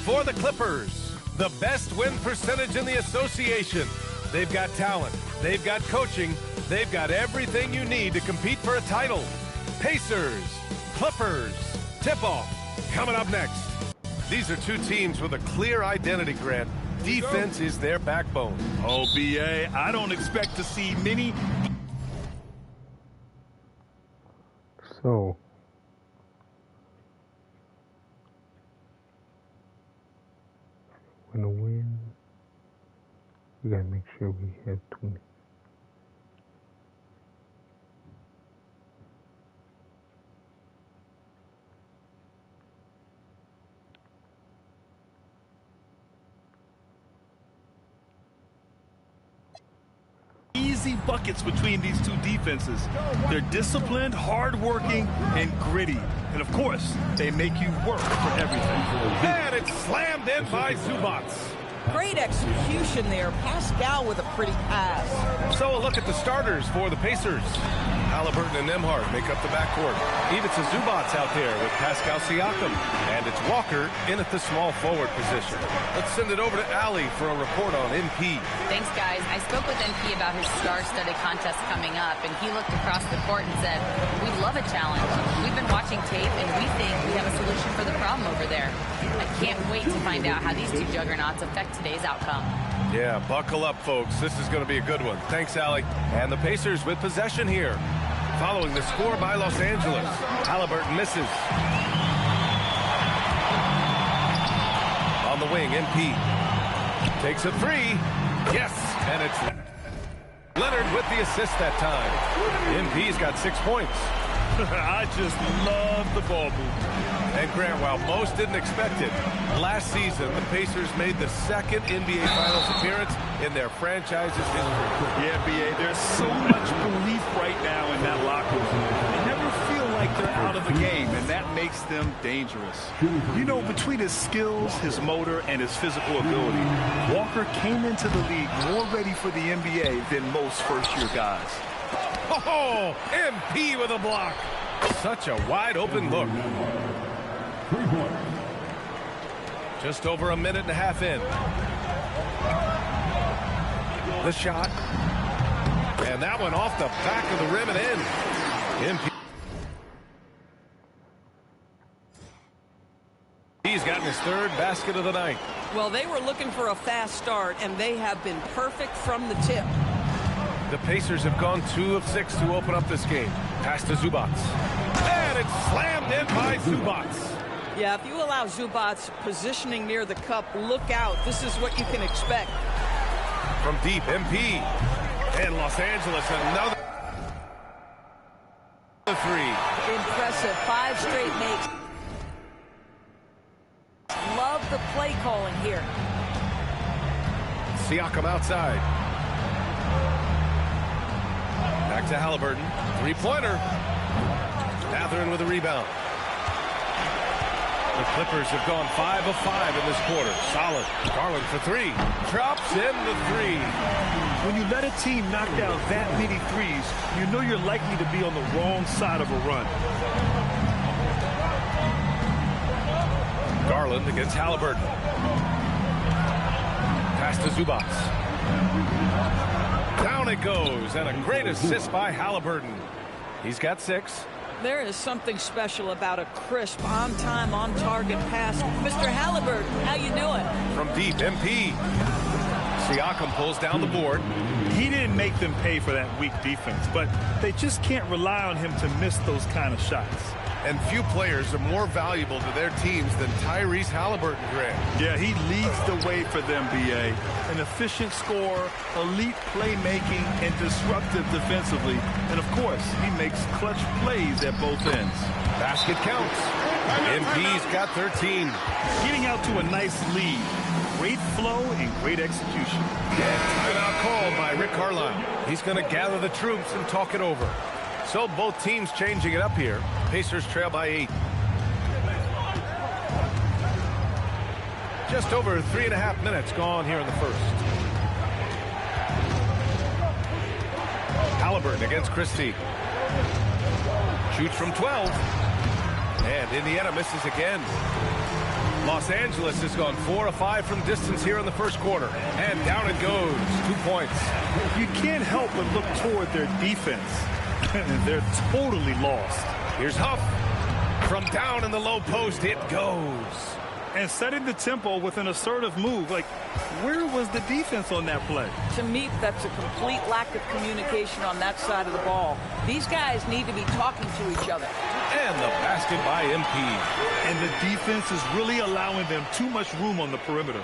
For the Clippers, the best win percentage in the association. They've got talent, they've got coaching, they've got everything you need to compete for a title. Pacers, Clippers, tip-off coming up next. These are two teams with a clear identity, Grant. Defense is their backbone. Oh, BA, I don't expect to see many. So, when to win, we gotta make sure we hit 20. see buckets between these two defenses. They're disciplined, hardworking, and gritty. And, of course, they make you work for everything. And it's slammed in by Zubats. Great execution there. Pascal with a pretty pass. So a look at the starters for the Pacers. Halliburton and Nembhard make up the backcourt. Ivica Zubats out there with Pascal Siakam. And it's Walker in at the small forward position. Let's send it over to Allie for a report on NP. Thanks, guys. I spoke with NP about his star-studded contest coming up, and he looked across the court and said, "We love a challenge. We've been watching tape, and we think we have a solution for the problem over there." I can't wait to find out how these two juggernauts affect today's outcome. Yeah, buckle up, folks. This is going to be a good one. Thanks, Allie. And the Pacers with possession here. Following the score by Los Angeles. Halliburton misses. On the wing, MP takes a three. Yes, and it's Leonard with the assist that time. MP's got 6 points. I just love the ball movement. And Grant, while most didn't expect it, last season the Pacers made the second NBA Finals appearance in their franchise's history. Yeah, B.A., there's so much belief right now in that locker room. They never feel like they're out of the game, and that makes them dangerous. You know, between his skills, his motor, and his physical ability, Walker came into the league more ready for the NBA than most first-year guys. Oh, MP with a block. Such a wide open look. Just over a minute and a half in. The shot. And that one off the back of the rim and in. MP. He's gotten his third basket of the night. Well, they were looking for a fast start, and they have been perfect from the tip. The Pacers have gone 2 of 6 to open up this game. Pass to Zubats. And it's slammed in by Zubats. Yeah, if you allow Zubats positioning near the cup, look out. This is what you can expect. From deep, MP. And Los Angeles, another three. Impressive. 5 straight makes. Love the play calling here. Siakam outside. Back to Halliburton. 3-pointer. Mathurin with a rebound. The Clippers have gone 5 of 5 in this quarter. Solid. Garland for 3. Drops in the 3. When you let a team knock down that many threes, you know you're likely to be on the wrong side of a run. Garland against Halliburton. Pass to Zubats. Down it goes, and a great assist by Halliburton. He's got 6. There is something special about a crisp, on-time, on-target pass. Mr. Halliburton, how you doing? From deep, MP. Siakam pulls down the board. He didn't make them pay for that weak defense, but they just can't rely on him to miss those kind of shots. And few players are more valuable to their teams than Tyrese Halliburton, Grant. Yeah, he leads the way for them, B.A. An efficient scorer, elite playmaking, and disruptive defensively. And, of course, he makes clutch plays at both ends. Basket counts. MP's got 13. Getting out to a nice lead. Great flow and great execution. And timeout called by Rick Carlisle. He's going to gather the troops and talk it over. So both teams changing it up here. Pacers trail by 8. Just over 3.5 minutes gone here in the first. Halliburton against Christie. Shoots from 12. And Indiana misses again. Los Angeles has gone 4 of 5 from distance here in the first quarter. And down it goes. 2 points. You can't help but look toward their defense. They're totally lost. Here's Huff. From down in the low post, it goes. And setting the tempo with an assertive move. Like, where was the defense on that play? To me, that's a complete lack of communication on that side of the ball. These guys need to be talking to each other. And the basket by MP. And the defense is really allowing them too much room on the perimeter.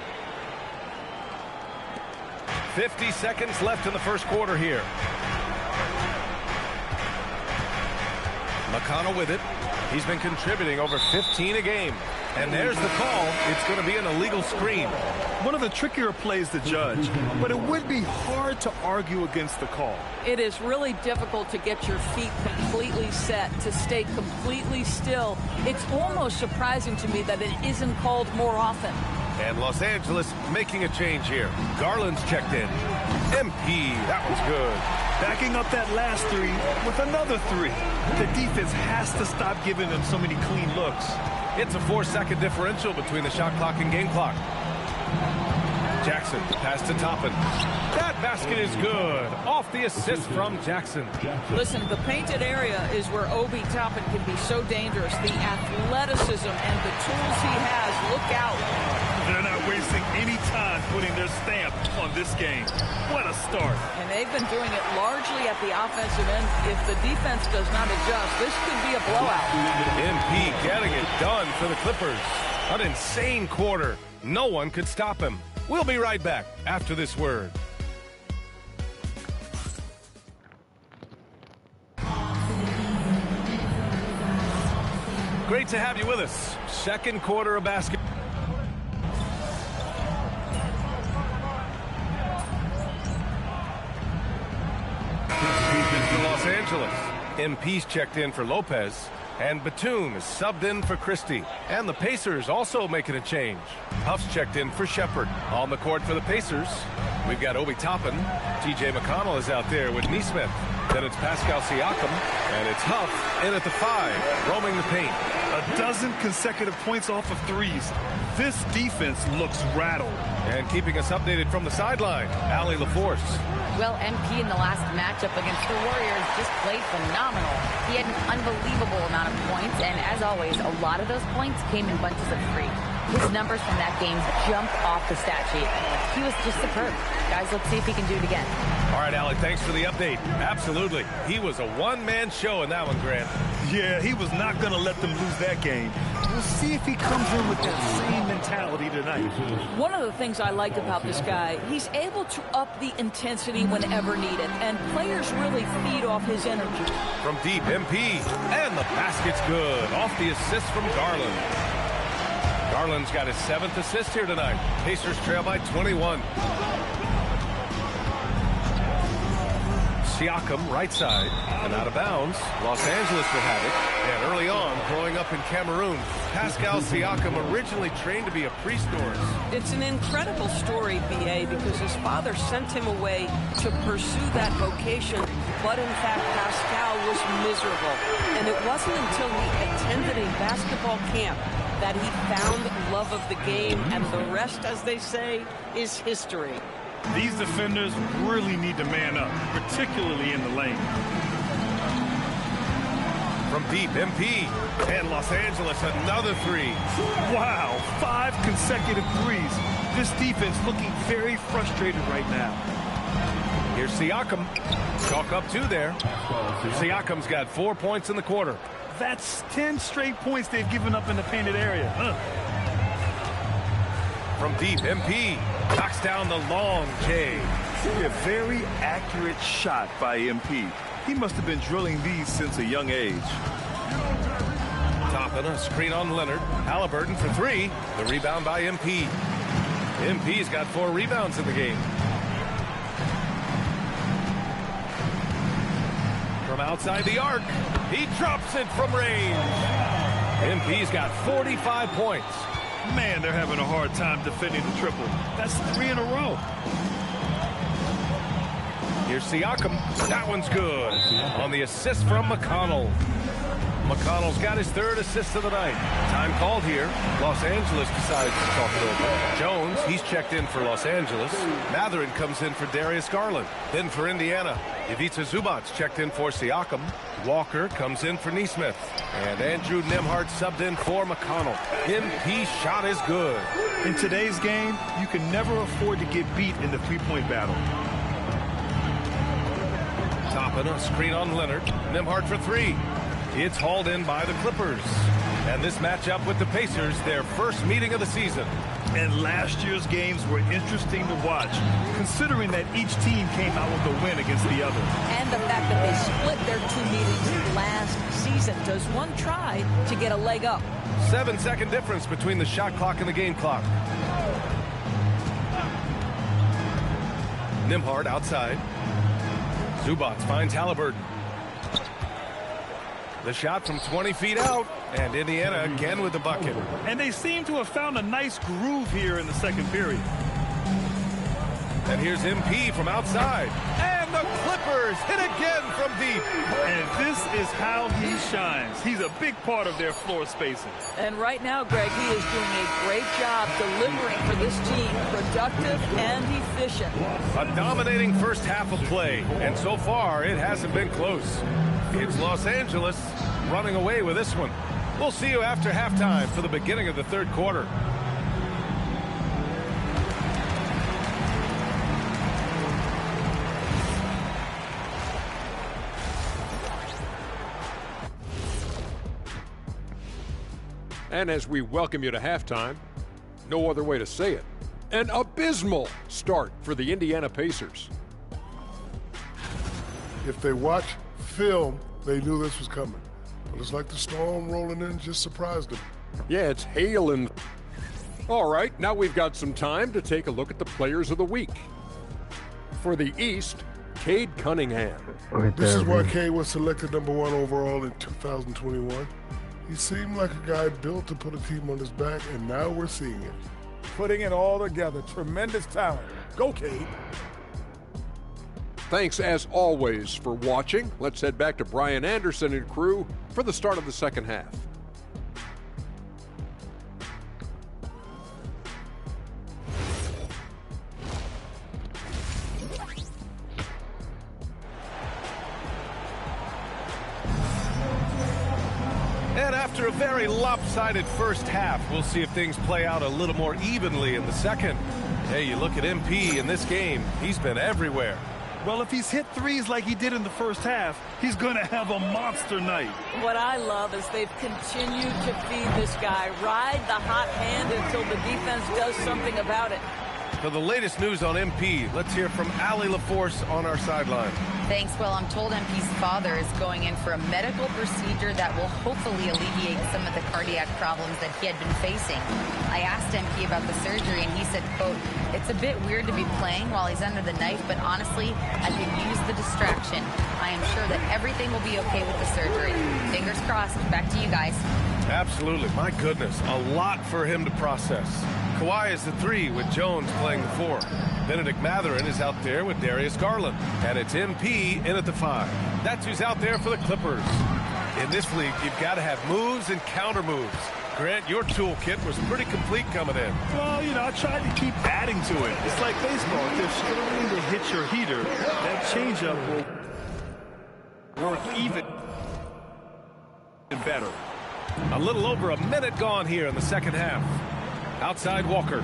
50 seconds left in the first quarter here. McConnell with it. He's been contributing over 15 a game. And there's the call. It's going to be an illegal screen. One of the trickier plays to judge, but it would be hard to argue against the call. It is really difficult to get your feet completely set, to stay completely still. It's almost surprising to me that it isn't called more often. And Los Angeles making a change here. Garland's checked in. MP, that was good. Backing up that last three with another three. The defense has to stop giving them so many clean looks. It's a 4-second differential between the shot clock and game clock. Jackson, pass to Toppin. That basket is good. Off the assist from Jackson. Listen, the painted area is where Obi Toppin can be so dangerous. The athleticism and the tools he has, look out. They're not wasting any time putting their stamp on this game. What a start. And they've been doing it largely at the offensive end. If the defense does not adjust, this could be a blowout. MP getting it done for the Clippers. An insane quarter. No one could stop him. We'll be right back after this word. Great to have you with us. Second quarter of basketball. For Los Angeles. MP's checked in for Lopez. And Batum is subbed in for Christie. And the Pacers also making a change. Huff's checked in for Shepard. On the court for the Pacers, we've got Obi Toppin. TJ McConnell is out there with Neesmith. Then it's Pascal Siakam. And it's Huff in at the 5, roaming the paint. A dozen consecutive points off of threes. This defense looks rattled. And keeping us updated from the sideline, Allie LaForce. Well, MP in the last matchup against the Warriors just played phenomenal. He had an unbelievable amount of points, and as always, a lot of those points came in bunches of 3. His numbers from that game jumped off the stat sheet. He was just superb. Guys, let's see if he can do it again. All right, Allie, thanks for the update. Absolutely. He was a one-man show in that one, Grant. Yeah, he was not going to let them lose that game. We'll see if he comes in with that same mentality tonight. One of the things I like about this guy, he's able to up the intensity whenever needed, and players really feed off his energy. From deep, MP, and the basket's good. Off the assist from Garland. Garland's got his 7th assist here tonight. Pacers trail by 21. Siakam, right side, and out of bounds. Los Angeles will have it. And early on, growing up in Cameroon, Pascal Siakam originally trained to be a priest. It's an incredible story, B.A., because his father sent him away to pursue that vocation, but in fact, Pascal was miserable. And it wasn't until he attended a basketball camp that he found love of the game, and the rest, as they say, is history. These defenders really need to man up, particularly in the lane. From deep, MP, and Los Angeles, another 3. Wow, 5 consecutive threes. This defense looking very frustrated right now. Here's Siakam. Chalk up 2 there. Siakam's got 4 points in the quarter. That's 10 straight points they've given up in the painted area. From deep, MP knocks down the long J. A very accurate shot by MP. He must have been drilling these since a young age. Toppin, a screen on Leonard. Halliburton for 3. The rebound by MP. MP's got 4 rebounds in the game. From outside the arc, he drops it from range. MP's got 45 points. Man, they're having a hard time defending the triple. That's 3 in a row. Here's Siakam. That one's good. On the assist from McConnell. McConnell's got his 3rd assist of the night. Time called here. Los Angeles decides to talk it over. Jones, he's checked in for Los Angeles. Matherin comes in for Darius Garland. Then for Indiana, Ivica Zubac's checked in for Siakam. Walker comes in for Neesmith. And Andrew Nembhard subbed in for McConnell. MP shot is good. In today's game, you can never afford to get beat in the three-point battle. Toppin, a screen on Leonard. Nembhard for 3. It's hauled in by the Clippers. And this matchup with the Pacers, their first meeting of the season. And last year's games were interesting to watch, considering that each team came out with a win against the other. And the fact that they split their 2 meetings last season. Does one try to get a leg up? 7-second difference between the shot clock and the game clock. Nembhard outside. Zubats finds Halliburton. The shot from 20 feet out, and Indiana again with the bucket. And they seem to have found a nice groove here in the second period. And here's MP from outside. And the Clippers hit again from deep. And this is how he shines. He's a big part of their floor spacing. And right now, Greg, he is doing a great job delivering for this team. Productive and efficient. A dominating first half of play. And so far, it hasn't been close. It's Los Angeles running away with this one. We'll see you after halftime for the beginning of the third quarter. And as we welcome you to halftime, no other way to say it, an abysmal start for the Indiana Pacers. If they watch film, they knew this was coming. But it's like the storm rolling in just surprised them. Yeah, it's hailing. All right, now we've got some time to take a look at the players of the week. For the East, Cade Cunningham. This is why Cade was selected #1 overall in 2021. He seemed like a guy built to put a team on his back, and now we're seeing it. Putting it all together. Tremendous talent. Go, Cade. Thanks, as always, for watching. Let's head back to Brian Anderson and crew for the start of the second half. And after a very lopsided first half, we'll see if things play out a little more evenly in the second. Hey, you look at MP in this game, he's been everywhere. Well, if he's hit threes like he did in the first half, he's going to have a monster night. What I love is they've continued to feed this guy. Ride the hot hand until the defense does something about it. For the latest news on MP, let's hear from Allie LaForce on our sideline. Thanks. Well, I'm told MP's father is going in for a medical procedure that will hopefully alleviate some of the cardiac problems that he had been facing. I asked MP about the surgery, and he said, quote, "It's a bit weird to be playing while he's under the knife, but honestly, I can use the distraction. I am sure that everything will be okay with the surgery." Fingers crossed. Back to you guys. Absolutely. My goodness, a lot for him to process. Kawhi is the 3 with Jones playing the 4. Benedict Mathurin is out there with Darius Garland. And it's MP in at the 5. That's who's out there for the Clippers. In this league, you've got to have moves and counter moves. Grant, your toolkit was pretty complete coming in. Well, you know, I tried to keep adding to it. It's like baseball. If they're struggling to hit your heater, that changeup will work even better. A little over a minute gone here in the second half. Outside Walker.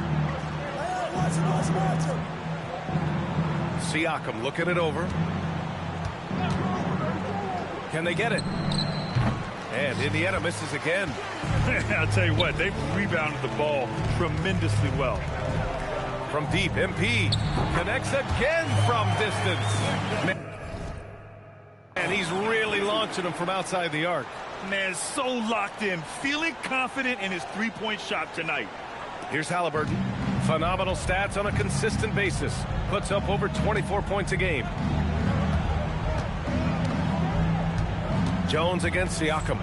Siakam looking it over. Can they get it? And Indiana misses again. I'll tell you what, they've rebounded the ball tremendously well. From deep, MP connects again from distance. And he's really launching them from outside the arc. Man, so locked in, feeling confident in his three-point shot tonight. Here's Halliburton. Phenomenal stats on a consistent basis. Puts up over 24 points a game. Jones against Siakam.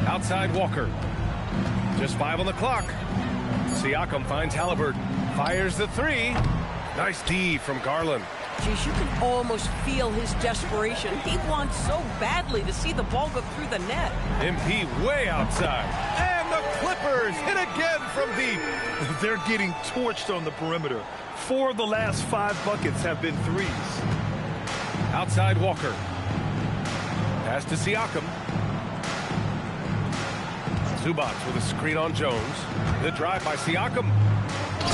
Outside Walker. Just 5 on the clock. Siakam finds Halliburton. Fires the 3. Nice D from Garland. Geez, you can almost feel his desperation. He wants so badly to see the ball go through the net. MP way outside. And the Clippers hit again from deep. They're getting torched on the perimeter. 4 of the last 5 buckets have been threes. Outside Walker. Pass to Siakam. Zubats with a screen on Jones. The drive by Siakam.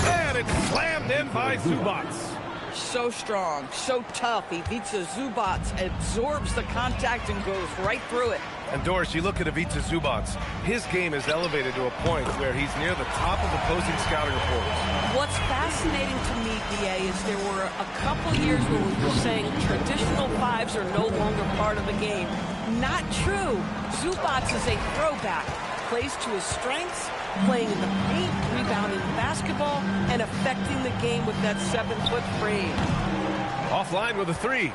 And it's slammed in by Zubats. So strong, so tough. Ivica Zubats absorbs the contact and goes right through it. And Doris, you look at Ivica Zubac. His game is elevated to a point where he's near the top of opposing scouting reports. What's fascinating to me, BA, is there were a couple years where we were saying traditional fives are no longer part of the game. Not true. Zubac is a throwback. Plays to his strengths, playing in the paint, rebounding basketball, and affecting the game with that 7-foot frame. Offline with a three.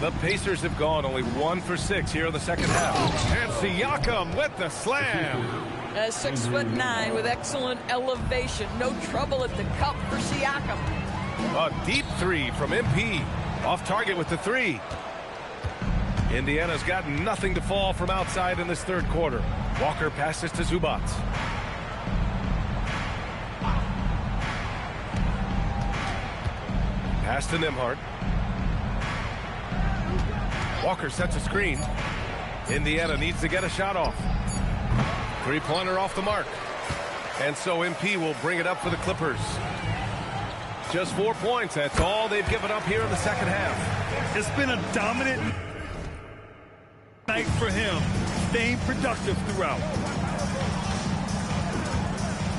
The Pacers have gone only 1 for 6 here in the second half. And Siakam with the slam. 6'9" with excellent elevation. No trouble at the cup for Siakam. A deep three from MP. Off target with the three. Indiana's got nothing to fall from outside in this third quarter. Walker passes to Zubac. Pass to Nembhard. Walker sets a screen. Indiana needs to get a shot off. Three-pointer off the mark. And so MP will bring it up for the Clippers. Just 4 points. That's all they've given up here in the second half. It's been a dominant night for him, staying productive throughout.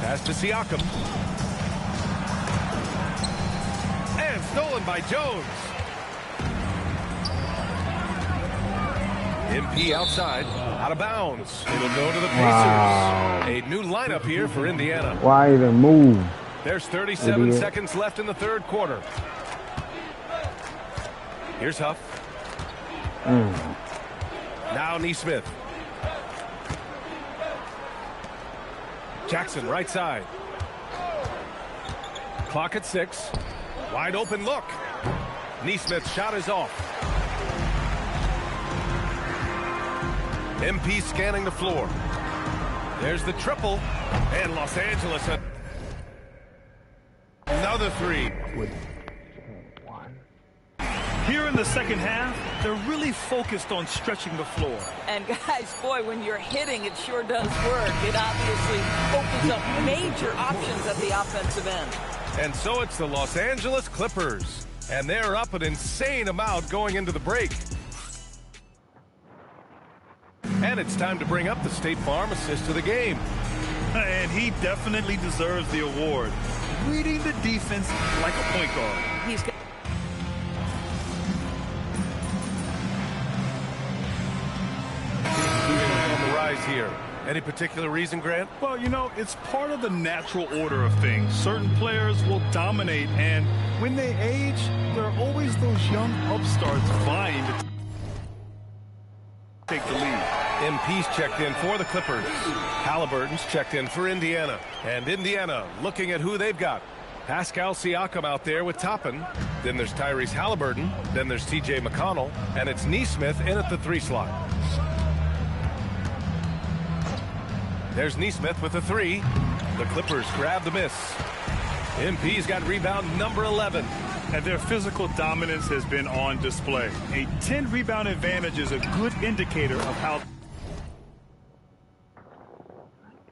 Pass to Siakam. And stolen by Jones. MP outside, out of bounds. It'll go to the Pacers. Wow. A new lineup here for Indiana. Why even move? There's 37 Idiot. seconds left in the third quarter. Here's Huff. Now Nesmith. Jackson right side. Clock at 6. Wide open look. Nesmith's shot is off. MP scanning the floor. There's the triple. And Los Angeles. Another three. Here in the second half, they're really focused on stretching the floor. And guys, boy, when you're hitting, it sure does work. It obviously opens up major options at the offensive end. And so it's the Los Angeles Clippers. And they're up an insane amount going into the break. And it's time to bring up the State Farm assist of the game. And he definitely deserves the award. Reading the defense like a point guard. He's on the rise here. Any particular reason, Grant? Well, you know, it's part of the natural order of things. Certain players will dominate, and when they age, there are always those young upstarts vying to take the lead. MP's checked in for the Clippers. Halliburton's checked in for Indiana. And Indiana looking at who they've got. Pascal Siakam out there with Toppin. Then there's Tyrese Halliburton. Then there's TJ McConnell. And it's Nesmith in at the 3 slot. There's Nesmith with a 3. The Clippers grab the miss. MP's got rebound number 11. And their physical dominance has been on display. A 10-rebound advantage is a good indicator of how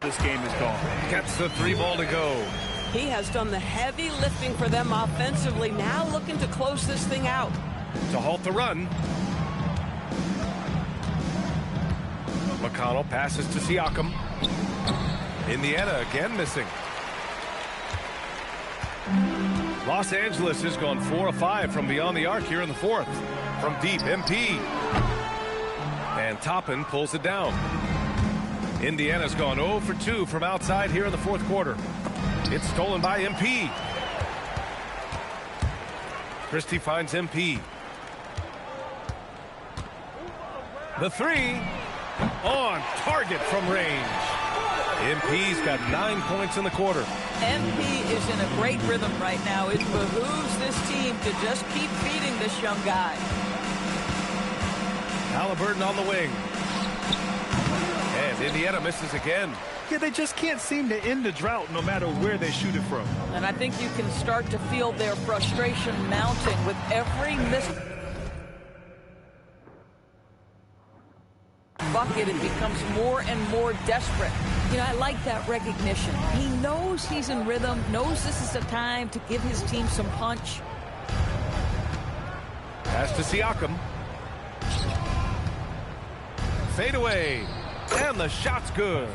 this game is going. Gets the 3 ball to go. He has done the heavy lifting for them offensively. Now looking to close this thing out. To halt the run. McConnell passes to Siakam. Indiana again missing. Los Angeles has gone 4 of 5 from beyond the arc here in the fourth. From deep, MP. And Toppin pulls it down. Indiana's gone 0 for 2 from outside here in the fourth quarter. It's stolen by MP. Christie finds MP. The 3 on target from range. MP's got 9 points in the quarter. MP is in a great rhythm right now. It behooves this team to just keep feeding this young guy. Halliburton on the wing. And Indiana misses again. Yeah, they just can't seem to end the drought no matter where they shoot it from. And I think you can start to feel their frustration mounting with every miss bucket. It becomes more and more desperate. You know, I like that recognition. He knows he's in rhythm, knows this is the time to give his team some punch. Pass to Siakam. fadeaway. And the shot's good.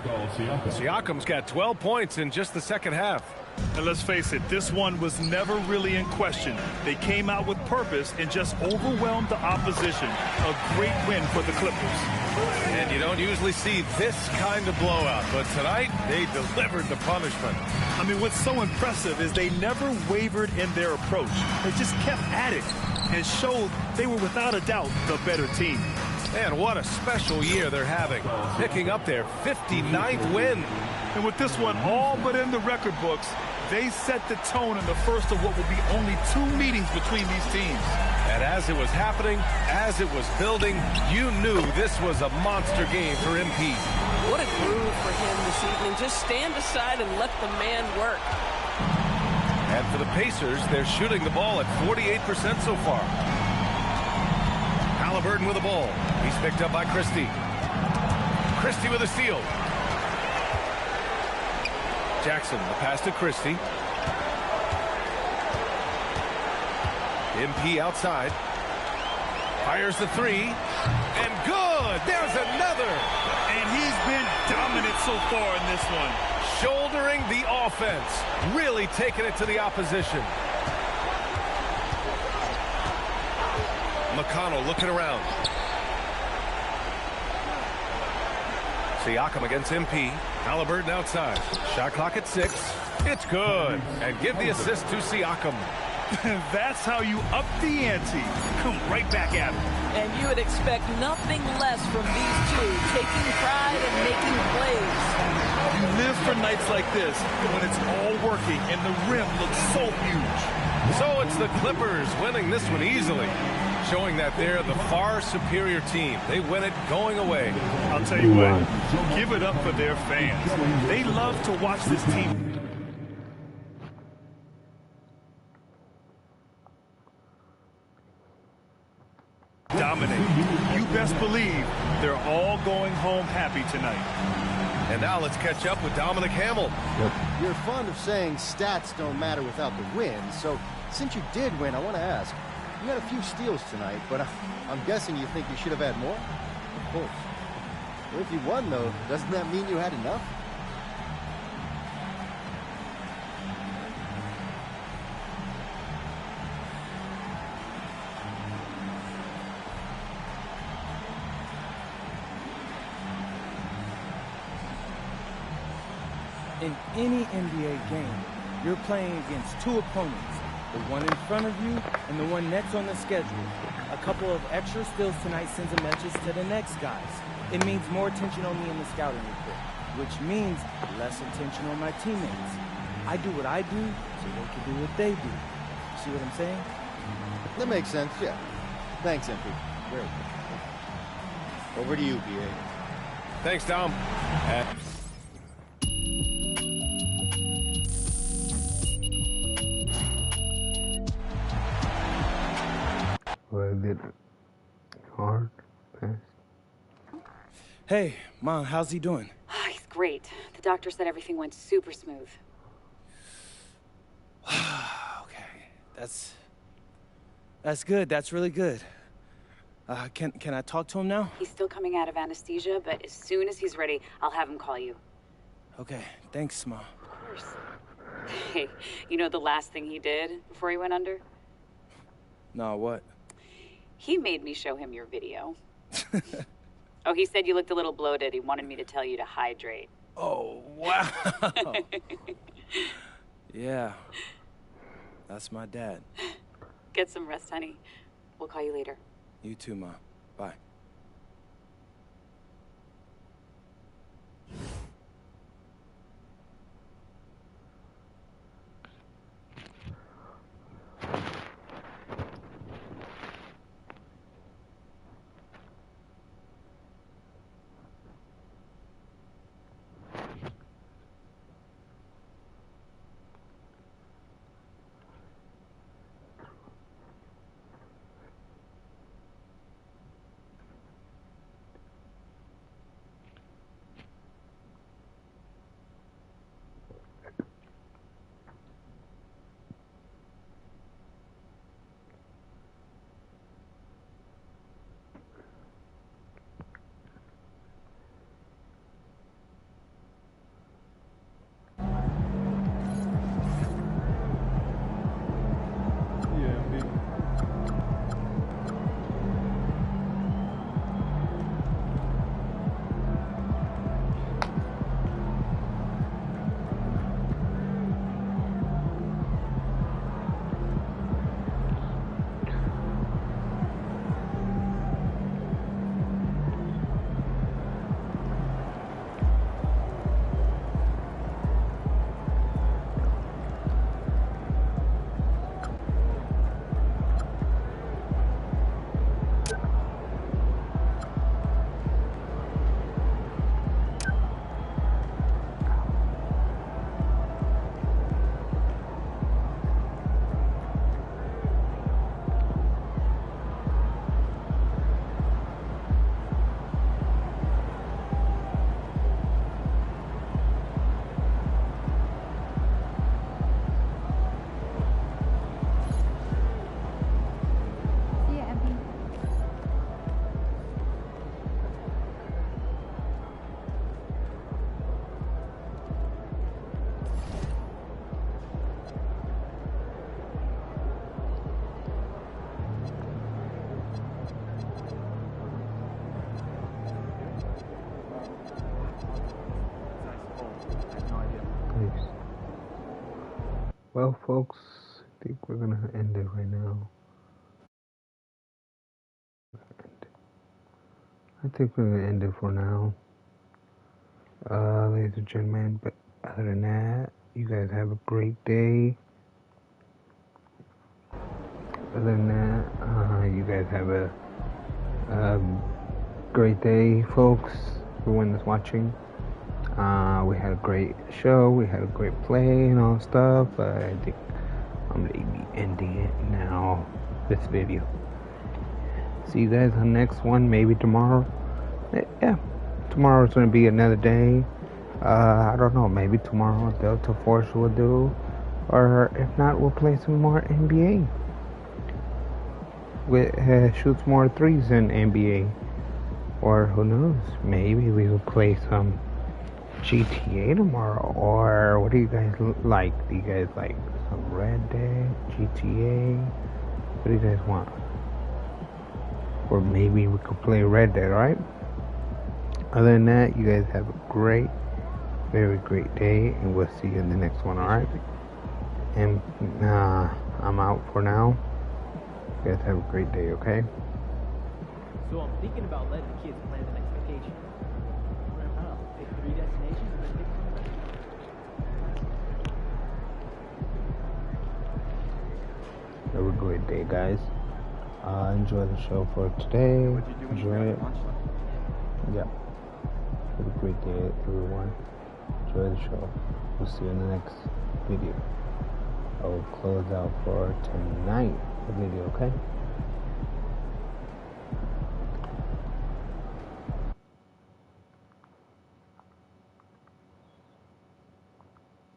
Siakam's got 12 points in just the second half. And let's face it, this one was never really in question. They came out with purpose and just overwhelmed the opposition. A great win for the Clippers. And you don't usually see this kind of blowout, but tonight they delivered the punishment. I mean, what's so impressive is they never wavered in their approach. They just kept at it and showed they were without a doubt the better team. And what a special year they're having, picking up their 59th win. And with this one all but in the record books, they set the tone in the first of what will be only 2 meetings between these teams. And as it was happening, as it was building, you knew this was a monster game for MP. What a groove for him this evening. Just stand aside and let the man work. And for the Pacers, they're shooting the ball at 48% so far. Halliburton with the ball. He's picked up by Christie. Christie with a steal. Jackson, the pass to Christie. MP outside. Fires the 3. And good! There's another! And he's been dominant so far in this one. Shouldering the offense. Really taking it to the opposition. McConnell looking around. Siakam against MP. Halliburton outside. Shot clock at 6. It's good. And give the assist to Siakam. That's how you up the ante. Come right back at him. And you would expect nothing less from these two, taking pride and making plays. You live for nights like this when it's all working and the rim looks so huge. So it's the Clippers winning this one easily, showing that they're the far superior team. They win it going away. I'll tell you what, give it up for their fans. They love to watch this team. Dominate. You best believe they're all going home happy tonight. And now let's catch up with Dominic Hamill. You're fond of saying stats don't matter without the win, so since you did win, I want to ask, you had a few steals tonight, but I'm guessing you think you should have had more? Of course. Well, if you won, though, doesn't that mean you had enough? In any NBA game, you're playing against 2 opponents, the one in front of you and the one next on the schedule. A couple of extra steals tonight sends a message to the next guys. It means more attention on me in the scouting report, which means less attention on my teammates. I do what I do so they can do what they do. See what I'm saying? That makes sense, yeah. Thanks, MP. Great. Over to you, BA. Thanks, Dom. Was it hard? Hey, Mom, how's he doing? Oh, he's great. The doctor said everything went super smooth. Okay, that's good. That's really good. Can I talk to him now? He's still coming out of anesthesia, but as soon as he's ready, I'll have him call you. Okay, thanks, Mom. Of course. Hey, you know the last thing he did before he went under? No, what? He made me show him your video. Oh, he said you looked a little bloated. He wanted me to tell you to hydrate. Oh, wow. Yeah. That's my dad. Get some rest, honey. We'll call you later. You too, Mom. Bye. Nice. Well, folks, I think we're gonna end it right now. I think we're gonna end it for now, ladies and gentlemen. But other than that, you guys have a great day. Other than that, you guys have a great day, folks. Everyone that's watching. We had a great show. We had a great play and all stuff. But I think I'm gonna be ending it now. This video. See you guys on the next one. Maybe tomorrow. Yeah, tomorrow's gonna be another day. I don't know. Maybe tomorrow Delta Force will do, or if not, we'll play some more NBA. We shoots more threes in NBA, or who knows? Maybe we will play some GTA tomorrow. Or what do you guys like? Do you guys like some Red Dead, GTA? What do you guys want? Or maybe we could play Red Dead, right? Other than that, you guys have a great, very great day, and we'll see you in the next one, alright? And I'm out for now. You guys have a great day, okay? So I'm thinking about letting the kids plan the next vacation. I don't know, pick 3 destinations and then pick somewhere. Have a great day, guys. Enjoy the show for today. Enjoy it. Yeah. Have a great day, everyone. Enjoy the show. We'll see you in the next video. I will close out for tonight the video, okay?